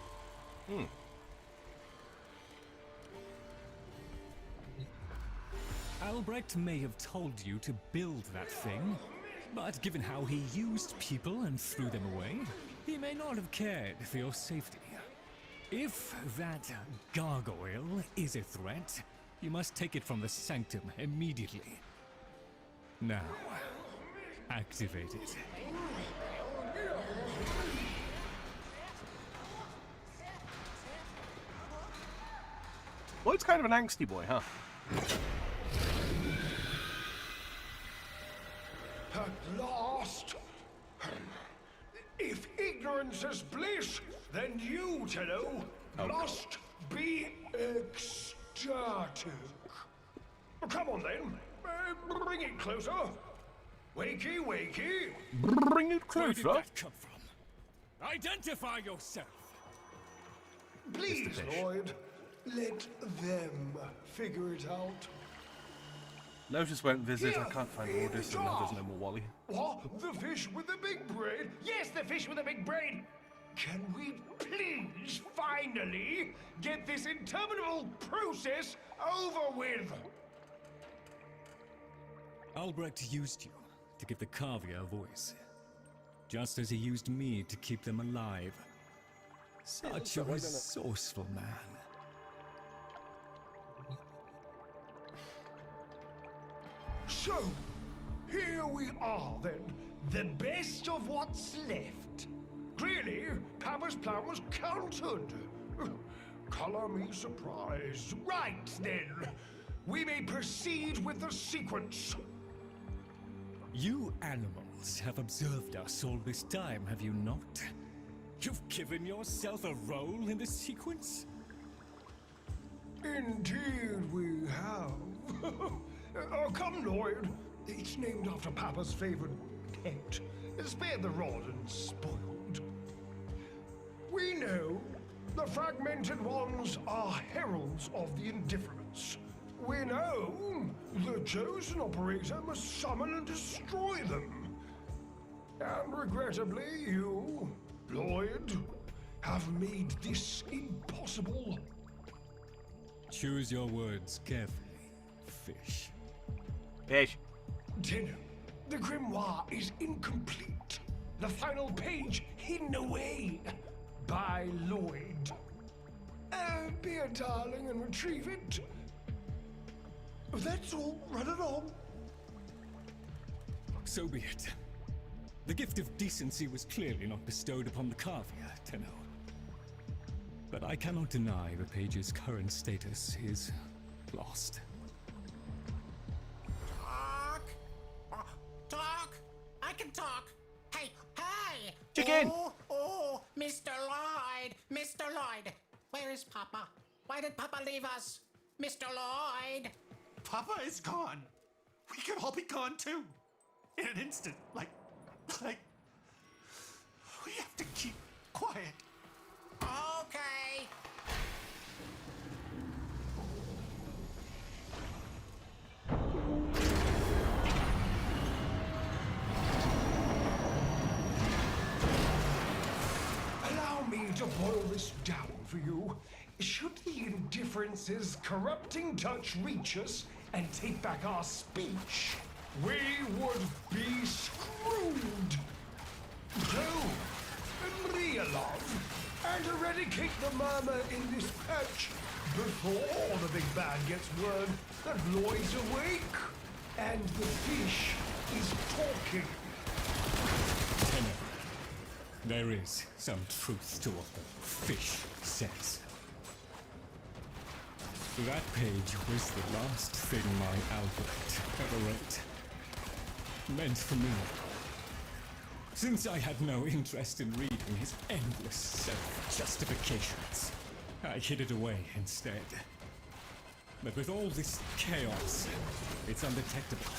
Albrecht may have told you to build that thing, but given how he used people and threw them away, he may not have cared for your safety. If that gargoyle is a threat, you must take it from the sanctum immediately. Now, activate it.
Well, it's kind of an angsty boy, huh?
At last! If ignorance is bliss, then you, Tenno, must be ecstatic. Come on then, bring it closer. Wakey, wakey.
Bring it closer.
Where did that come from? Identify yourself.
Please, Lloyd, let them figure it out.
Lotus won't visit.
Here,
I can't find
in
orders,
the
and now
jar.
there's no more Wally.
What? The fish with the big brain? Yes, the fish with the big brain! Can we please finally get this interminable process over with?
Albrecht used you to give the Kavia a voice, just as he used me to keep them alive. Such a resourceful man.
So, Here we are, then. The best of what's left. Clearly, Papa's plan was countered. Color me surprised. Right, then. We may proceed with the sequence.
You animals have observed us all this time, have you not? You've given yourself a role in the sequence?
Indeed we have. Oh, come, Lloyd. It's named after Papa's favorite pet. Spare the rod and spoiled. We know the fragmented ones are heralds of the indifference. We know the chosen operator must summon and destroy them. And regrettably, you, Lloyd, have made this impossible.
Choose your words carefully, fish.
Fish.
Dinner. The grimoire is incomplete. The final page hidden away by Lloyd. Be a darling and retrieve it. That's all. Run along.
So be it. The gift of decency was clearly not bestowed upon the Carvia, Tenno. But I cannot deny the page's current status is lost.
Talk! I can talk! Hey, hey!
Chicken!
Oh, Mr. Lloyd! Mr. Lloyd! Where is Papa? Why did Papa leave us? Mr. Lloyd!
Papa is gone. We could all be gone too. In an instant. Like... We have to keep quiet.
Okay.
Allow me to boil this down for you. Should the indifference's corrupting touch reach us and take back our speech, we would be screwed. Go, Maria love, and eradicate the murmur in this patch before the big bad gets word that Lloyd's awake and the fish is talking.
Tenno, there is some truth to what the fish says. That page was the last thing my Albert ever wrote. Meant for me. Since I had no interest in reading his endless self-justifications, I hid it away instead. But with all this chaos, it's undetectable.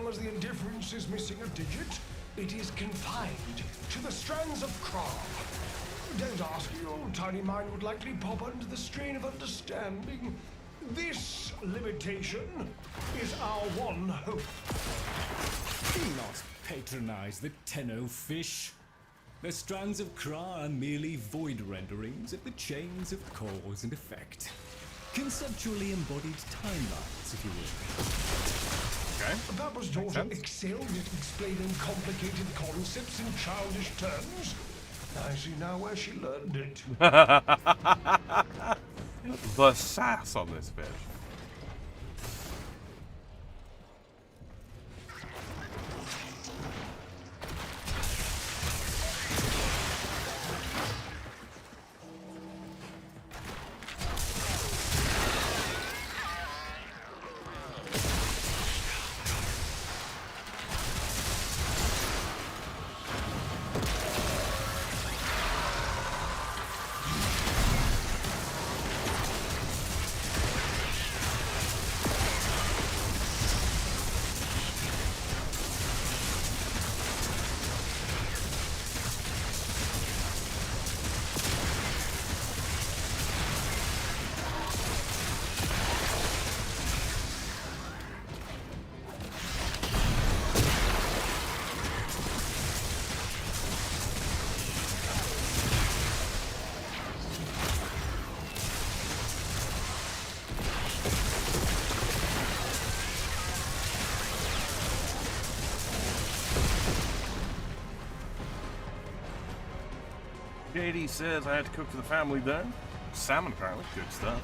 As the indifference is missing a digit, it is confined to the strands of craft. Don't ask, your tiny mind would likely pop under the strain of understanding. This limitation is our one hope.
Do not patronize the Tenno fish. The strands of Kra are merely void renderings of the chains of cause and effect. Conceptually embodied timelines, if you will.
Okay.
Papa's daughter excelled at explaining complicated concepts in childish terms. I see now where she learned it.
The sass on this fish. JD says I had to cook for the family though. Salmon apparently, good stuff.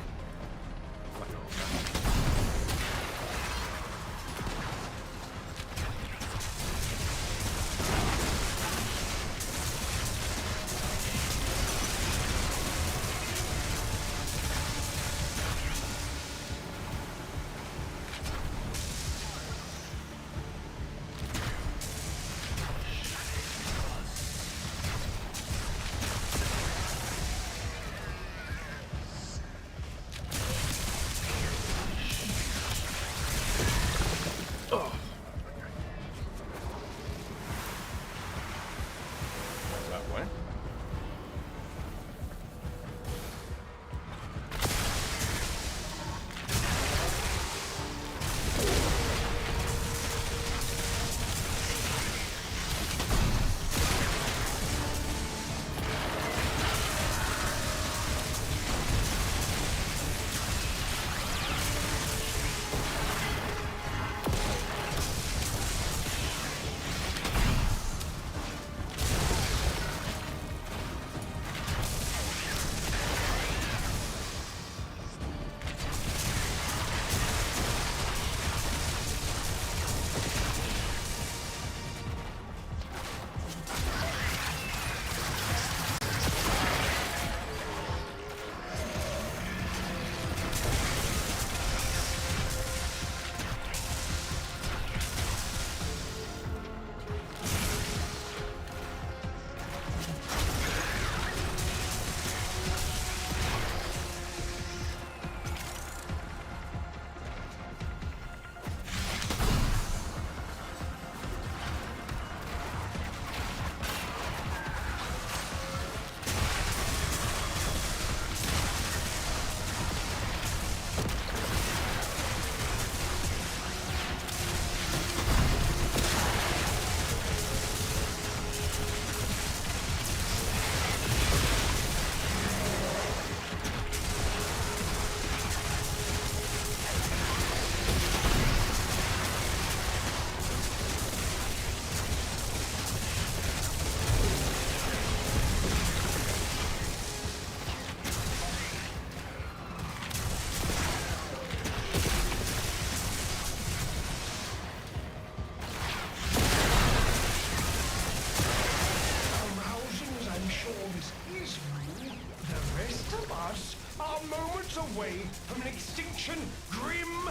away from an extinction grim,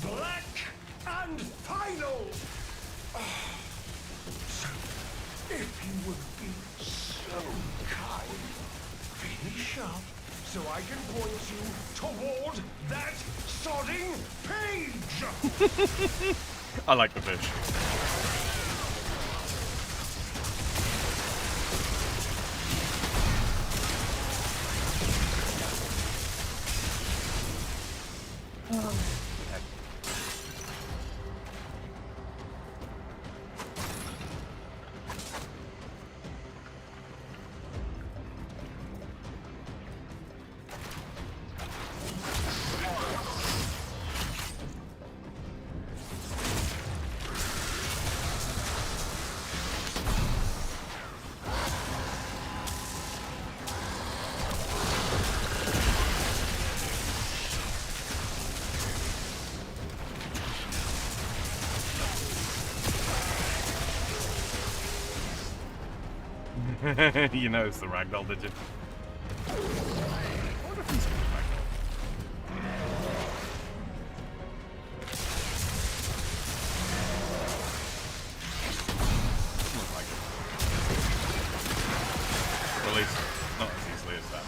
black, and final. So, if you would be so kind, finish up so I can point you toward that sodding page.
I like the fish. You know it's the ragdoll, did you? I wonder if he's got a ragdoll. At least, not as easily as that.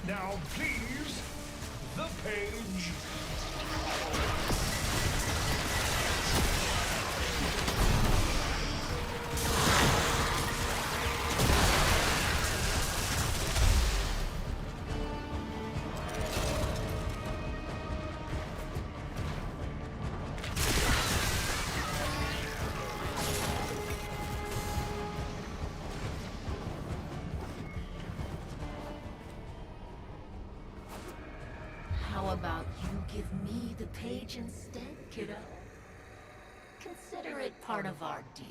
Now, please, the page.
How about you give me the page instead, kiddo? Consider it part of our deal.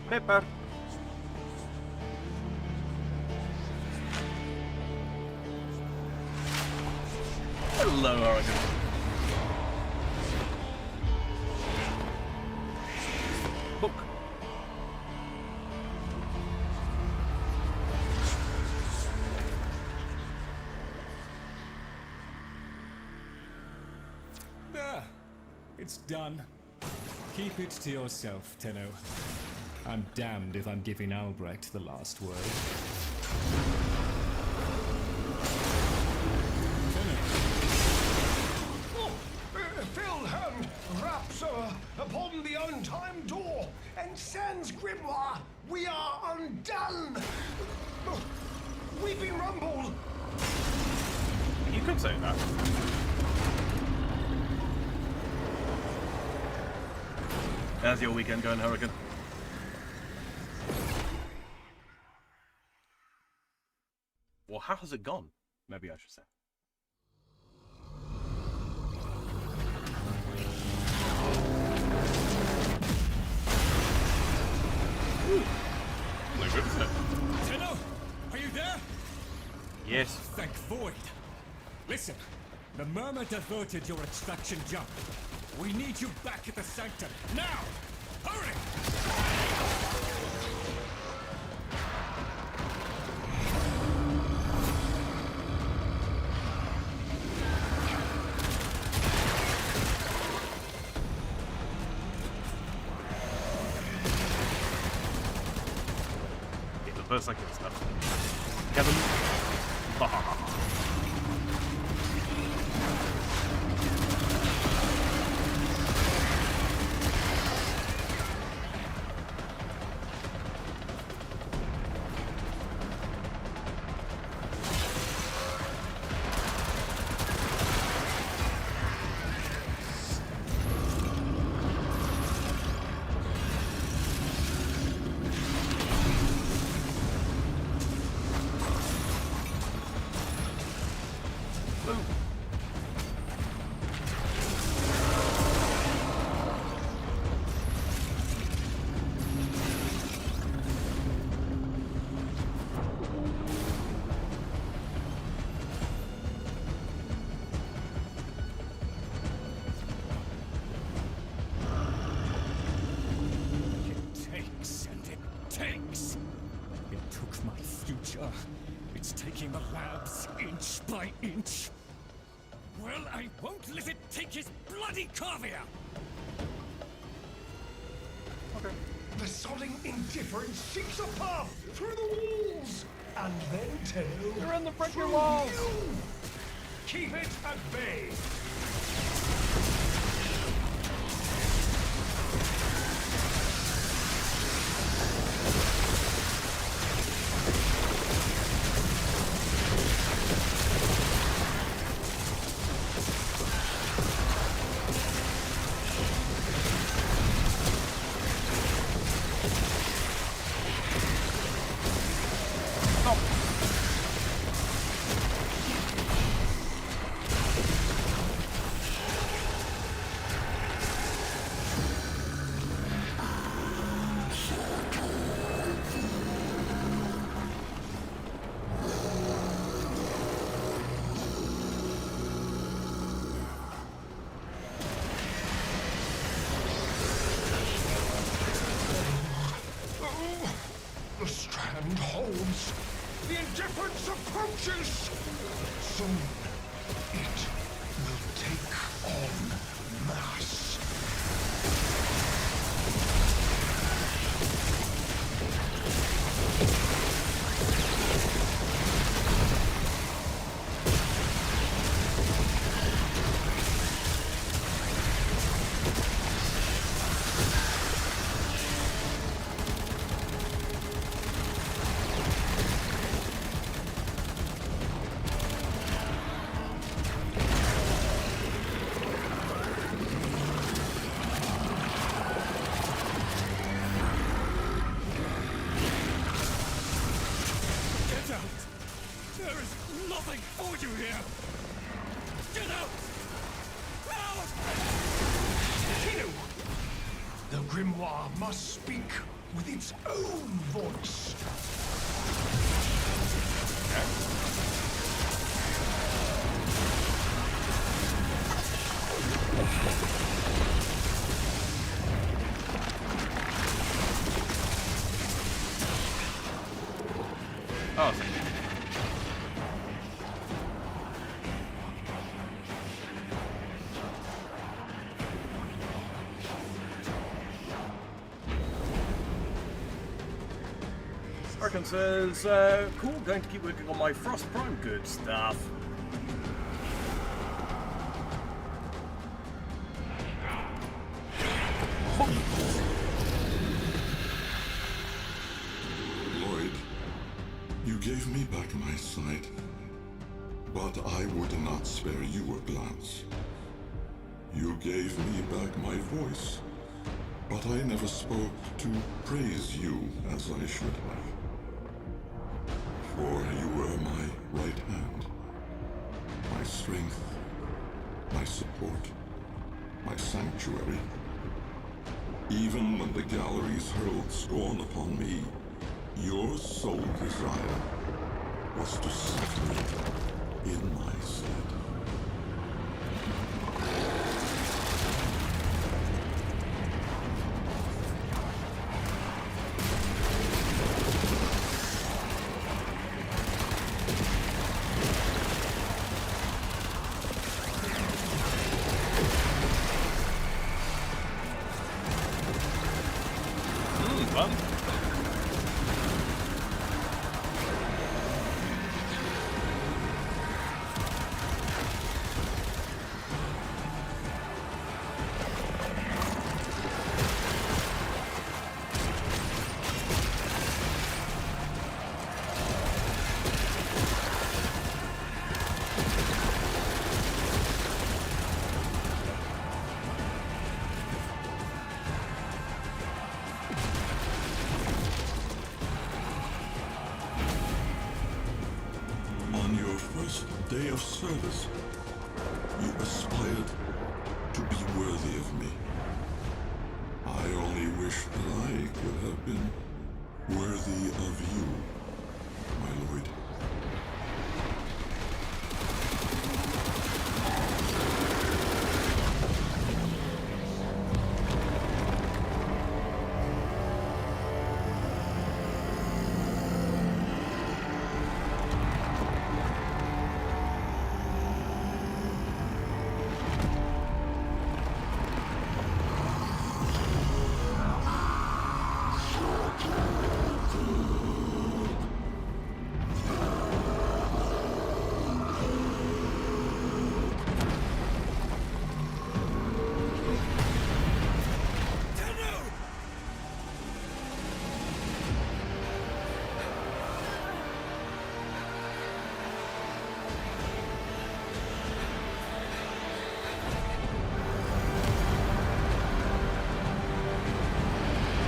Pepper. Hello, Oregon. Book.
There. It's done. Keep it to yourself, Tenno. I'm damned if I'm giving Albrecht the last word.
Filled hand raps upon the untimed door, and sans grimoire, we are undone. Weeping Rumble.
You could say that. How's your weekend going, Hurricane? Well, how has it gone? Maybe I should say. Ooh. No good, isn't it?
Tenno, are you there?
Yes.
Thank Void. Listen, the Murmur diverted your extraction jump. We need you back at the Sanctum, now! Hurry!
First second stuff. Kevin.
It's taking the labs inch by inch. Well, I won't let it take his bloody caviar!
Okay. The sodding indifference seeks a path through the walls! And then Tenno...
You're in the freaking walls!
You. Keep it at bay! As the indifference approaches, soon it will take on mass. Must speak with its own voice.
Oh. Arkan says, cool, going to keep working on my Frost Prime. Good stuff.
Lloyd, you gave me back my sight, but I would not spare you a glance. You gave me back my voice, but I never spoke to praise you as I should have. For you were my right hand, my strength, my support, my sanctuary. Even when the galleries hurled scorn upon me, your sole desire was to set me in my stead. Day of service, you aspired to be worthy of me. I only wish that I could have been worthy of you, my lord.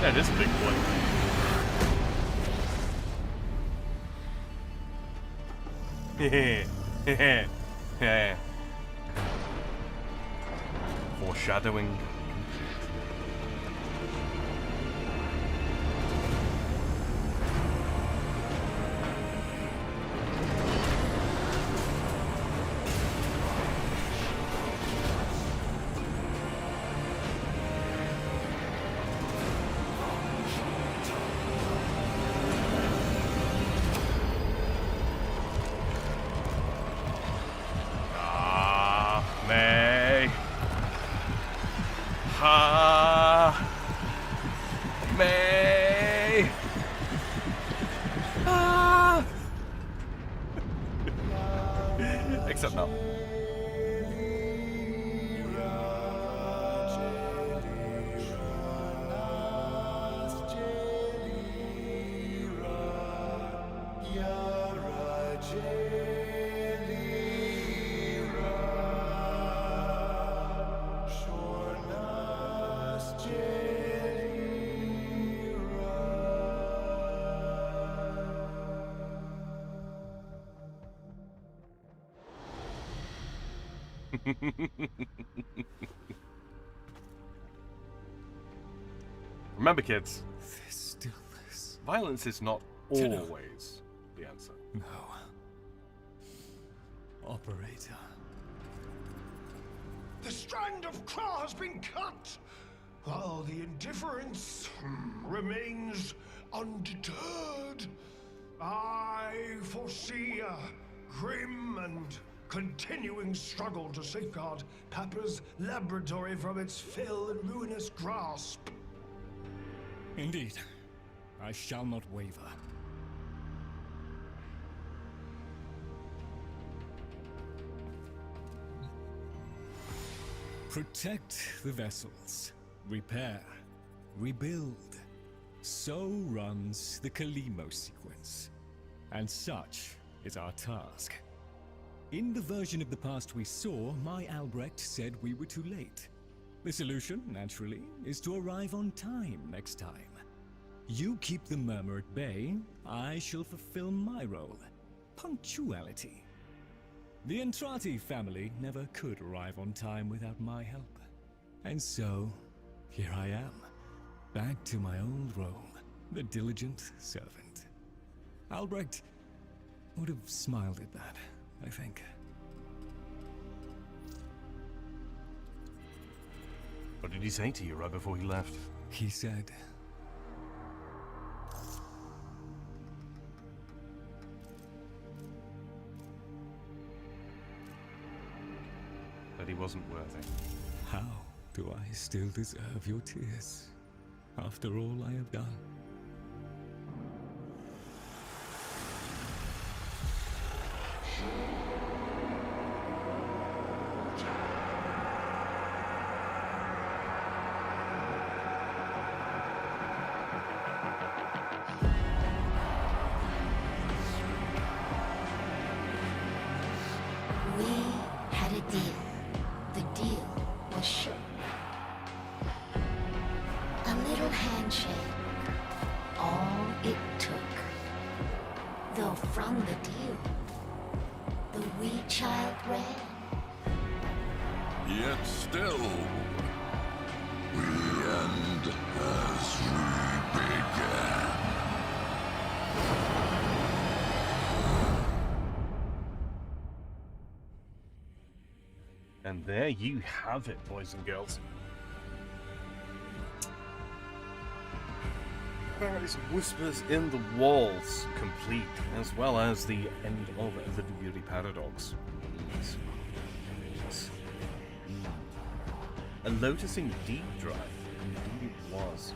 That is a big one. Foreshadowing. Except not. Remember, kids,
This stillness.
violence is not always the answer.
No. Operator.
The strand of claw has been cut, while the indifference remains undeterred. I foresee a grim and continuing struggle to safeguard Papa's laboratory from its fell and ruinous grasp.
Indeed. I shall not waver. Protect the vessels. Repair. Rebuild. So runs the Kalimo sequence. And such is our task. In the version of the past we saw, my Albrecht said we were too late. The solution, naturally, is to arrive on time next time. You keep the murmur at bay, I shall fulfill my role. Punctuality. The Entrati family never could arrive on time without my help. And so, here I am, back to my old role, the diligent servant. Albrecht would have smiled at that, I think.
What did he say to you right before he left?
He said,
that he wasn't worthy.
how do I still deserve your tears after all I have done?
We had a deal. The deal was short. A little handshake. All it took. Though from the deal, the wee child ran.
Yet still, the end has re-began.
And there you have it, boys and girls. Paradise Whispers in the Walls complete, as well as the end of the Duviri Paradox. Yes. A Lotusing deep drive. Indeed it was.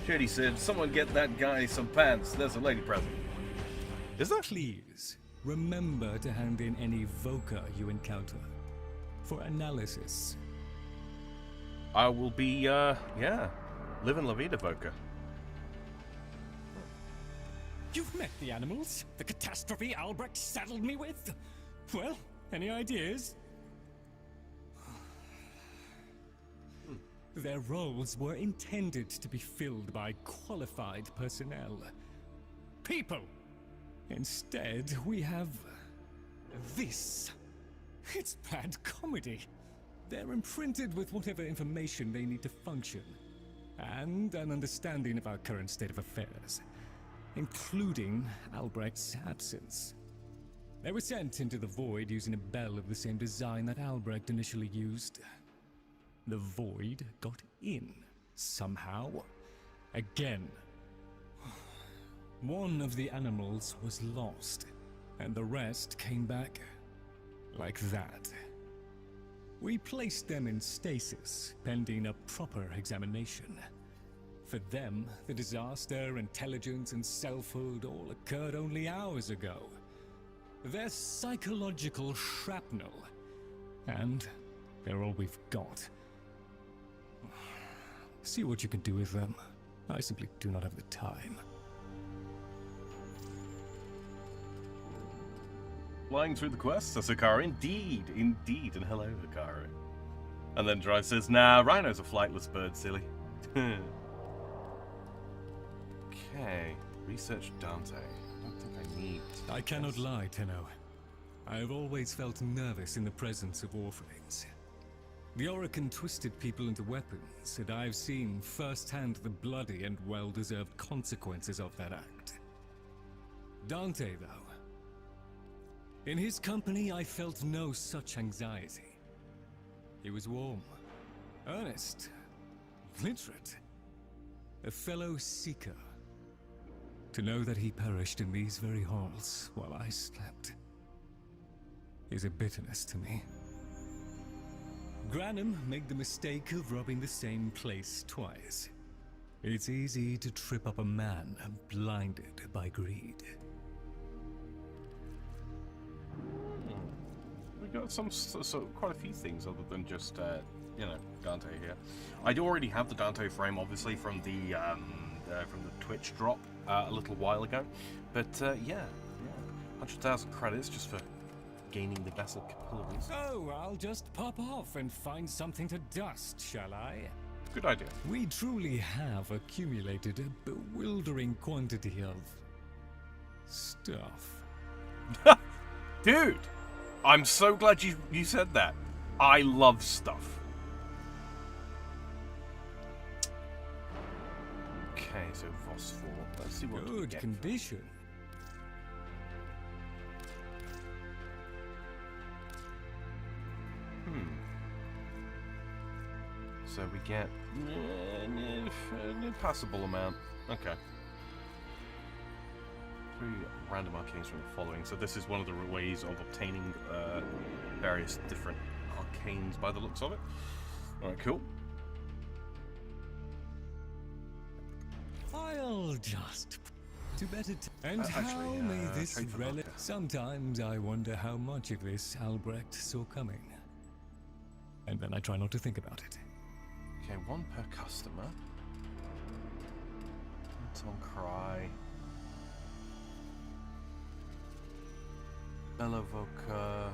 Shady said, someone get that guy some pants. There's a lady present. Is that?
Please, remember to hand in any Voca you encounter for analysis.
I will be, living La Vida Voca.
You've met the animals? The catastrophe Albrecht saddled me with? Well, any ideas? Their roles were intended to be filled by qualified personnel. People! Instead, we have this. It's bad comedy. They're imprinted with whatever information they need to function, and an understanding of our current state of affairs, including Albrecht's absence. They were sent into the Void using a bell of the same design that Albrecht initially used. The Void got in, somehow. Again. One of the animals was lost, and the rest came back like that. We placed them in stasis, pending a proper examination. For them, the disaster, intelligence, and selfhood all occurred only hours ago. They're psychological shrapnel. And they're all we've got. See what you can do with them. I simply do not have the time.
Flying through the quest, says Hikaru. Indeed, indeed, and hello, Hikaru. And then Dry says, nah, Rhino's a flightless bird, silly. Okay, research Dante. I don't think I need...
I cannot lie, Tenno. I have always felt nervous in the presence of Warframes. The Orokin twisted people into weapons, and I've seen firsthand the bloody and well-deserved consequences of that act. Dante, though. In his company, I felt no such anxiety. He was warm, earnest, literate, a fellow seeker. To know that he perished in these very halls while I slept is a bitterness to me. Granum made the mistake of robbing the same place twice. It's easy to trip up a man blinded by greed.
We got quite a few things other than just Dante here. I do already have the Dante frame, obviously, from the Twitch drop a little while ago, but yeah, 100,000 credits just for gaining the vessel capillaries.
Oh, I'll just pop off and find something to dust, shall I?
Good idea.
We truly have accumulated a bewildering quantity of stuff.
Dude, I'm so glad you said that. I love stuff. Okay, so Phosphor. Let's see what we
Good
get.
condition.
So we get a passable amount. Okay. 3 random arcanes from the following. So this is one of the ways of obtaining various different arcanes by the looks of it. Alright, cool.
I'll just to better and how may this relic... Sometimes I wonder how much of this Albrecht saw coming. And then I try not to think about it.
Okay, 1 per customer. Tom Cry. Belavoka.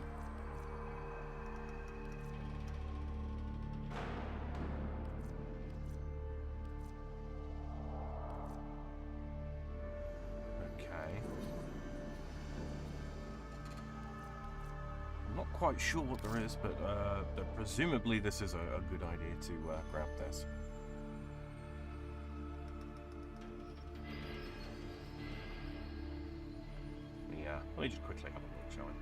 Okay. I'm not quite sure what there is, but presumably this is a good idea to grab this. Yeah, let me just quickly have a look, shall we?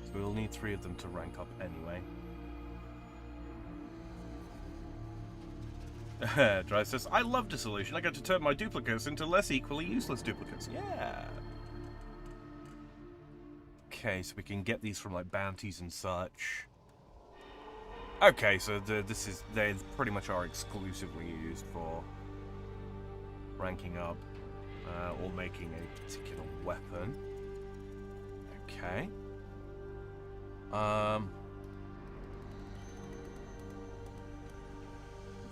So we'll need 3 of them to rank up anyway. Dry says, I love dissolution. I get to turn my duplicates into less equally useless duplicates. Yeah. Okay, so we can get these from like bounties and such. Okay, so they pretty much are exclusively used for ranking up or making a particular weapon. Okay.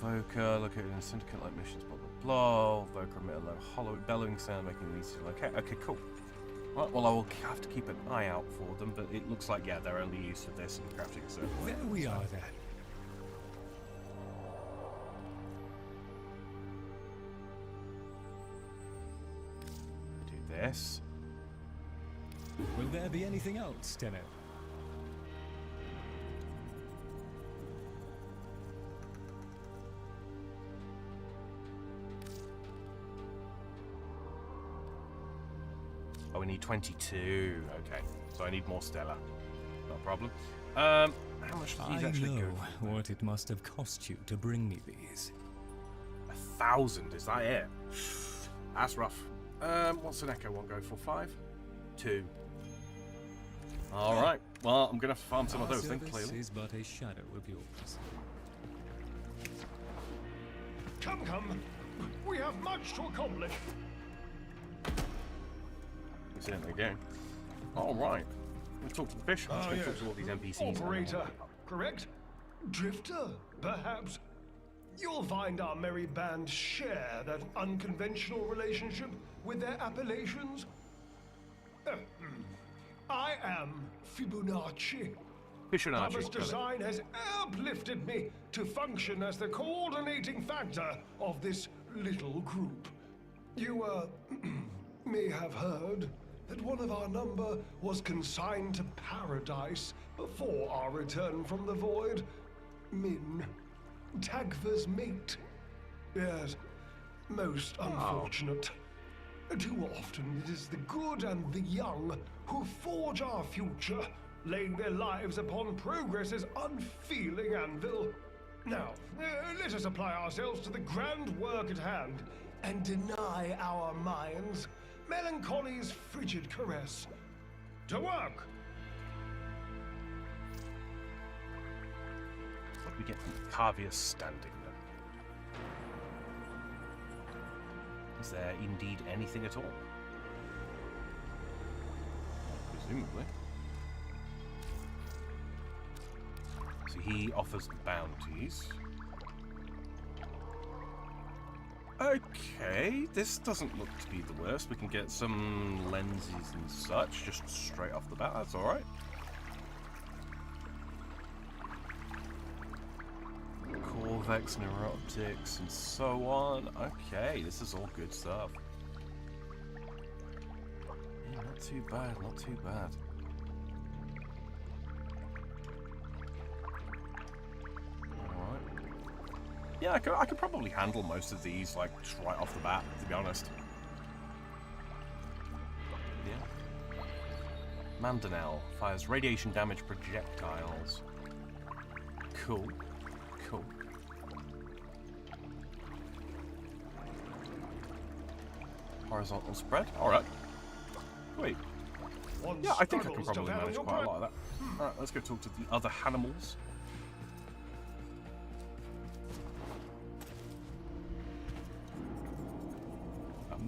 Voker, located in syndicate-like missions, blah blah blah. Voker emit a low hollow bellowing sound, making these okay, cool. Right, well, I will have to keep an eye out for them, but it looks like, yeah, they're only used for this and crafting a certain
There we are then.
Do this.
Will there be anything else, Tenno?
Oh, we need 22. Okay, so I need more Stella. No problem. How much do these actually go for?
What it must have cost you to bring me these.
1,000, is that it? That's rough. What's an Echo one go for? 5? 2. Alright, well, I'm gonna have to farm some of those then, clearly.
Is but a shadow of yours.
Come, come. We have much to accomplish.
We certainly do. All right. Let's talk to the fish. Let's go talk to all these NPCs.
Operator, correct? Drifter, perhaps? You'll find our merry band share that unconventional relationship with their appellations. I am Fibonacci. Papa's design has uplifted me to function as the coordinating factor of this little group. You, may have heard that one of our number was consigned to paradise before our return from the void. Min, Tagfa's mate. Yes, most unfortunate. Too often it is the good and the young who forge our future, laying their lives upon progress's unfeeling anvil. Now, let us apply ourselves to the grand work at hand, and deny our minds melancholy's frigid caress. To work!
What do we get from Carvia's standing then? Is there indeed anything at all? Presumably. So he offers bounties. Okay, this doesn't look to be the worst. We can get some lenses and such just straight off the bat. That's alright. Corvex, neuroptics, and so on. Okay, this is all good stuff. Yeah, not too bad, not too bad. Yeah, I could probably handle most of these, like, just right off the bat, to be honest. Yeah. Mandanel fires radiation damage projectiles. Cool. Cool. Horizontal spread? Alright. Wait. Yeah, I think I can probably manage quite a lot of that. Alright, let's go talk to the other animals.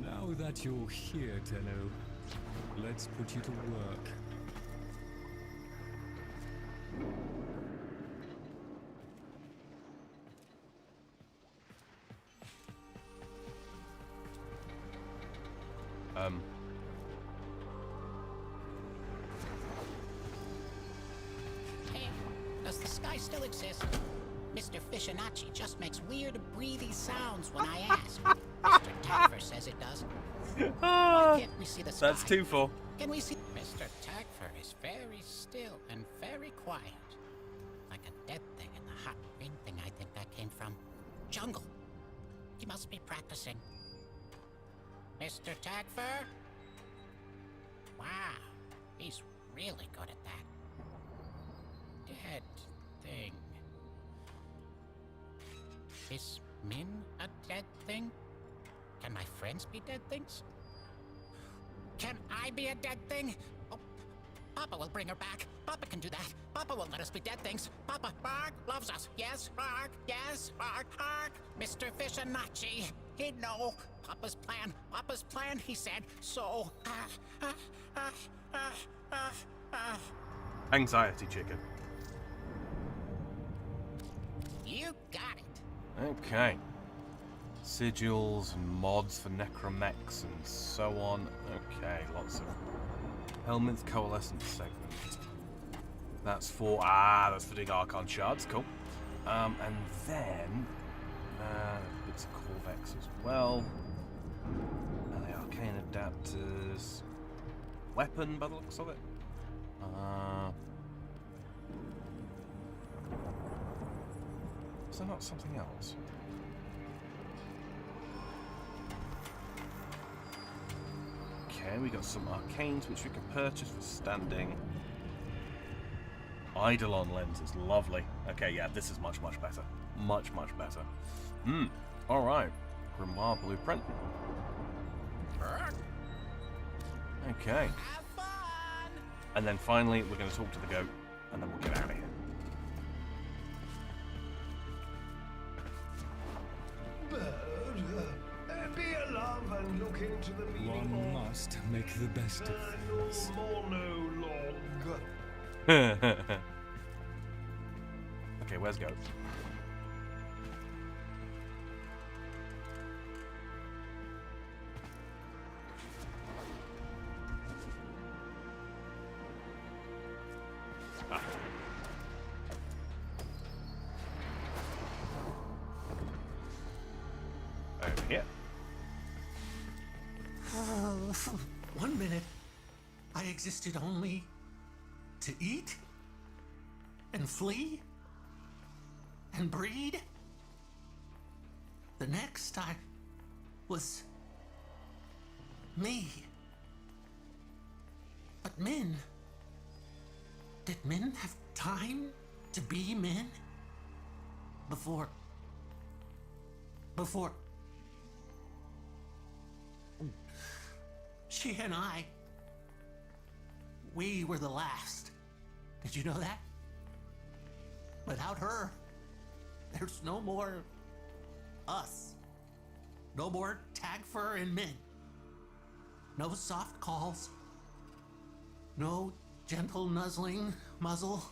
Now that you're here, Tenno, let's put you to work.
Hey, does the sky still exist? Mr. Fibonacci just makes weird, breathy sounds when I ask. Mr. Tagfer says it does. Why can't we see the sky?
That's 2-4.
Can we see? Mr. Tagfer is very still and very quiet. Like a dead thing in the hot green thing I think that came from. Jungle. He must be practicing. Mr. Tagfer? Wow, he's really good at that. Dead thing. Is Min a dead thing? Can my friends be dead things? Can I be a dead thing? Oh, Papa will bring her back. Papa can do that. Papa won't let us be dead things. Papa, Bark, loves us. Yes, Bark. Yes, Bark, Bark. Mr. Fibonacci. He'd know. Papa's plan, he said. So,
Anxiety chicken.
You got it.
Okay. Sigils and mods for necromechs and so on. Okay, lots of helmets, coalescent segments. That's for that's for doing Archon shards. Cool. And then bits of Corvex as well. And the arcane adapters. Weapon by the looks of it. Is there not something else? Okay, we got some arcanes which we can purchase for standing. Eidolon lenses, lovely. Okay, yeah, this is much, much better. Much, much better. Alright. Grimoire blueprint. Okay. And then finally, we're going to talk to the goat, and then we'll get out of here.
to the meaning
One
of
must make the best of things.
monologue.
Okay, where's Goat? Ah. Over here.
1 minute, I existed only to eat and flee and breed. The next, I was me. But men, did men have time to be men? Before she and I, we were the last. Did you know that? Without her, there's no more us. No more tag fur and men. No soft calls. No gentle nuzzling muzzle.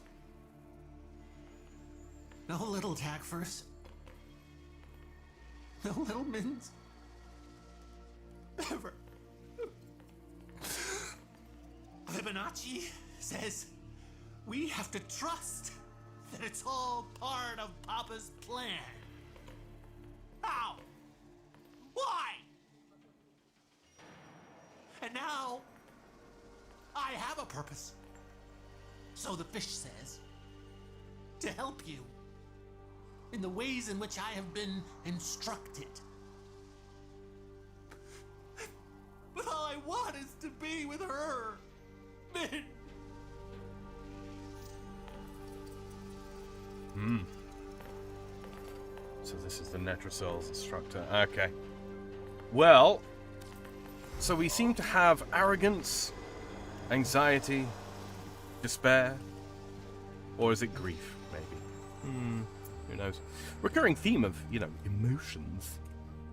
No little tag furs. No little mins. Ever. Fibonacci says we have to trust that it's all part of Papa's plan. How? Why? And now I have a purpose. So the fish says. To help you in the ways in which I have been instructed. But all I want is to be with her. Min.
So this is the Netrocel's instructor. Okay. Well, so we seem to have arrogance, anxiety, despair, or is it grief, maybe? Who knows? Recurring theme of, emotions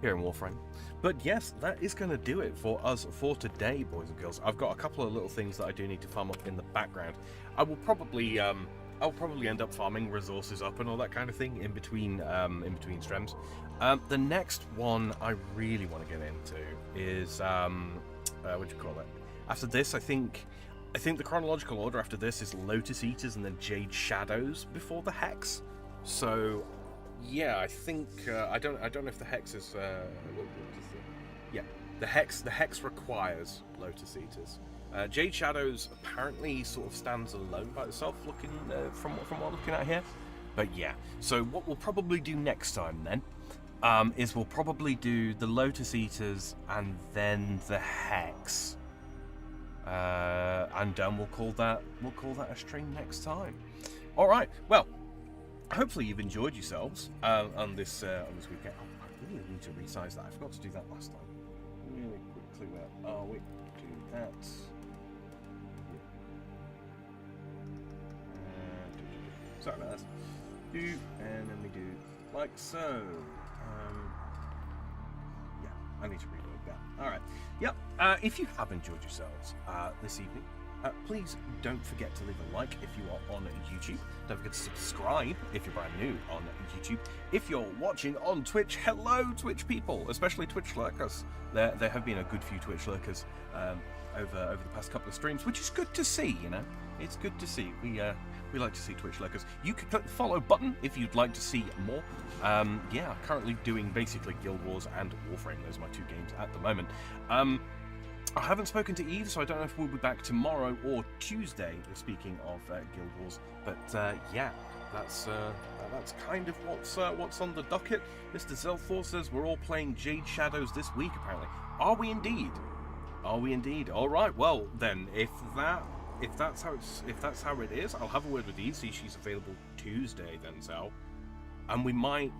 here in Warframe. But yes, that is going to do it for us for today, boys and girls. I've got a couple of little things that I do need to farm up in the background. I will probably, I'll probably end up farming resources up and all that kind of thing in between streams. The next one I really want to get into is, what do you call it? After this, I think the chronological order after this is Lotus Eaters and then Jade Shadows before the Hex. So, yeah, I think I don't know if the Hex is yeah, the Hex requires Lotus Eaters. Jade Shadows apparently sort of stands alone by itself, looking from what I'm looking at here. But yeah, so what we'll probably do next time then is we'll probably do the Lotus Eaters and then the Hex. And we'll call that a stream next time. All right. Well, hopefully you've enjoyed yourselves on this weekend. Oh, I really need to resize that. I forgot to do that last time. Really quickly, where are we? Do that. Sorry about that. And then we do like so. Yeah, I need to reload that. All right. Yep. If you have enjoyed yourselves this evening, please don't forget to leave a like if you are on YouTube. Don't forget to subscribe if you're brand new on YouTube. If you're watching on Twitch, hello Twitch people, especially Twitch lurkers. There have been a good few Twitch lurkers over the past couple of streams, which is good to see. It's good to see. We like to see Twitch lurkers. You can click the follow button if you'd like to see more. Yeah, currently doing basically Guild Wars and Warframe. Those are my two games at the moment. I haven't spoken to Eve, so I don't know if we'll be back tomorrow or Tuesday, speaking of Guild Wars. But yeah, that's kind of what's on the docket. Mr. Zelthor says we're all playing Jade Shadows this week, apparently. Are we indeed? Are we indeed? All right. Well, then, if that's how it is, I'll have a word with Eve. See, she's available Tuesday then, Zel, and we might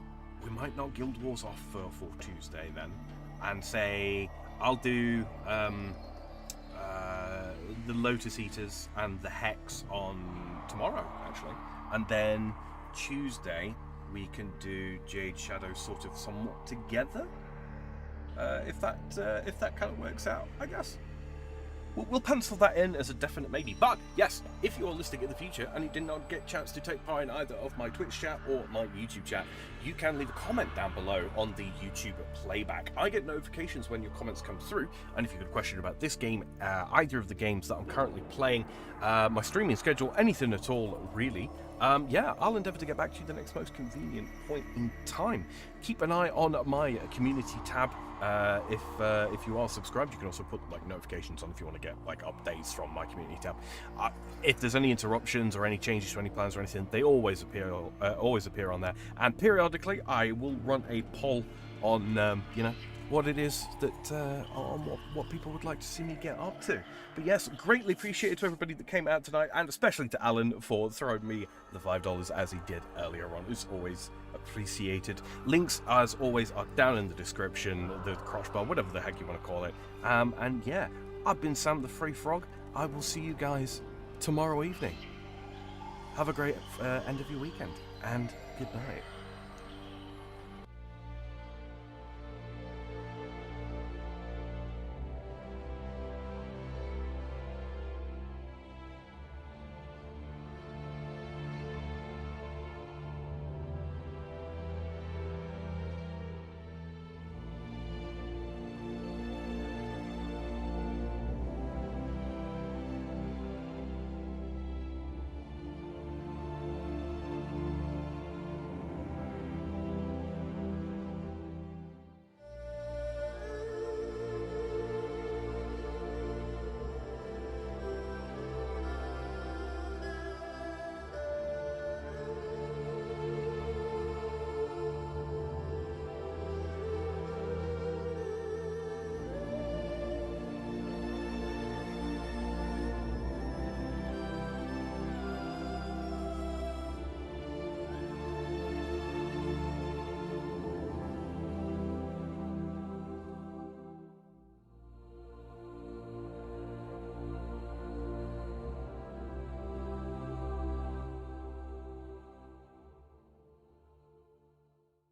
knock Guild Wars off for Tuesday then, and say I'll do the Lotus Eaters and the Hex on tomorrow, actually, and then Tuesday we can do Jade Shadow sort of somewhat together. if that kind of works out, I guess. We'll pencil that in as a definite maybe. But yes, if you're listening in the future and you did not get a chance to take part in either of my Twitch chat or my YouTube chat, you can leave a comment down below on the YouTube playback. I get notifications when your comments come through, and if you have a question about this game, either of the games that I'm currently playing, my streaming schedule, anything at all, really, yeah, I'll endeavour to get back to you the next most convenient point in time. Keep an eye on my community tab. If you are subscribed, you can also put like notifications on if you want to get like updates from my community tab. If there's any interruptions or any changes to any plans or anything, they always appear on there. And periodically, I will run a poll on you know, what it is that on what people would like to see me get up to. But yes, greatly appreciated to everybody that came out tonight, and especially to Alan for throwing me the $5 as he did earlier on. It's always appreciated. Links, as always, are down in the description, the crotch bar, whatever the heck you want to call it. And yeah, I've been Sam the Free Frog. I will see you guys tomorrow evening. Have a great end of your weekend, and good night.